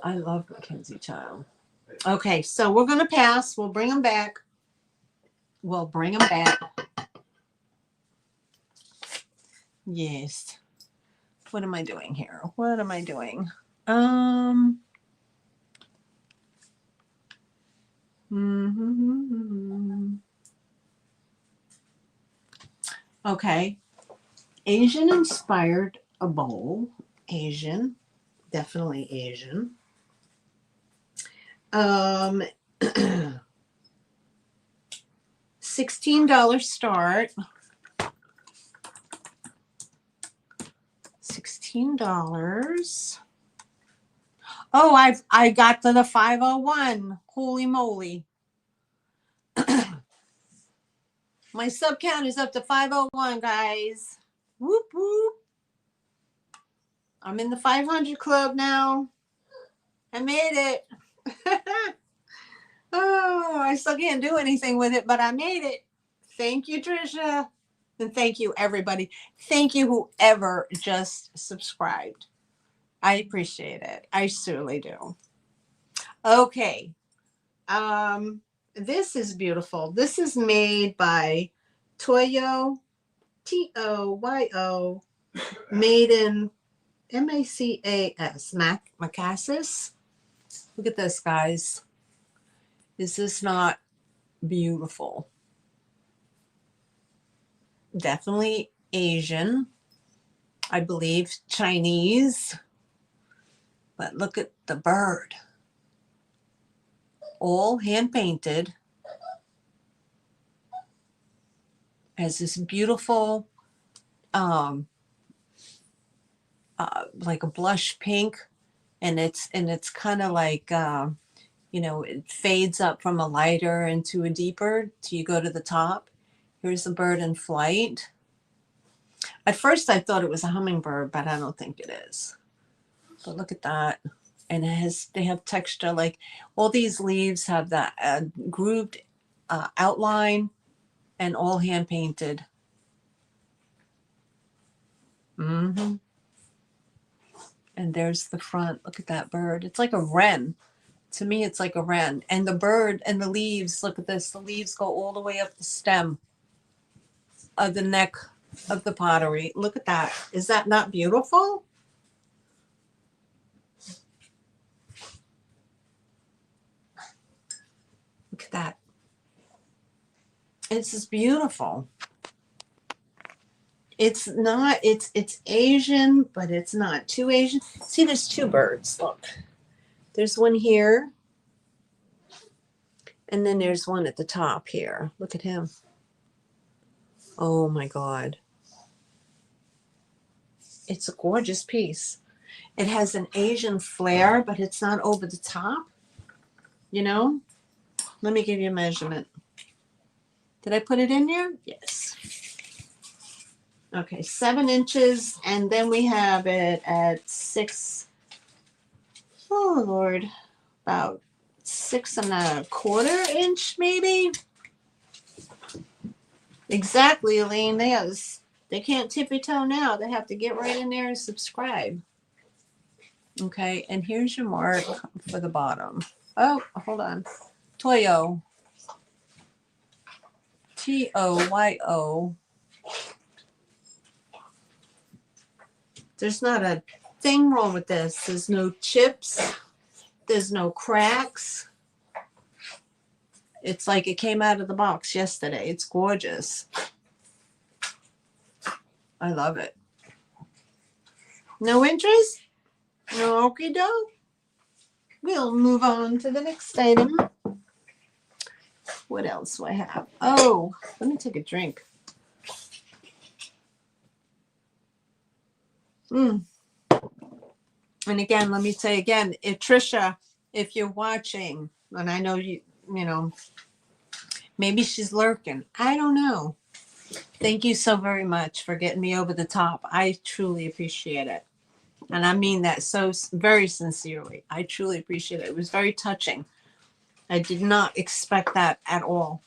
I love Mackenzie Child. Okay, so we're going to pass. We'll bring them back. We'll bring them back. Yes. What am I doing here? What am I doing? Okay. Asian inspired a bowl. Asian. Definitely Asian. $16 start. $16. Oh, I got to the 501. Holy moly. My sub count is up to 501, guys. Whoop whoop. I'm in the 500 club now. I made it. Oh, I still can't do anything with it, but I made it. Thank you, Trisha. And thank you, everybody. Thank you, whoever just subscribed. I appreciate it. I certainly do. Okay. This is beautiful. This is made by Toyo, Toyo, made in Macas, Macassus. Look at this, guys. Is this not beautiful? Definitely Asian. I believe Chinese. But look at the bird. All hand painted. Has this beautiful like a blush pink, and it's kind of like you know, it fades up from a lighter into a deeper till you go to the top. Here's the bird in flight. At first I thought it was a hummingbird, but I don't think it is. But look at that. And they have texture, like all these leaves have that grooved outline, and all hand painted. And there's the front. Look at that bird. It's like a wren. To me, it's like a wren. And the bird and the leaves, look at this. The leaves go all the way up the stem of the neck of the pottery. Look at that. Is that not beautiful? Look at that. It's just beautiful. It's not, it's Asian, but it's not too Asian. See, there's two birds. Look. There's one here. And then there's one at the top here. Look at him. Oh my God. It's a gorgeous piece. It has an Asian flair, but it's not over the top. You know? Let me give you a measurement. Did I put it in there? Yes. Okay, 7 inches, and then we have it at 6. Oh Lord, about 6 1/4 inch, maybe. Exactly, Elaine. They can't tippy toe now. They have to get right in there and subscribe. Okay, and here's your mark for the bottom. Oh, hold on. Toyo. Toyo. There's not a thing wrong with this. There's no chips. There's no cracks. It's like it came out of the box yesterday. It's gorgeous. I love it. No interest? No okie doke. We'll move on to the next item. What else do I have? Oh, let me take a drink. And again, let me say again, if Trisha, if you're watching, and I know you know, maybe she's lurking. I don't know. Thank you so very much for getting me over the top. I truly appreciate it. And I mean that so very sincerely. I truly appreciate it. It was very touching. I did not expect that at all.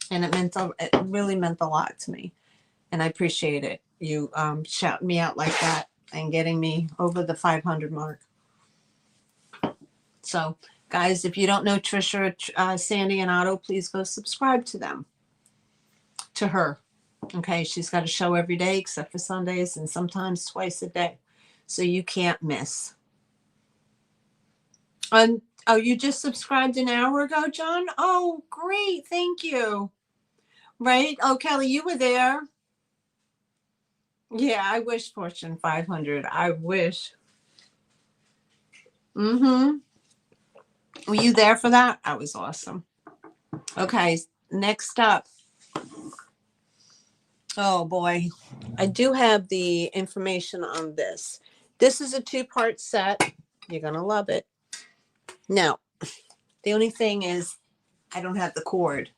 And it really meant a lot to me. And I appreciate it. You shouting me out like that and getting me over the 500 mark. So, guys, if you don't know Trisha, Sandy, and Otto, please go subscribe to them. To her. Okay, she's got a show every day except for Sundays and sometimes twice a day. So you can't miss. And oh, you just subscribed an hour ago, John? Oh, great. Thank you. Right? Oh, Kelly, you were there. Yeah, I wish Fortune 500. I wish. Were you there for that? That was awesome. Okay, next up. Oh boy, I do have the information on this. This is a 2-part set. You're going to love it. Now, the only thing is I don't have the cord,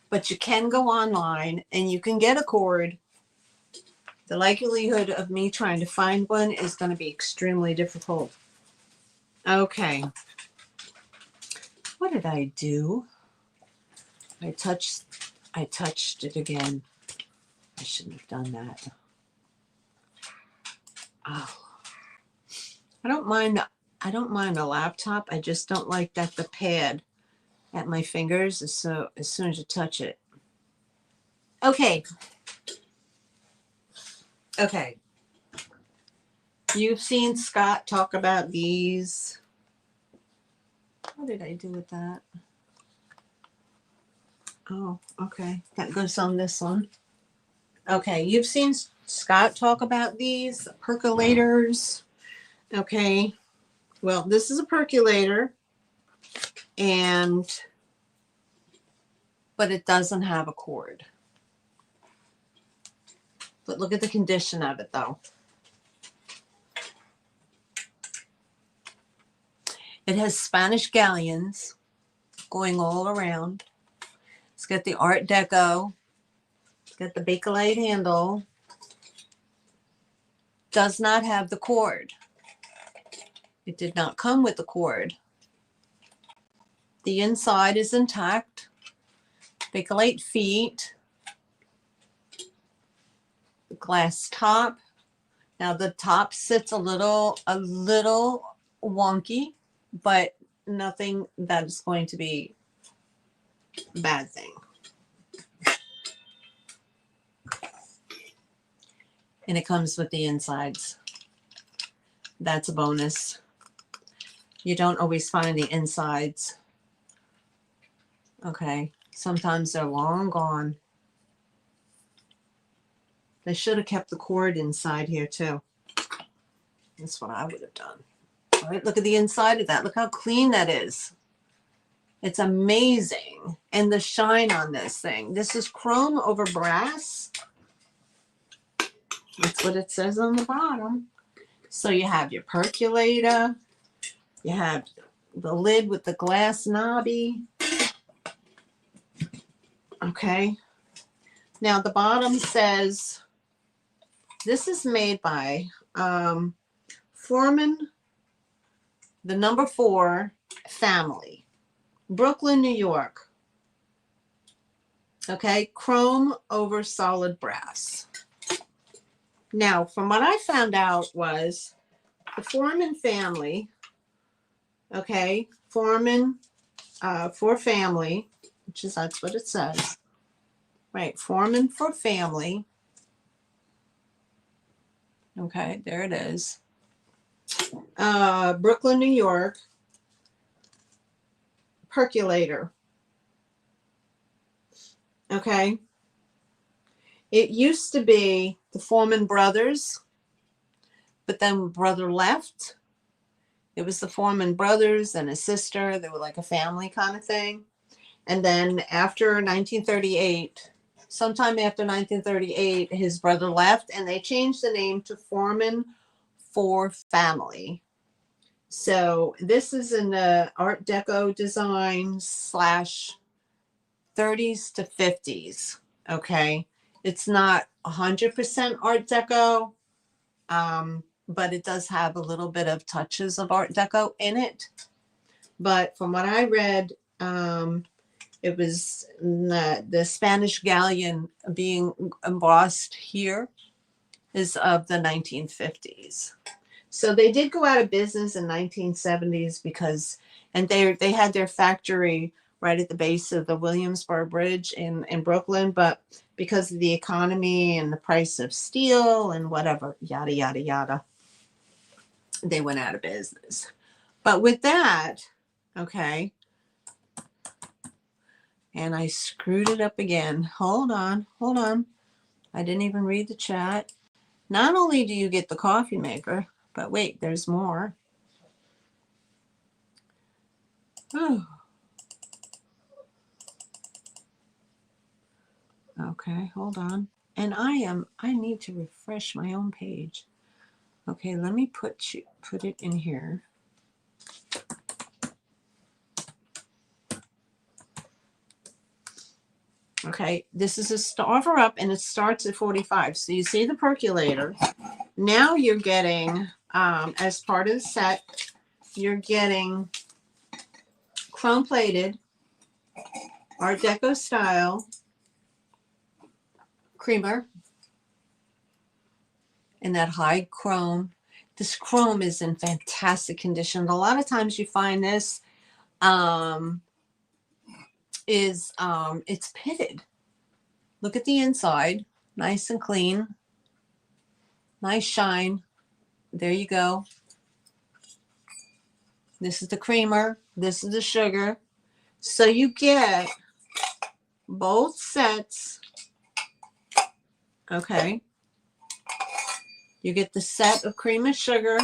but you can go online and you can get a cord. The likelihood of me trying to find one is going to be extremely difficult. Okay. What did I do? I touched it again. I shouldn't have done that. Oh. I don't mind a laptop. I just don't like that the pad at my fingers is so as soon as you touch it. Okay. Okay. You've seen Scott talk about these. What did I do with that? Oh, okay. That goes on this one. Okay, you've seen Scott talk about these percolators. Okay. Well, this is a percolator, but it doesn't have a cord. But look at the condition of it, though. It has Spanish galleons going all around. It's got the Art Deco. It's got the Bakelite handle. Does not have the cord. It did not come with the cord. The inside is intact. Bakelite feet. The glass top. Now the top sits a little wonky, but nothing that is going to be a bad thing. And it comes with the insides. That's a bonus. You don't always find the insides. Okay, sometimes they're long gone. They should have kept the cord inside here too. That's what I would have done. All right, look at the inside of that. Look how clean that is. It's amazing. And the shine on this thing. This is chrome over brass. That's what it says on the bottom. So you have your percolator. You have the lid with the glass knobby. Okay. Now the bottom says, this is made by Foreman, the number 4 family, Brooklyn, New York. Okay, chrome over solid brass. Now, from what I found out was the Foreman family, okay, Foreman for family, which is, that's what it says, Right, Foreman for Family. Okay, there it is. Brooklyn, New York. Percolator. Okay. It used to be the Foreman brothers, but then brother left. It was the Foreman brothers and his sister. They were like a family kind of thing. And then after 1938, sometime after 1938, his brother left and they changed the name to Foreman for Family. So this is an Art Deco design slash 30s to 50s. Okay. It's not 100% Art Deco, but it does have a little bit of touches of Art Deco in it. But from what I read, it was the Spanish galleon being embossed here is of the 1950s. So they did go out of business in 1970s because, and they had their factory right at the base of the Williamsburg Bridge in Brooklyn, but because of the economy and the price of steel and whatever, yada, yada, yada, they went out of business. But with that, okay, and I screwed it up again. Hold on. I didn't even read the chat. Not only do you get the coffee maker, but wait, there's more. Oh. Okay, hold on. And I need to refresh my own page. Okay, let me put it in here. Okay, this is a offer up and it starts at 45. So you see the percolator. Now you're getting, as part of the set, you're getting chrome plated, Art Deco style creamer in that high chrome. This chrome is in fantastic condition. A lot of times you find this it's pitted. Look at the inside, nice and clean, nice shine. There you go. This is the creamer. This is the sugar. So you get both sets. Okay. You get the set of cream and sugar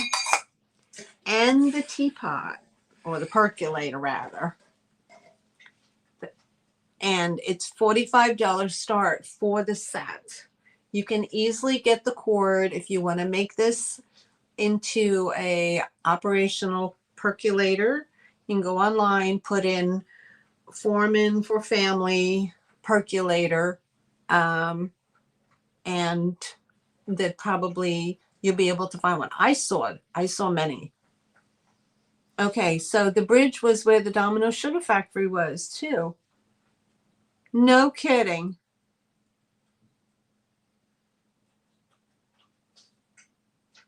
and the teapot, or the percolator rather. And it's $45 start for the set. You can easily get the cord if you want to make this into a operational percolator. You can go online, put in Foreman for Family percolator, and that probably you'll be able to find one. I saw many. Okay, so the bridge was where the Domino Sugar Factory was too. No kidding.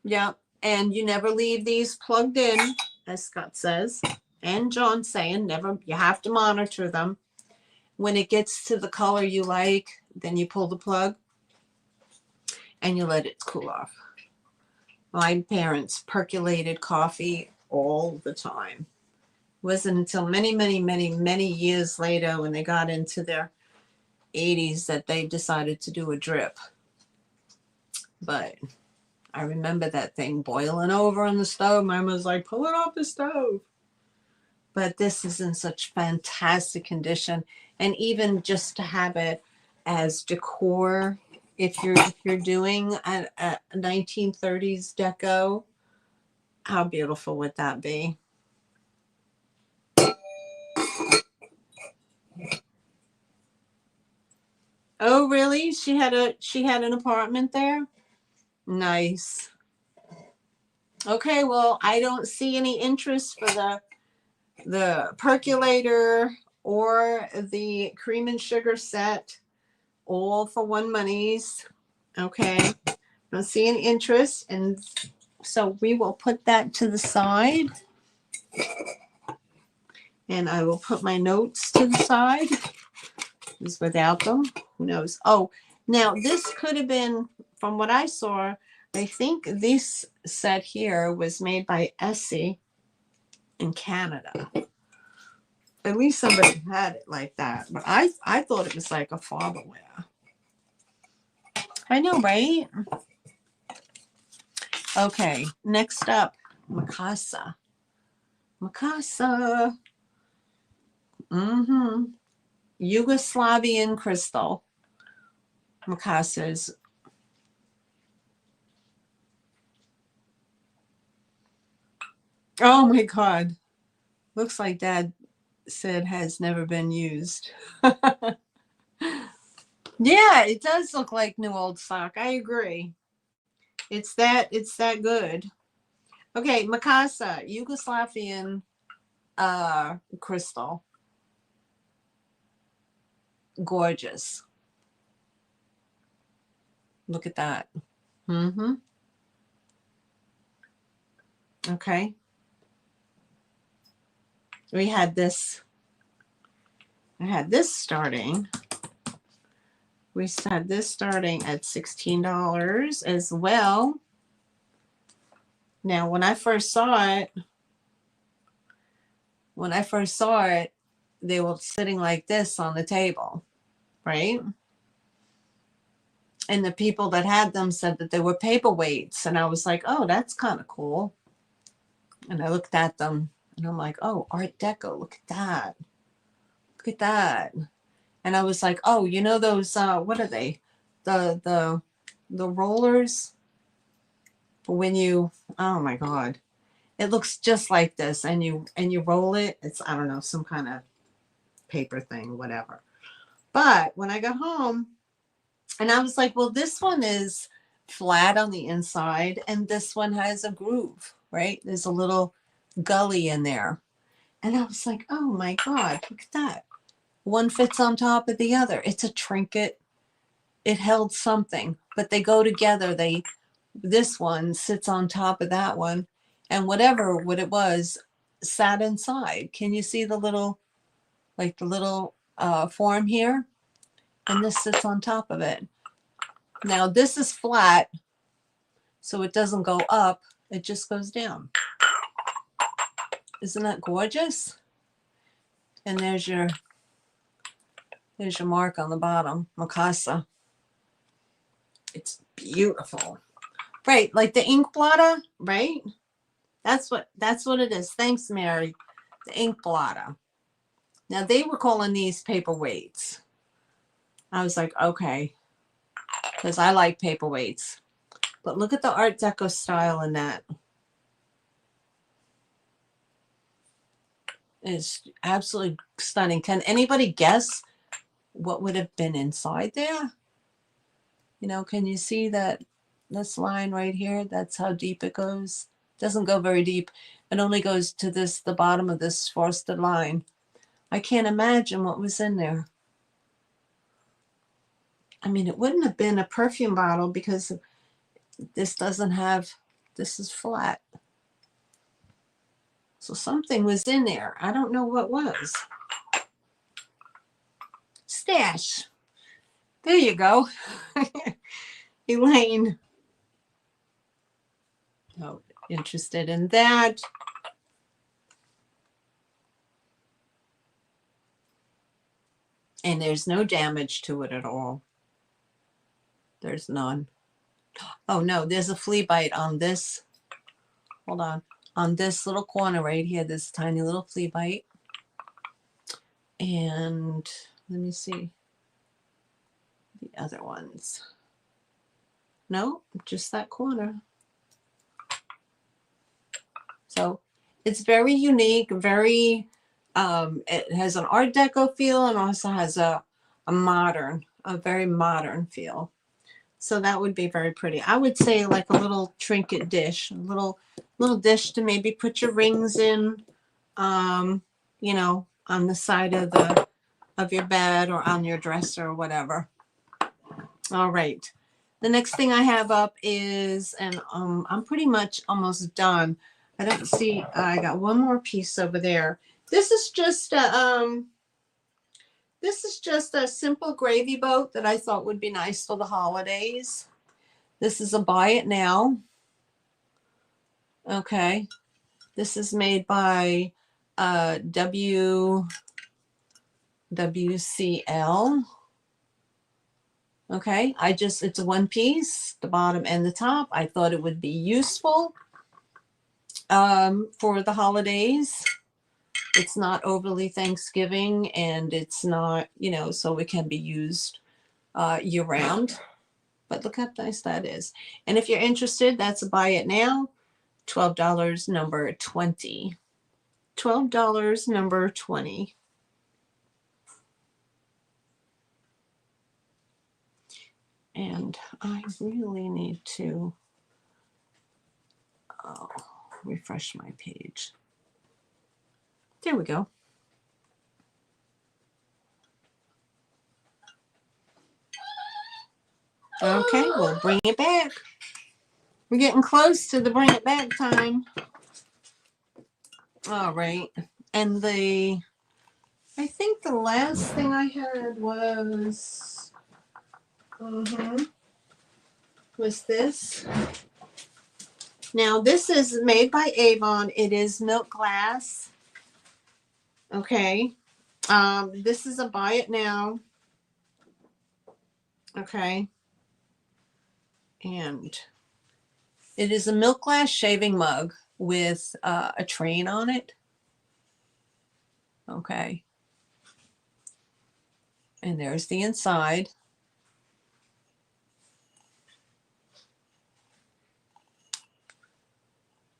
Yeah, and you never leave these plugged in, as Scott says, and John saying, never, you have to monitor them. When it gets to the color you like, then you pull the plug and you let it cool off. My parents percolated coffee all the time. It wasn't until many years later when they got into their 80s that they decided to do a drip. But I remember that thing boiling over on the stove. Mine was like, pull it off the stove. But this is in such fantastic condition. And even just to have it as decor, if you're doing a 1930s deco, how beautiful would that be? Oh, really? She had an apartment there? Nice. Okay, well, I don't see any interest for the percolator or the cream and sugar set, all for one monies. Okay, don't see any interest, and so we will put that to the side, and I will put my notes to the side, just without them. who knows? Oh, now this could have been, from what I saw, I think this set here was made by Essie in Canada. At least somebody had it like that. But I thought it was like a father wear. I know, right? Okay, next up, Mikasa. Mikasa. Mm-hmm. Yugoslavian crystal. Mikasa's. Oh my God. Looks like Dad said has never been used. Yeah, it does look like new old stock. I agree. It's that good. Okay, Mikasa, Yugoslavian crystal. Gorgeous. Look at that. Mm-hmm. Okay. We had this. I had this starting. We had this starting at $16 as well. Now, when I first saw it, they were sitting like this on the table, right? And the people that had them said that they were paperweights. And I was like, oh, that's kind of cool. And I looked at them and I'm like, oh, Art Deco, look at that. Look at that. And I was like, oh, you know those, what are they? The rollers when you, oh my God. It looks just like this and you roll it. It's, I don't know, some kind of paper thing, whatever. But when I got home and I was like, well, this one is flat on the inside and this one has a groove, right? There's a little gully in there. And I was like, oh my God, look at that. One fits on top of the other. It's a trinket. It held something, but they go together. This one sits on top of that one, and whatever what it was sat inside. Can you see the little, like the little form here? And this sits on top of it. Now this is flat, so it doesn't go up. It just goes down. Isn't that gorgeous? And there's your mark on the bottom, Mikasa. It's beautiful. Right, like the ink blotter, right? That's what it is. Thanks, Mary. The ink blotter. Now they were calling these paperweights. I was like, okay, because I like paperweights. But look at the Art Deco style in that. It's absolutely stunning. Can anybody guess what would have been inside there? You know, can you see that this line right here? That's how deep it goes. It doesn't go very deep. It only goes to the bottom of this frosted line. I can't imagine what was in there. I mean, it wouldn't have been a perfume bottle because this doesn't have, this is flat. So something was in there. I don't know what was. Stash. There you go. Elaine. Oh, interested in that. And there's no damage to it at all. There's none. Oh no, there's a flea bite on this. Hold on. On this little corner right here, this tiny little flea bite. And let me see the other ones. No, just that corner. So it's very unique, very, it has an Art Deco feel and also has a very modern feel. So that would be very pretty. I would say like a little trinket dish, a little dish to maybe put your rings in, you know, on the side of your bed or on your dresser or whatever. All right. The next thing I have up is, and I'm pretty much almost done. I don't see, I got one more piece over there. This is just This is just a simple gravy boat that I thought would be nice for the holidays. This is a buy it now. Okay. This is made by WCL. Okay. It's a one piece, the bottom and the top. I thought it would be useful for the holidays. It's not overly Thanksgiving, and it's not, so it can be used year round. But look how nice that is. And if you're interested, that's a buy it now. $12, number 20. $12, number 20. And I really need to refresh my page. There we go. Okay, we'll bring it back. We're getting close to the bring it back time. All right. And I think the last thing I had was this. Now, this is made by Avon. It is milk glass. Okay. This is a buy it now. Okay. And it is a milk glass shaving mug with a train on it. Okay. And there's the inside.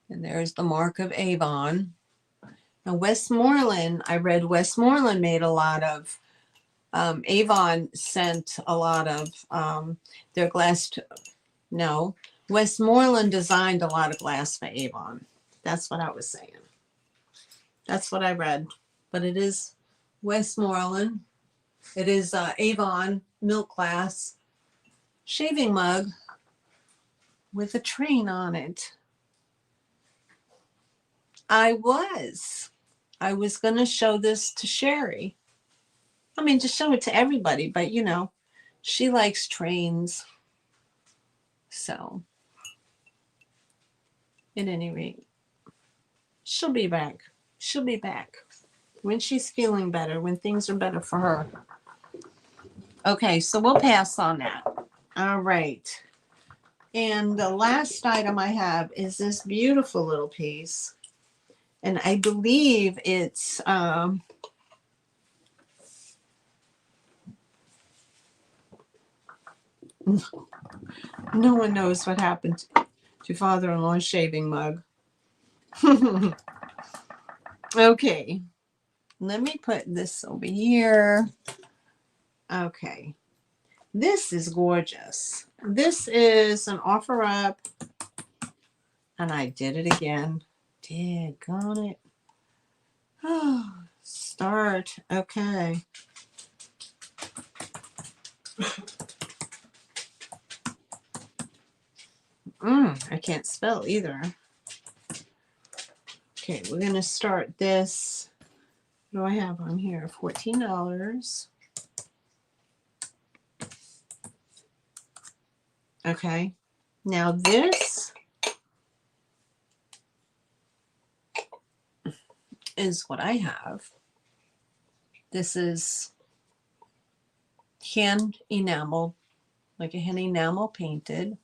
And there's the mark of Avon. Now, Westmoreland, I read Westmoreland made a lot of, Avon sent a lot of their glass. No, Westmoreland designed a lot of glass for Avon. That's what I was saying. That's what I read. But it is Westmoreland. It is Avon milk glass shaving mug with a train on it. I was going to show this to Sherry. I mean, to show it to everybody, but she likes trains. So, at any rate, she'll be back. She'll be back when she's feeling better, when things are better for her. Okay, so we'll pass on that. All right. And the last item I have is this beautiful little piece. And I believe it's no one knows what happened to father-in-law's shaving mug. Okay, let me put this over here. Okay, this is gorgeous. This is an offer up, and I did it again. Daggone it. Oh, start. Okay. I can't spell either. Okay, we're going to start this. What do I have on here? $14. Okay. Now this is what I have. This is hand enamel, like a hand enamel painted.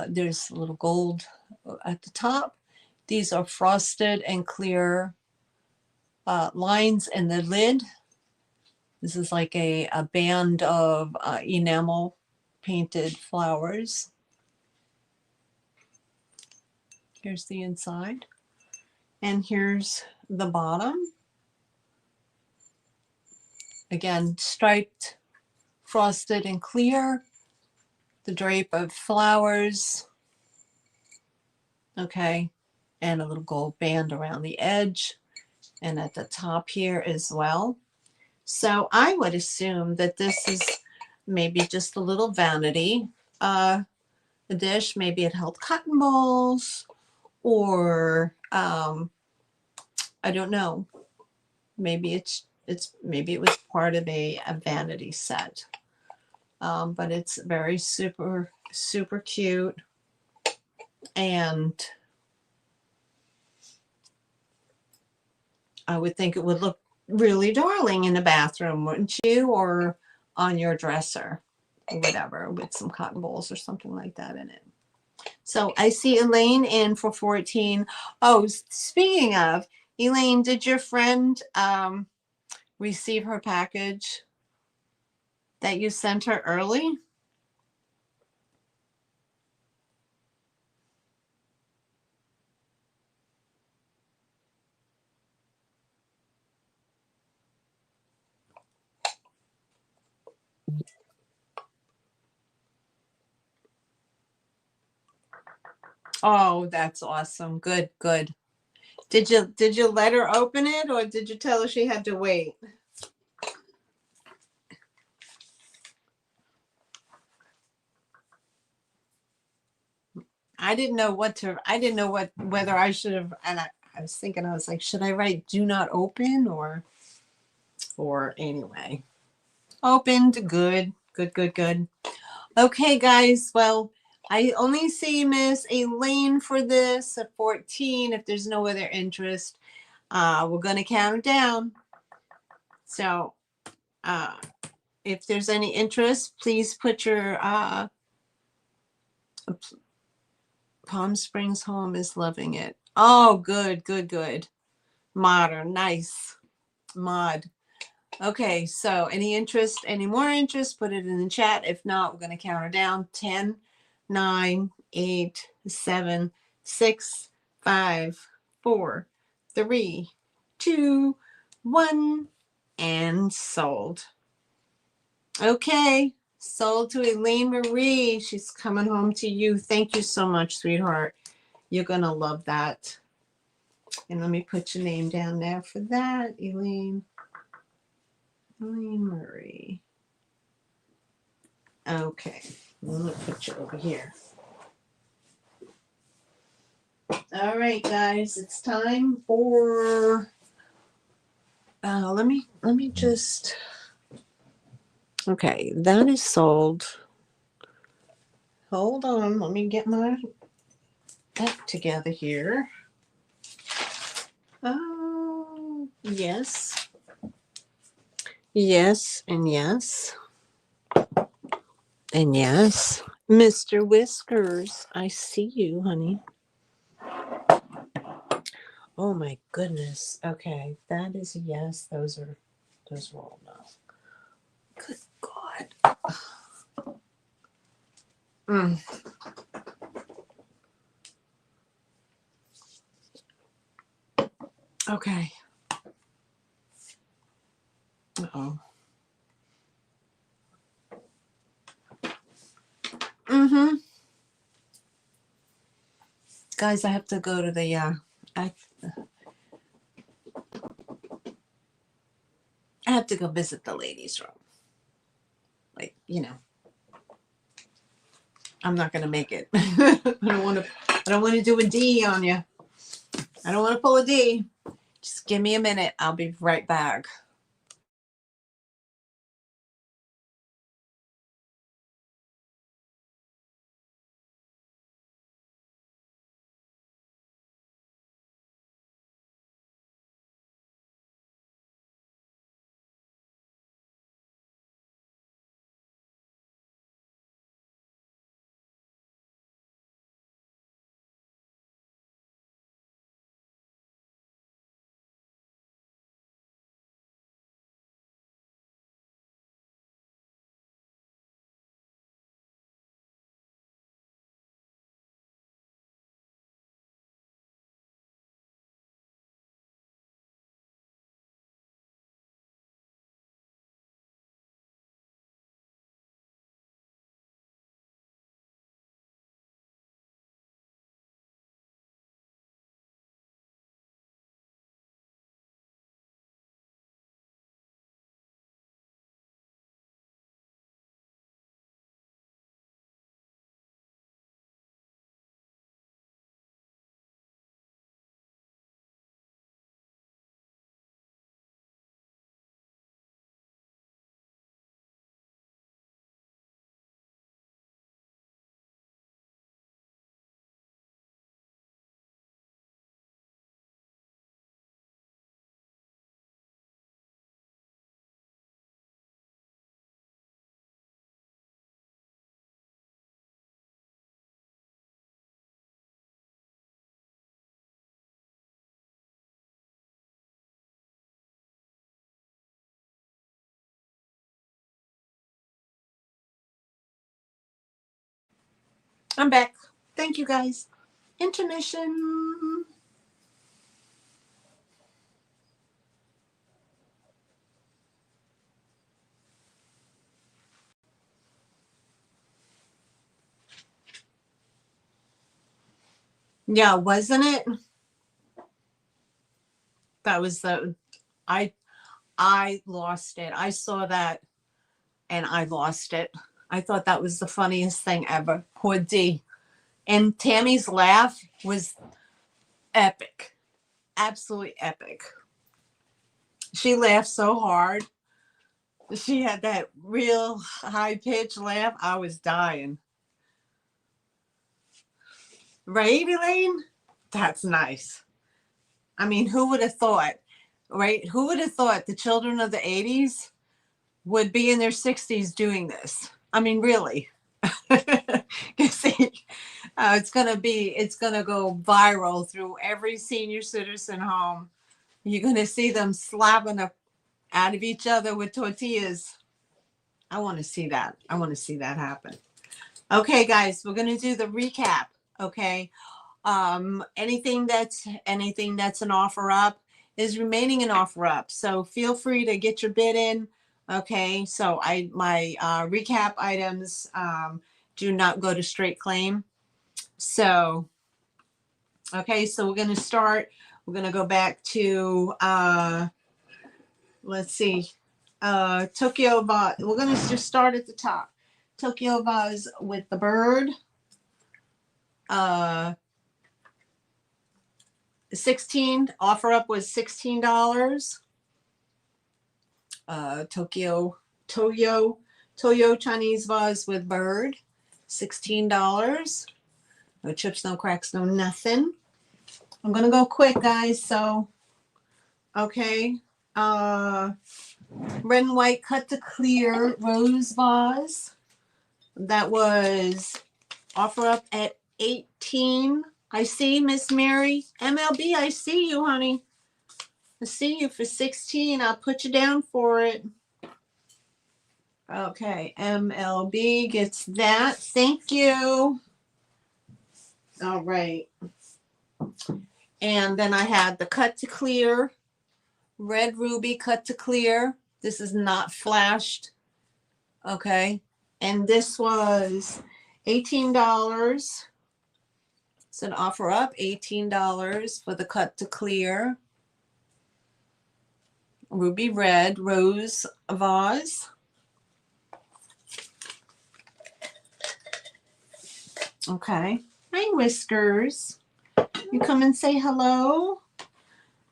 There's a little gold at the top. These are frosted and clear lines in the lid. This is like a band of enamel painted flowers. Here's the inside. And here's the bottom. Again, striped, frosted and clear. The drape of flowers. Okay. And a little gold band around the edge. And at the top here as well. So I would assume that this is maybe just a little vanity dish. Maybe it held cotton balls or I don't know. Maybe maybe it was part of a vanity set. But it's very super cute, and I would think it would look really darling in the bathroom, wouldn't you? Or on your dresser, or whatever, with some cotton balls or something like that in it. So I see Elaine in for 14. Oh, speaking of, Elaine, did your friend receive her package that you sent her early? Oh, that's awesome. Good, good. Did you let her open it, or did you tell her she had to wait? I didn't know whether I should have, and I was thinking, I was like, should I write do not open, or anyway. Opened, good, good, good, good. Okay, guys, well, I only see Miss Elaine for this at 14. If there's no other interest, we're gonna count it down. So if there's any interest, please put your Palm Springs home is loving it. Oh, good, good, good. Modern, nice. Mod. Okay, so any more interest, put it in the chat. If not, we're going to count her down. 10, 9, 8, 7, 6, 5, 4, 3, 2, 1, and sold. Okay, sold to Elaine Marie. She's coming home to you. Thank you so much, sweetheart. You're going to love that. And let me put your name down there for that, Elaine Marie. Okay, I'm going to put you over here. All right, guys, it's time for. Let me just. Okay, that is sold. Hold on, let me get my act together here. Oh, yes. Yes, and yes. And yes. Mr. Whiskers, I see you, honey. Oh my goodness. Okay, that is a yes. Those are all no. Good God. Mm. Okay. Uh-oh. Mm-hmm. Guys, I have to go to the I have to go visit the ladies' room. Like, I'm not gonna make it. I don't want to do a D on you. I don't want to pull a D. Just give me a minute. I'll be right back. I'm back. Thank you guys. Intermission. Yeah, wasn't it? That was the I lost it. I saw that and I lost it. I thought that was the funniest thing ever. Poor D. And Tammy's laugh was epic. Absolutely epic. She laughed so hard. She had that real high pitched laugh. I was dying. Right, Elaine? That's nice. I mean, who would have thought, right? Who would have thought the children of the 80s would be in their 60s doing this? I mean, really. You see, it's going to go viral through every senior citizen home. You're going to see them slapping out of each other with tortillas. I want to see that. I want to see that happen. Okay, guys, we're going to do the recap. Okay. Anything that's an offer up is remaining an offer up. So feel free to get your bid in. Okay. So my recap items, do not go to straight claim. So, okay. So we're going to go back to, let's see, Tokyo Vase. We're going to just start at the top. Tokyo Vase with the bird. 16 offer up was $16. Toyo Chinese vase with bird, $16. No chips, no cracks, no nothing. I'm gonna go quick, guys. So, okay. Red and white cut to clear rose vase. That was offer up at 18. I see Miss Mary. MLB, I see you, honey. I see you for 16. I'll put you down for it. Okay, MLB gets that. Thank you. All right. And then I had the cut to clear, red ruby cut to clear. This is not flashed. Okay. And this was $18. It's an offer up, $18 for the cut to clear. Ruby red rose vase. Okay. Hi, Whiskers. You come and say hello.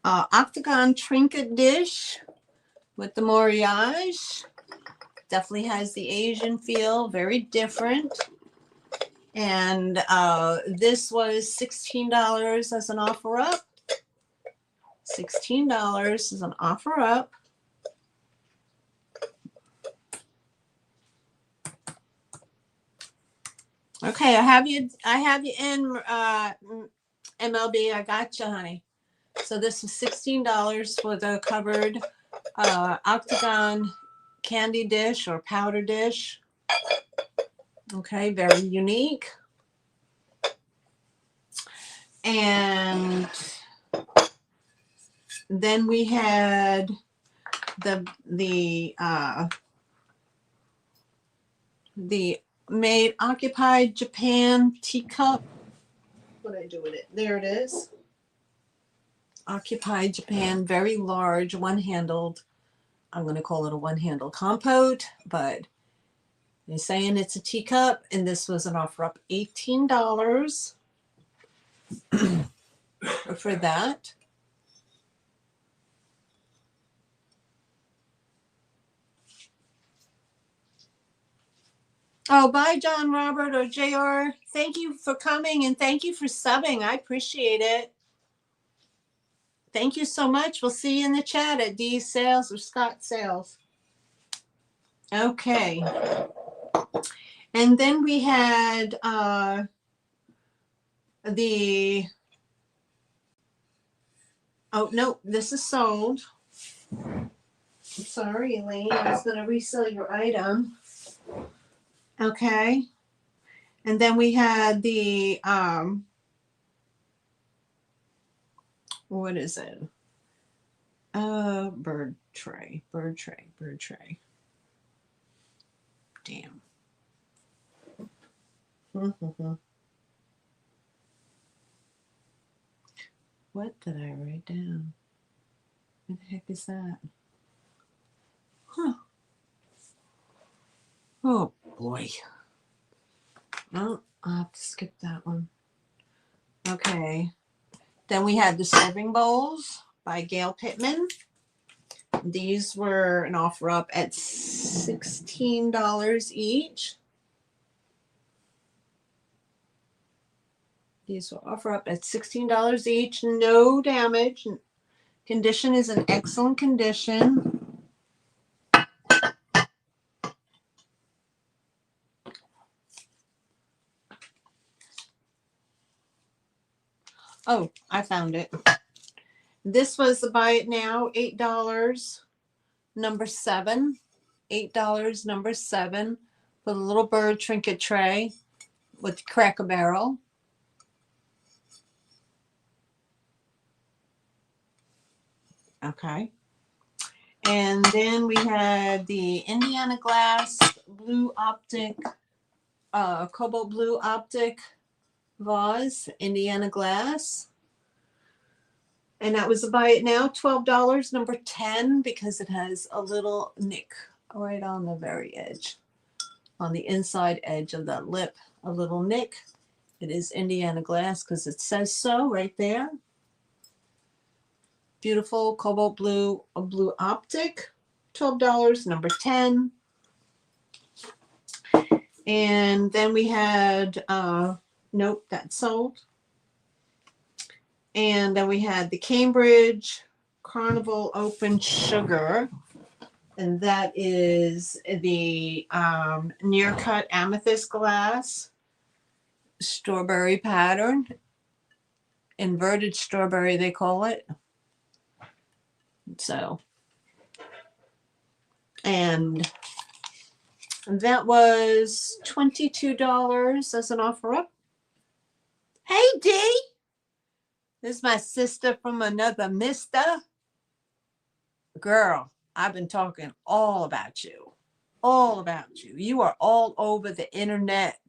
Octagon trinket dish with the moriage. Definitely has the Asian feel, very different. And this was $16 as an offer up. $16 is an offer up. Okay, I have you in MLB. I got you, honey. So this is $16 for the covered octagon candy dish or powder dish. Okay, very unique. And then we had the made Occupied Japan teacup. What did I do with it? There it is. Occupied Japan, very large, one-handled. I'm going to call it a one-handled compote, but they're saying it's a teacup, and this was an offer up $18 for that. Oh, bye, John Robert or JR. Thank you for coming and thank you for subbing. I appreciate it. Thank you so much. We'll see you in the chat at Dee's Sales or Scott Sales. Okay. And then we had oh, no, this is sold. I'm sorry, Elaine. I was going to resell your item. Okay. And then we had the, what is it? Bird tray. Damn. What did I write down? What the heck is that? Huh. Oh boy. No, I'll have to skip that one. Okay. Then we had the serving bowls by Gail Pittman. These were an offer up at $16 each. These will offer up at $16 each. No damage. Condition is in excellent condition. Oh, I found it. This was the buy it now, $8, number 7. $8, number 7, with a little bird trinket tray with Cracker Barrel. Okay. And then we had the Indiana Glass blue optic, cobalt blue optic vase, Indiana Glass. And that was a buy it now, $12, number 10, because it has a little nick right on the very edge, on the inside edge of that lip, a little nick. It is Indiana Glass because it says so right there. Beautiful cobalt blue, a blue optic, $12, number 10. And then we had, nope, that sold. And then we had the Cambridge Carnival Open Sugar. And that is the near cut amethyst glass, strawberry pattern, inverted strawberry, they call it. So, and that was $22 as an offer up. Hey, Dee. This is my sister from another mister. Girl, I've been talking all about you. All about you. You are all over the internet.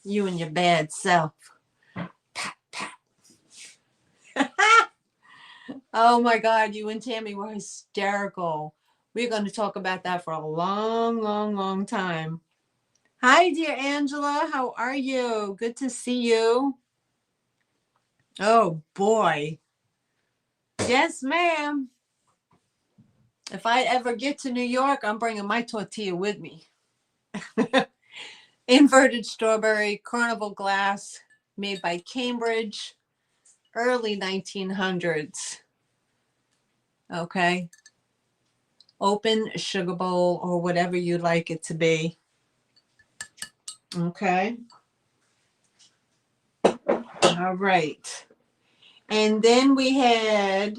You and your bad self. Pat, pat. Oh my God, you and Tammy were hysterical. We're going to talk about that for a long, long, long time. Hi, dear Angela. How are you? Good to see you. Oh boy. Yes, ma'am. If I ever get to New York, I'm bringing my tortilla with me. Inverted strawberry carnival glass made by Cambridge, early 1900s. Okay. Open sugar bowl or whatever you like it to be. Okay. All right. And then we had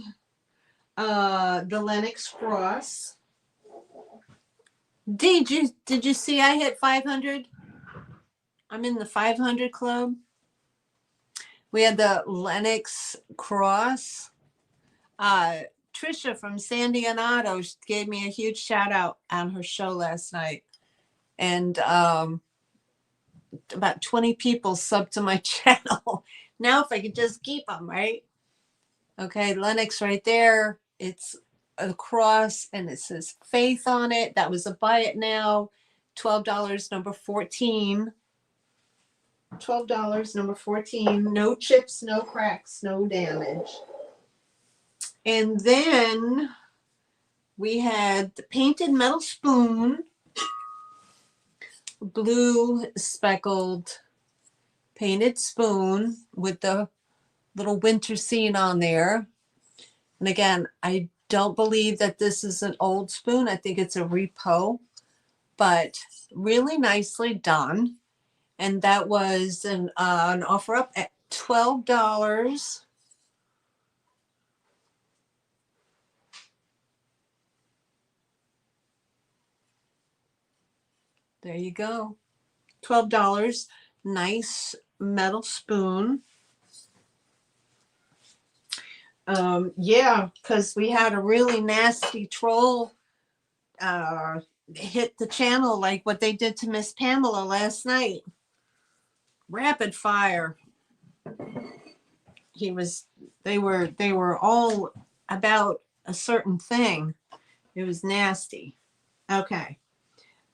the Lenox Cross. Did you see I hit 500? I'm in the 500 club. We had the Lenox Cross. Trisha from San Diego gave me a huge shout out on her show last night. And about 20 people subbed to my channel. Now, if I could just keep them, right? Okay, Lenox right there. It's a cross and it says faith on it. That was a buy it now. $12, number 14. $12, number 14. No chips, no cracks, no damage. And then we had the painted metal spoon, blue speckled painted spoon with the little winter scene on there. And again, I don't believe that this is an old spoon. I think it's a repo, but really nicely done. And that was an offer up at $12. There you go. $12. Nice metal spoon. Yeah, because we had a really nasty troll hit the channel like what they did to Miss Pamela last night. Rapid fire. They were all about a certain thing. It was nasty. Okay.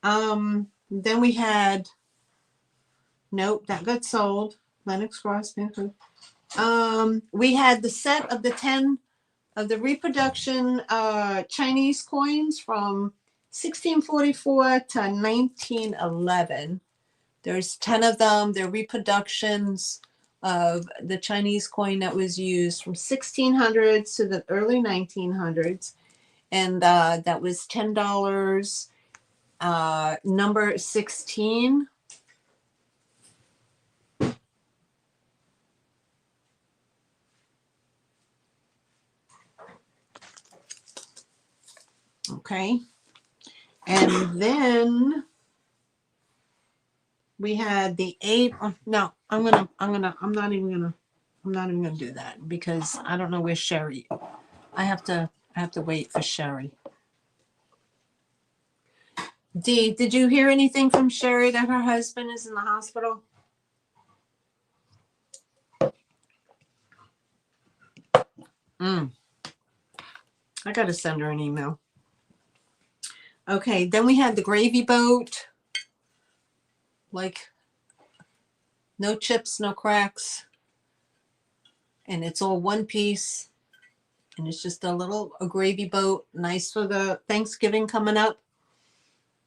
Then we had, nope, that got sold. Lennox Cross. We had the set of the 10 of the reproduction Chinese coins from 1644 to 1911. There's 10 of them. They're reproductions of the Chinese coin that was used from 1600s to the early 1900s. And that was $10. Number 16. Okay. And then we had the 8. No, I'm not even gonna do that because I don't know where Sherry. I have to wait for Sherry. Dee, did you hear anything from Sherry that her husband is in the hospital? I gotta send her an email. Okay, then we had the gravy boat. Like, no chips, no cracks. And it's all one piece. And it's just a gravy boat. Nice for the Thanksgiving coming up.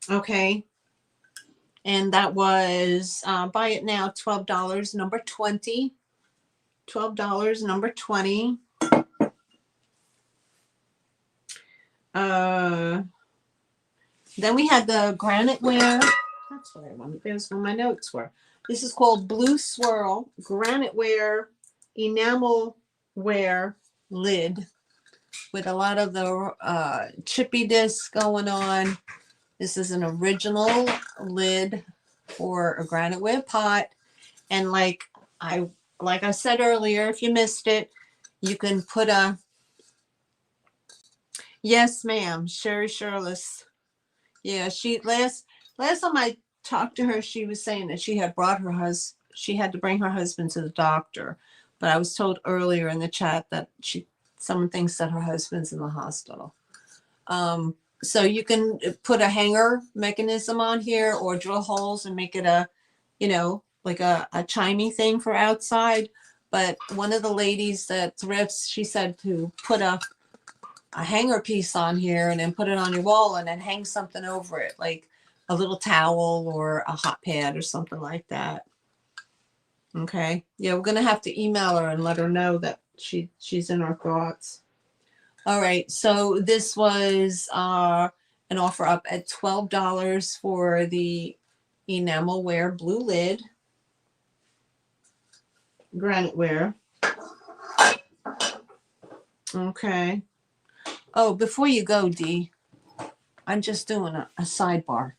Okay. And that was, buy it now, $12, number 20. $12, number 20. Then we had the granite ware. That's what I wanted. There's where my notes were. This is called Blue Swirl Granite Ware Enamel Ware Lid with a lot of the chippy disc going on. This is an original lid for a granite ware pot. And like I said earlier, if you missed it, you can put a, yes, ma'am, Sherry Shirless. Yeah, last time I talked to her, she was saying that she had to bring her husband to the doctor. But I was told earlier in the chat that someone thinks that her husband's in the hospital. So you can put a hanger mechanism on here or drill holes and make it like a chimey thing for outside. But one of the ladies that thrifts, she said to put a hanger piece on here and then put it on your wall and then hang something over it, like a little towel or a hot pad or something like that. Okay. Yeah, we're gonna have to email her and let her know that she's in our thoughts. All right. So this was an offer up at $12 for the enamel ware blue lid, granite ware. Okay. Oh, before you go, Dee, I'm just doing a sidebar.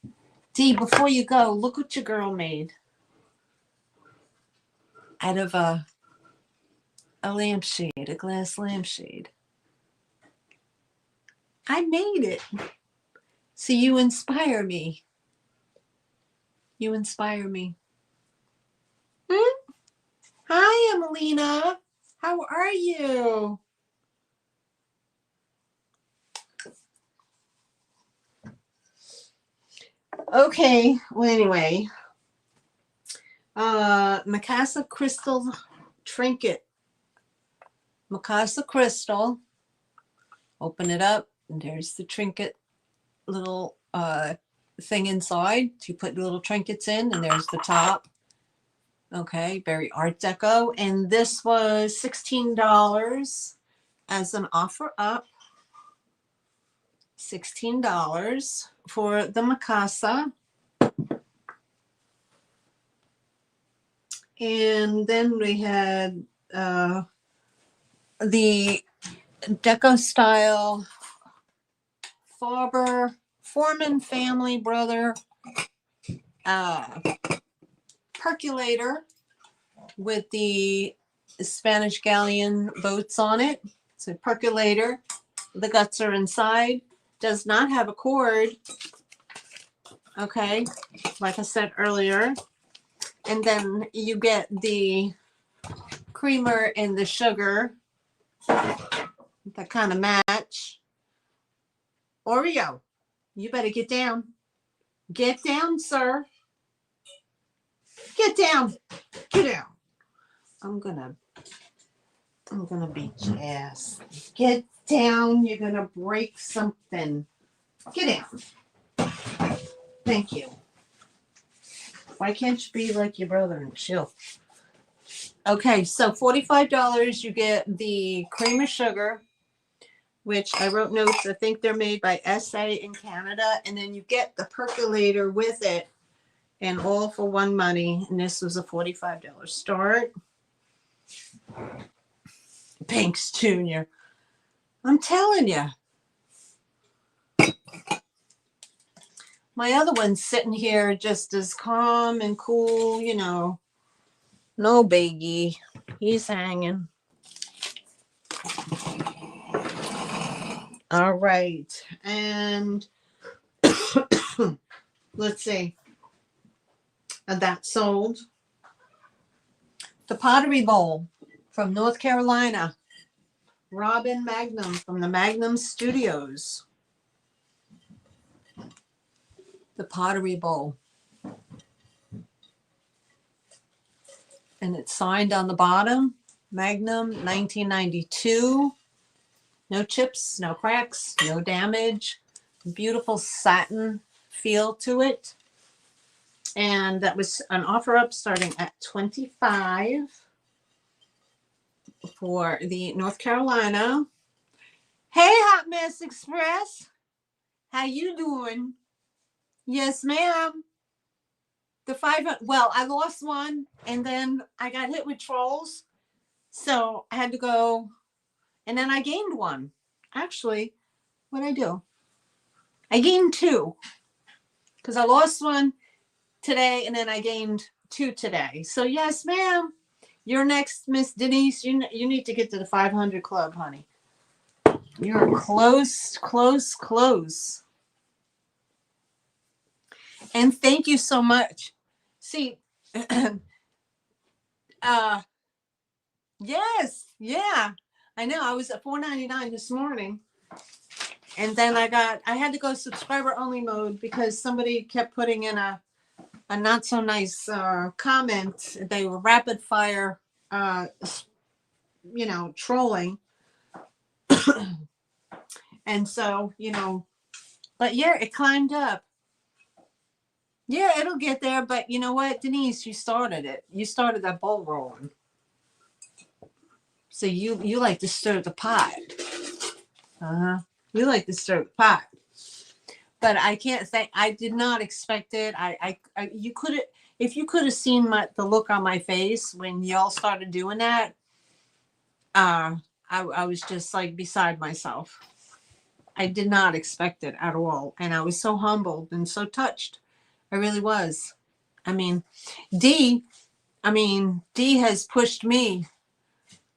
Dee, before you go, look what your girl made out of a lampshade, a glass lampshade. I made it. So you inspire me. You inspire me. Hi, Emelina. How are you? Okay. Well, anyway. Macassa crystal trinket. Macassa crystal. Open it up, and there's the trinket little thing inside. You put little trinkets in, and there's the top. Okay, very Art Deco. And this was $16 as an offer up. $16 for the Macassa. And then we had the Deco style Foreman family brother percolator with the Spanish galleon boats on it. It's a percolator. The guts are inside. Does not have a cord. Okay, like I said earlier. And then you get the creamer and the sugar that kind of match. Oreo, you better get down. Get down, sir. Get down. Get down. I'm gonna beat your ass. Get down. You're gonna break something. Get down. Thank you. Why can't you be like your brother and chill? Okay, so $45, you get the cream of sugar, which I wrote notes. I think they're made by SA in Canada. And then you get the percolator with it, and all for one money. And this was a $45 start. Banks Jr. I'm telling you. My other one's sitting here just as calm and cool, you know. No biggie. He's hanging. All right. And let's see. And that sold. The Pottery Bowl from North Carolina. Robin Magnum from the Magnum Studios. The Pottery Bowl. And it's signed on the bottom. Magnum 1992. No chips, no cracks, no damage. Beautiful satin feel to it. And that was an offer up starting at $25 for the North Carolina. Hey, Hot Mess Express. How you doing? Yes, ma'am. The 500, well, I lost one and then I got hit with trolls. So I had to go, and then I gained one. Actually, what'd I do? I gained two because I lost one today and then I gained two today. So yes, ma'am. You're next, Miss Denise. You need to get to the 500 club, honey. You're close, close, close. And thank you so much. See, yes, yeah. I know. I was at $4.99 this morning. And then I had to go subscriber only mode because somebody kept putting in a not so nice comment. They were rapid fire, trolling. And so, but yeah, it climbed up. Yeah, it'll get there. But you know what, Denise, you started it. You started that ball rolling. So you like to stir the pot. You like to stir the pot. But I can't say I did not expect it. You could have, if you could have seen the look on my face when y'all started doing that. I was just like beside myself. I did not expect it at all, and I was so humbled and so touched. I really was. I mean, Dee has pushed me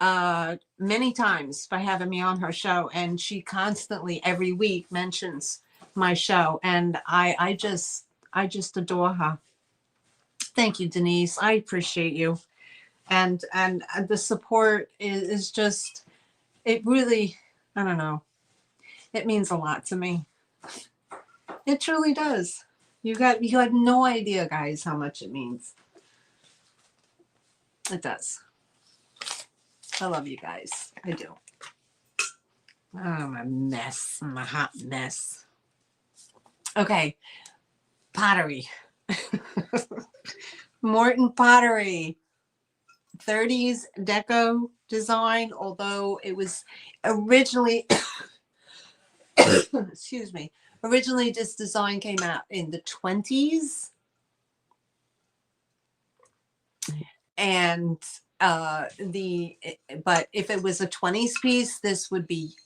many times by having me on her show, and she constantly every week mentions my show, and I just adore her. Thank you, Denise. I appreciate you, and the support is just, it really, I don't know, it means a lot to me. It truly does. You have no idea, guys, how much it means. It does. I love you guys. I do. I'm a mess. I'm a hot mess. Okay. Pottery. Morton Pottery. 30s deco design, although it was originally, excuse me, originally this design came out in the 20s. And but if it was a 20s piece, this would be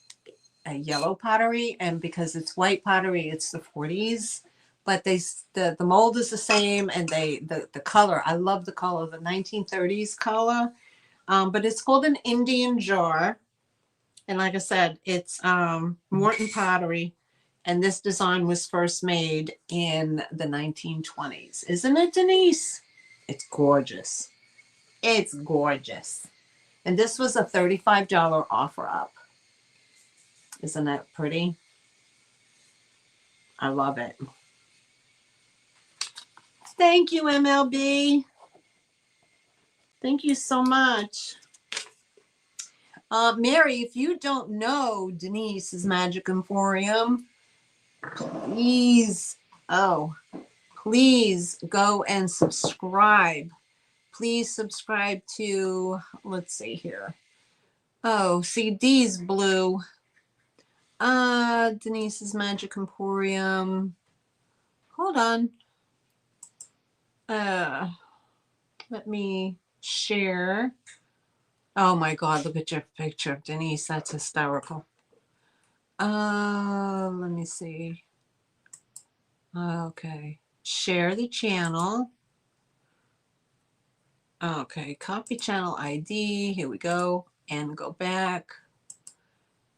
a yellow pottery, and because it's white pottery, it's the 40s but the mold is the same, and the color. I love the color, the 1930s color. But it's called an Indian jar, and like I said, it's Morton pottery, and this design was first made in the 1920s. Isn't it, Denise? It's gorgeous. It's gorgeous. And this was a $35 offer up. Isn't that pretty? I love it. Thank you, MLB. Thank you so much. Mary, if you don't know Denise's Magic Emporium, please go and subscribe. Please subscribe to, let's see here. Oh, see, D's blue. Denise's Magic Emporium. Hold on. Let me share. Oh my God, look at your picture of Denise. That's hysterical. Let me see. Okay. Share the channel. Okay, copy channel ID. Here we go. And go back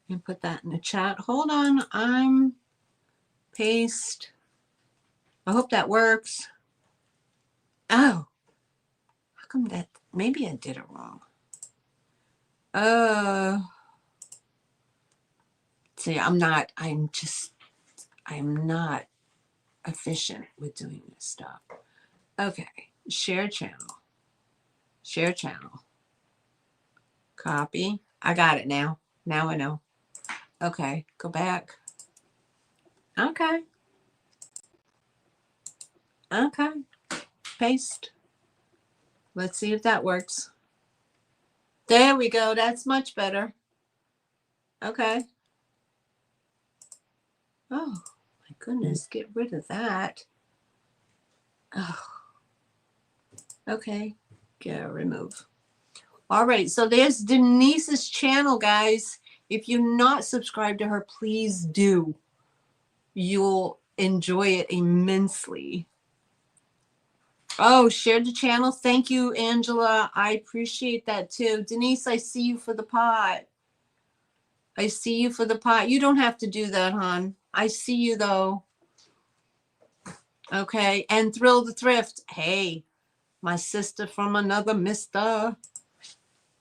and put that in the chat. Hold on. I'm paste. I hope that works. Oh, how come that? Maybe I did it wrong. See, I'm not efficient with doing this stuff. Okay, share channel. Share channel. Copy. I got it now. Now I know. Okay, go back. Okay. Okay. Paste. Let's see if that works. There we go. That's much better. Okay. Oh, my goodness. Get rid of that. Oh. Okay. Get remove. All right. So there's Denise's channel, guys. If you're not subscribed to her, please do. You'll enjoy it immensely. Oh, shared the channel. Thank you, Angela. I appreciate that too. Denise, I see you for the pot. I see you for the pot. You don't have to do that, hon. I see you though. Okay. And Thrill the Thrift. Hey, my sister from another mister.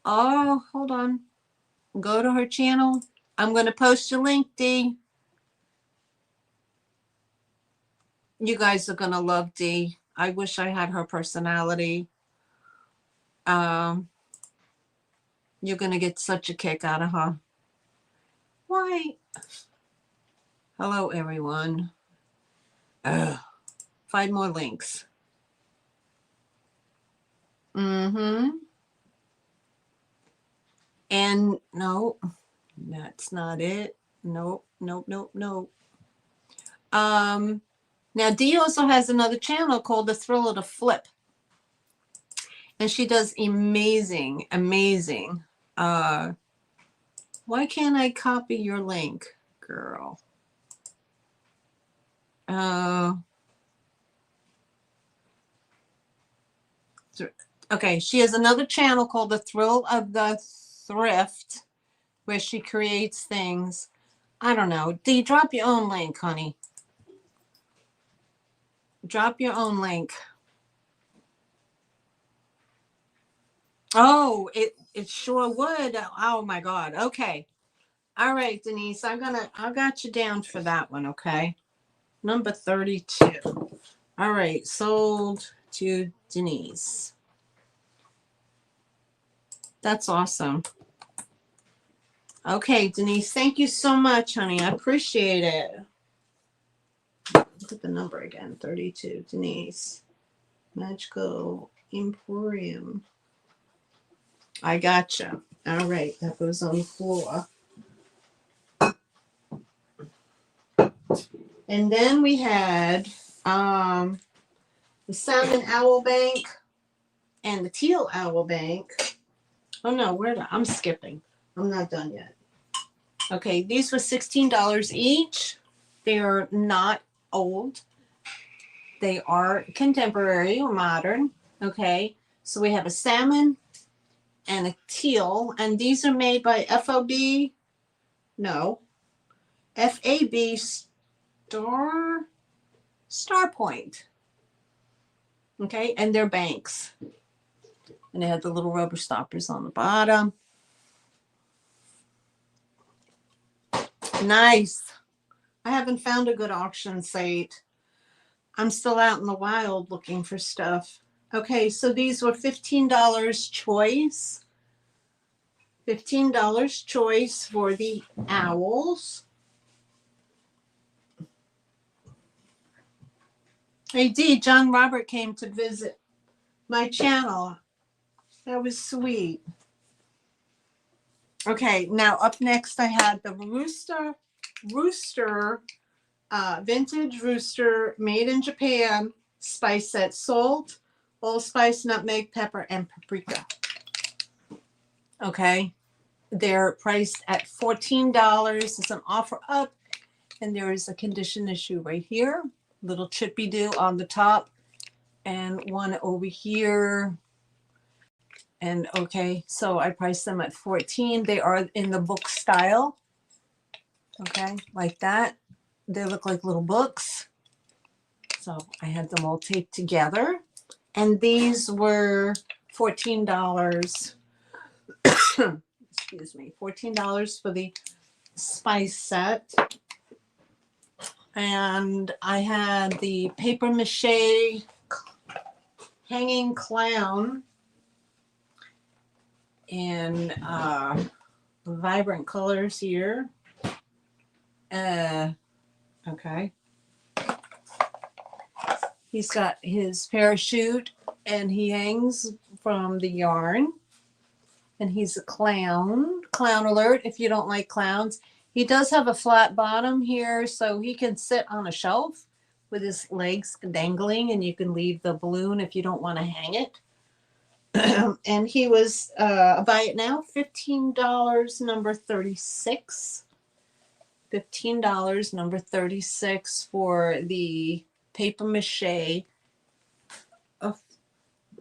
Oh, hold on. Go to her channel. I'm going to post your link, D. You guys are going to love D. I wish I had her personality. You're going to get such a kick out of her. Why? Hello, everyone. 5 more links. And no, that's not it. Nope. Now Dee also has another channel called The Thrill of the Flip. And she does amazing. Why can't I copy your link, girl? Okay, she has another channel called The Thrill of the Thrift, where she creates things. I don't know. Dee, drop your own link, honey. Drop your own link. Oh, it sure would. Oh my God. Okay. All right, Denise. I got you down for that one, okay? Number 32. All right, sold to Denise. That's awesome. Okay, Denise, thank you so much, honey. I appreciate it. Look at the number again, 32, Denise. Magical Emporium. I gotcha. All right, that goes on the floor. And then we had the Salmon Owl Bank and the Teal Owl Bank. Oh no, I'm skipping. I'm not done yet. Okay, these were $16 each. They're not old. They are contemporary or modern. Okay. So we have a salmon and a teal. And these are made by FOB. No. FAB Star Point. Okay. And they're banks. And they have the little rubber stoppers on the bottom. Nice. I haven't found a good auction site. I'm still out in the wild looking for stuff. Okay, so these were $15 choice. $15 choice for the owls. Hey, D, John Robert came to visit my channel. That was sweet. Okay, now up next I had the rooster, vintage rooster made in Japan spice set, salt, allspice, nutmeg, pepper, and paprika. Okay, they're priced at $14. It's an offer up, and there is a condition issue right here, little chippy do on the top, and one over here. And okay, so I priced them at $14. They are in the book style. Okay, like that. They look like little books. So I had them all taped together. And these were $14. Excuse me, $14 for the spice set. And I had the paper mache hanging clown in vibrant colors here. Okay. He's got his parachute and he hangs from the yarn. And he's a clown. Clown alert if you don't like clowns. He does have a flat bottom here, so he can sit on a shelf with his legs dangling, and you can leave the balloon if you don't want to hang it. And he was, buy it now, $15, number 36. $15, number 36 for the paper mache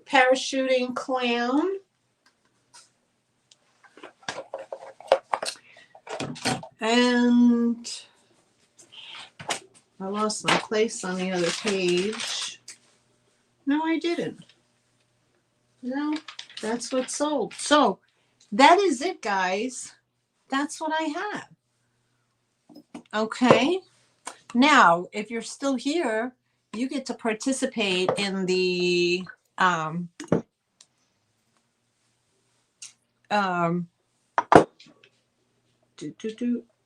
parachuting clown. And I lost my place on the other page. No, I didn't. No, that's what sold. So that is it, guys. That's what I have. Okay. Now, if you're still here, you get to participate in the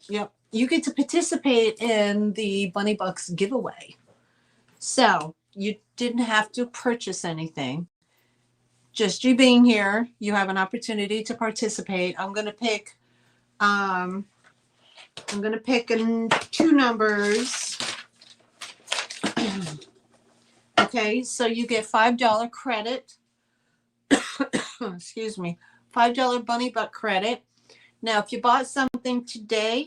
Yep. You get to participate in the Bunny Bucks giveaway. So you didn't have to purchase anything. Just you being here, you have an opportunity to participate. I'm gonna pick two numbers. Okay, so you get $5 credit. Excuse me, $5 Bunny Buck credit. Now, if you bought something today,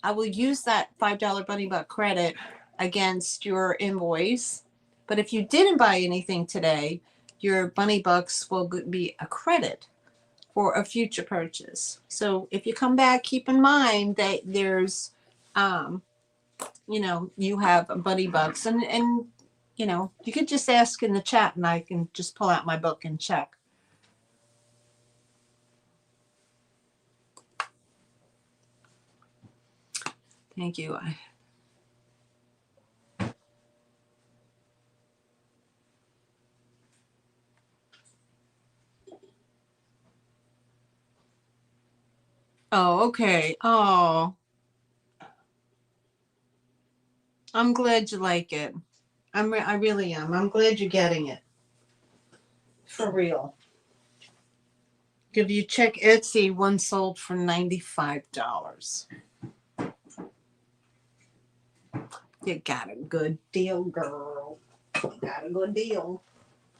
I will use that $5 Bunny Buck credit against your invoice. But if you didn't buy anything today, your Bunny Bucks will be a credit for a future purchase. So if you come back, keep in mind that there's, you have Bunny Bucks. And you could just ask in the chat and I can just pull out my book and check. Thank you. Oh, okay. Oh, I'm glad you like it. I really am. I'm glad you're getting it. For real. If you check Etsy, one sold for $95. You got a good deal, girl. You got a good deal.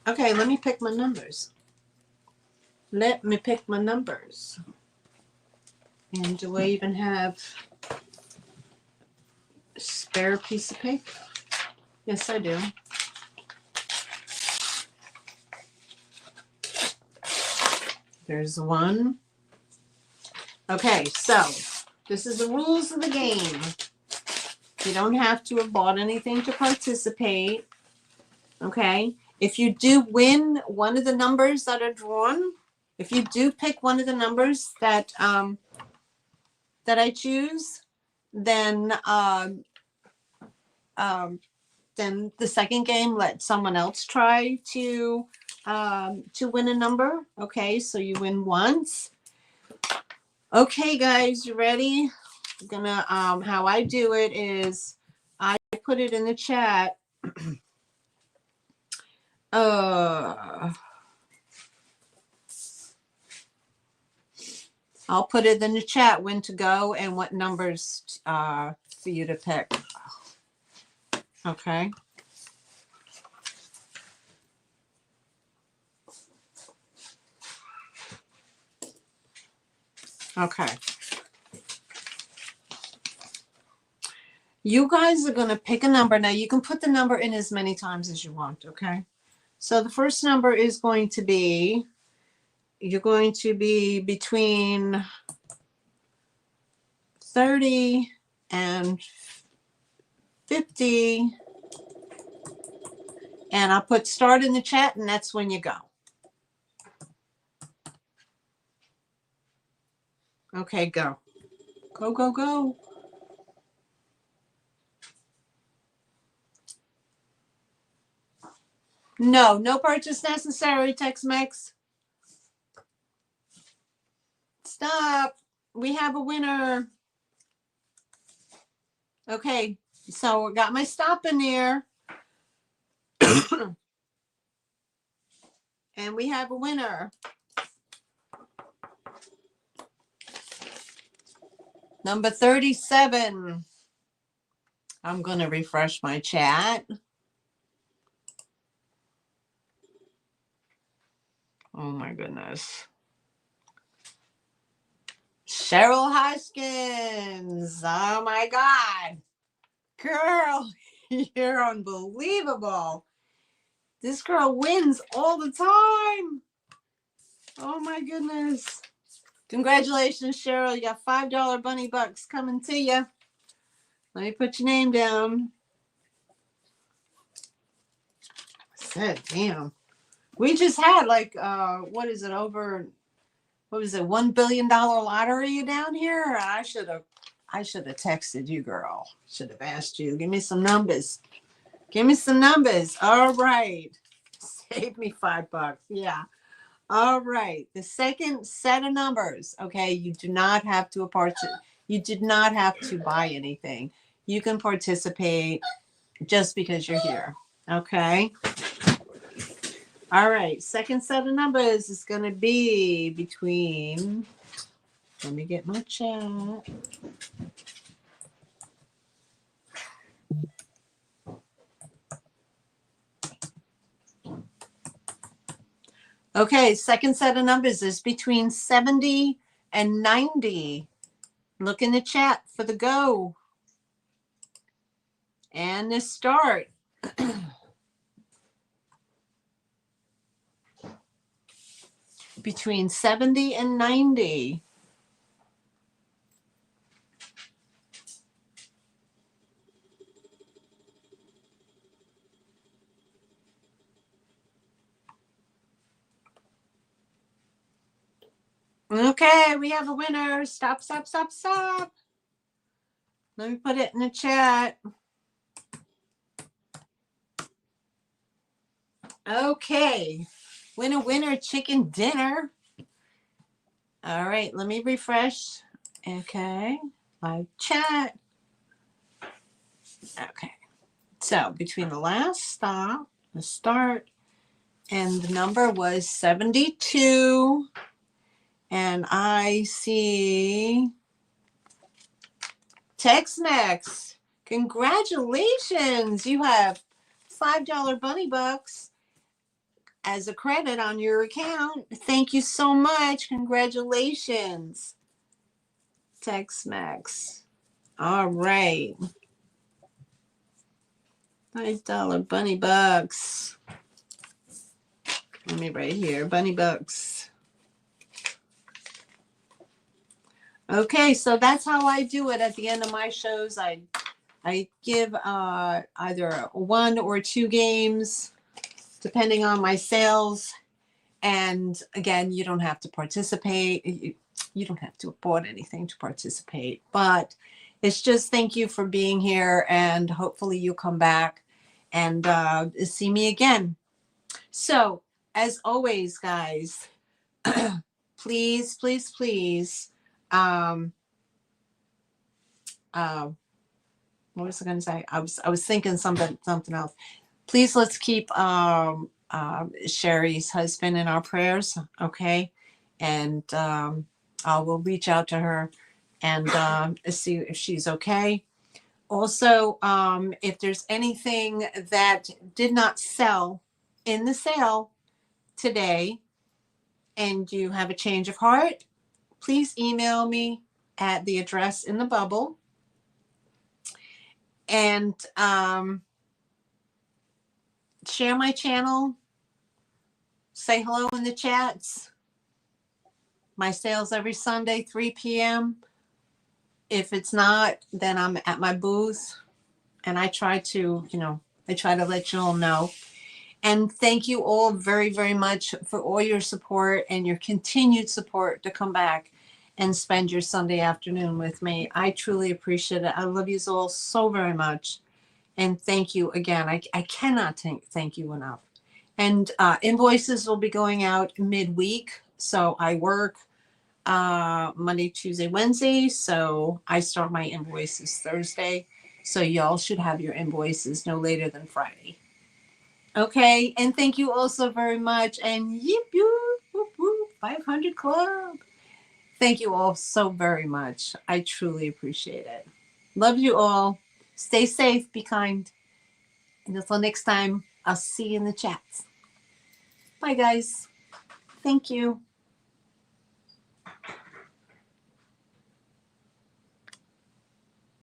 Okay, let me pick my numbers. And do I even have a spare piece of paper? Yes, I do. There's one. Okay, so this is the rules of the game. You don't have to have bought anything to participate. Okay. If you do win one of the numbers that are drawn, if you do pick one of the numbers that I choose, then the second game let someone else try to win a number. Okay, so you win once. Okay, guys, you ready? I'm gonna how I do it is I put it in the chat. I'll put it in the chat when to go and what numbers for you to pick. Okay. Okay. You guys are going to pick a number. Now you can put the number in as many times as you want. Okay. So the first number is going to be, you're going to be between 30 and 50. And I'll put start in the chat and that's when you go. Okay, go. Go, go, go. No, no purchase necessary, Tex-Mex. Stop. We have a winner. Okay, so I got my stop in there. And we have a winner. Number 37. I'm going to refresh my chat. Oh my goodness. Cheryl Hoskins. Oh my God. Girl, you're unbelievable. This girl wins all the time. Oh my goodness. Congratulations, Cheryl. You got $5 bunny bucks coming to you. Let me put your name down. I said, damn. We just had like, what is it, over, what was it, $1 billion lottery down here? I should have texted you, girl. Should have asked you. Give me some numbers. Give me some numbers. All right. Save me $5. Yeah. All right. The second set of numbers. Okay. You do not have to you did not have to buy anything. You can participate just because you're here. Okay. All right. Second set of numbers is going to be between, let me get my chat. Okay, second set of numbers is between 70 and 90. Look in the chat for the go. And the start. Between 70 and 90. Okay, we have a winner. Stop, stop, stop, stop. Let me put it in the chat. Okay. Winner, winner, chicken dinner. All right, let me refresh. Okay, live chat. Okay. So between the last stop, the start, and the number was 72. And I see Tex-Mex. Congratulations. You have $5 bunny bucks as a credit on your account. Thank you so much. Congratulations, Tex-Mex. All right. $5 bunny bucks. Let me right here. Bunny bucks. Okay, so that's how I do it at the end of my shows. I give either 1 or 2 games depending on my sales. And again, you don't have to participate. You don't have to afford anything to participate, but it's just thank you for being here, and hopefully you come back and see me again. So as always, guys, please, please, please, um, what was I going to say? I was thinking something else. Please, let's keep Sherry's husband in our prayers, okay? And we'll reach out to her and see if she's okay. Also, if there's anything that did not sell in the sale today and you have a change of heart, please email me at the address in the bubble. And share my channel. Say hello in the chats. My sales every Sunday, 3 p.m. If it's not, then I'm at my booth. And I try to, let you all know. And thank you all very, very much for all your support and your continued support to come back and spend your Sunday afternoon with me. I truly appreciate it. I love you all so very much. And thank you again. I cannot thank you enough. And invoices will be going out midweek. So I work Monday, Tuesday, Wednesday. So I start my invoices Thursday. So y'all should have your invoices no later than Friday. Okay. And thank you also very much. And yip, whoop, whoop, 500 Club. Thank you all so very much. I truly appreciate it. Love you all. Stay safe. Be kind. And until next time, I'll see you in the chats. Bye, guys. Thank you.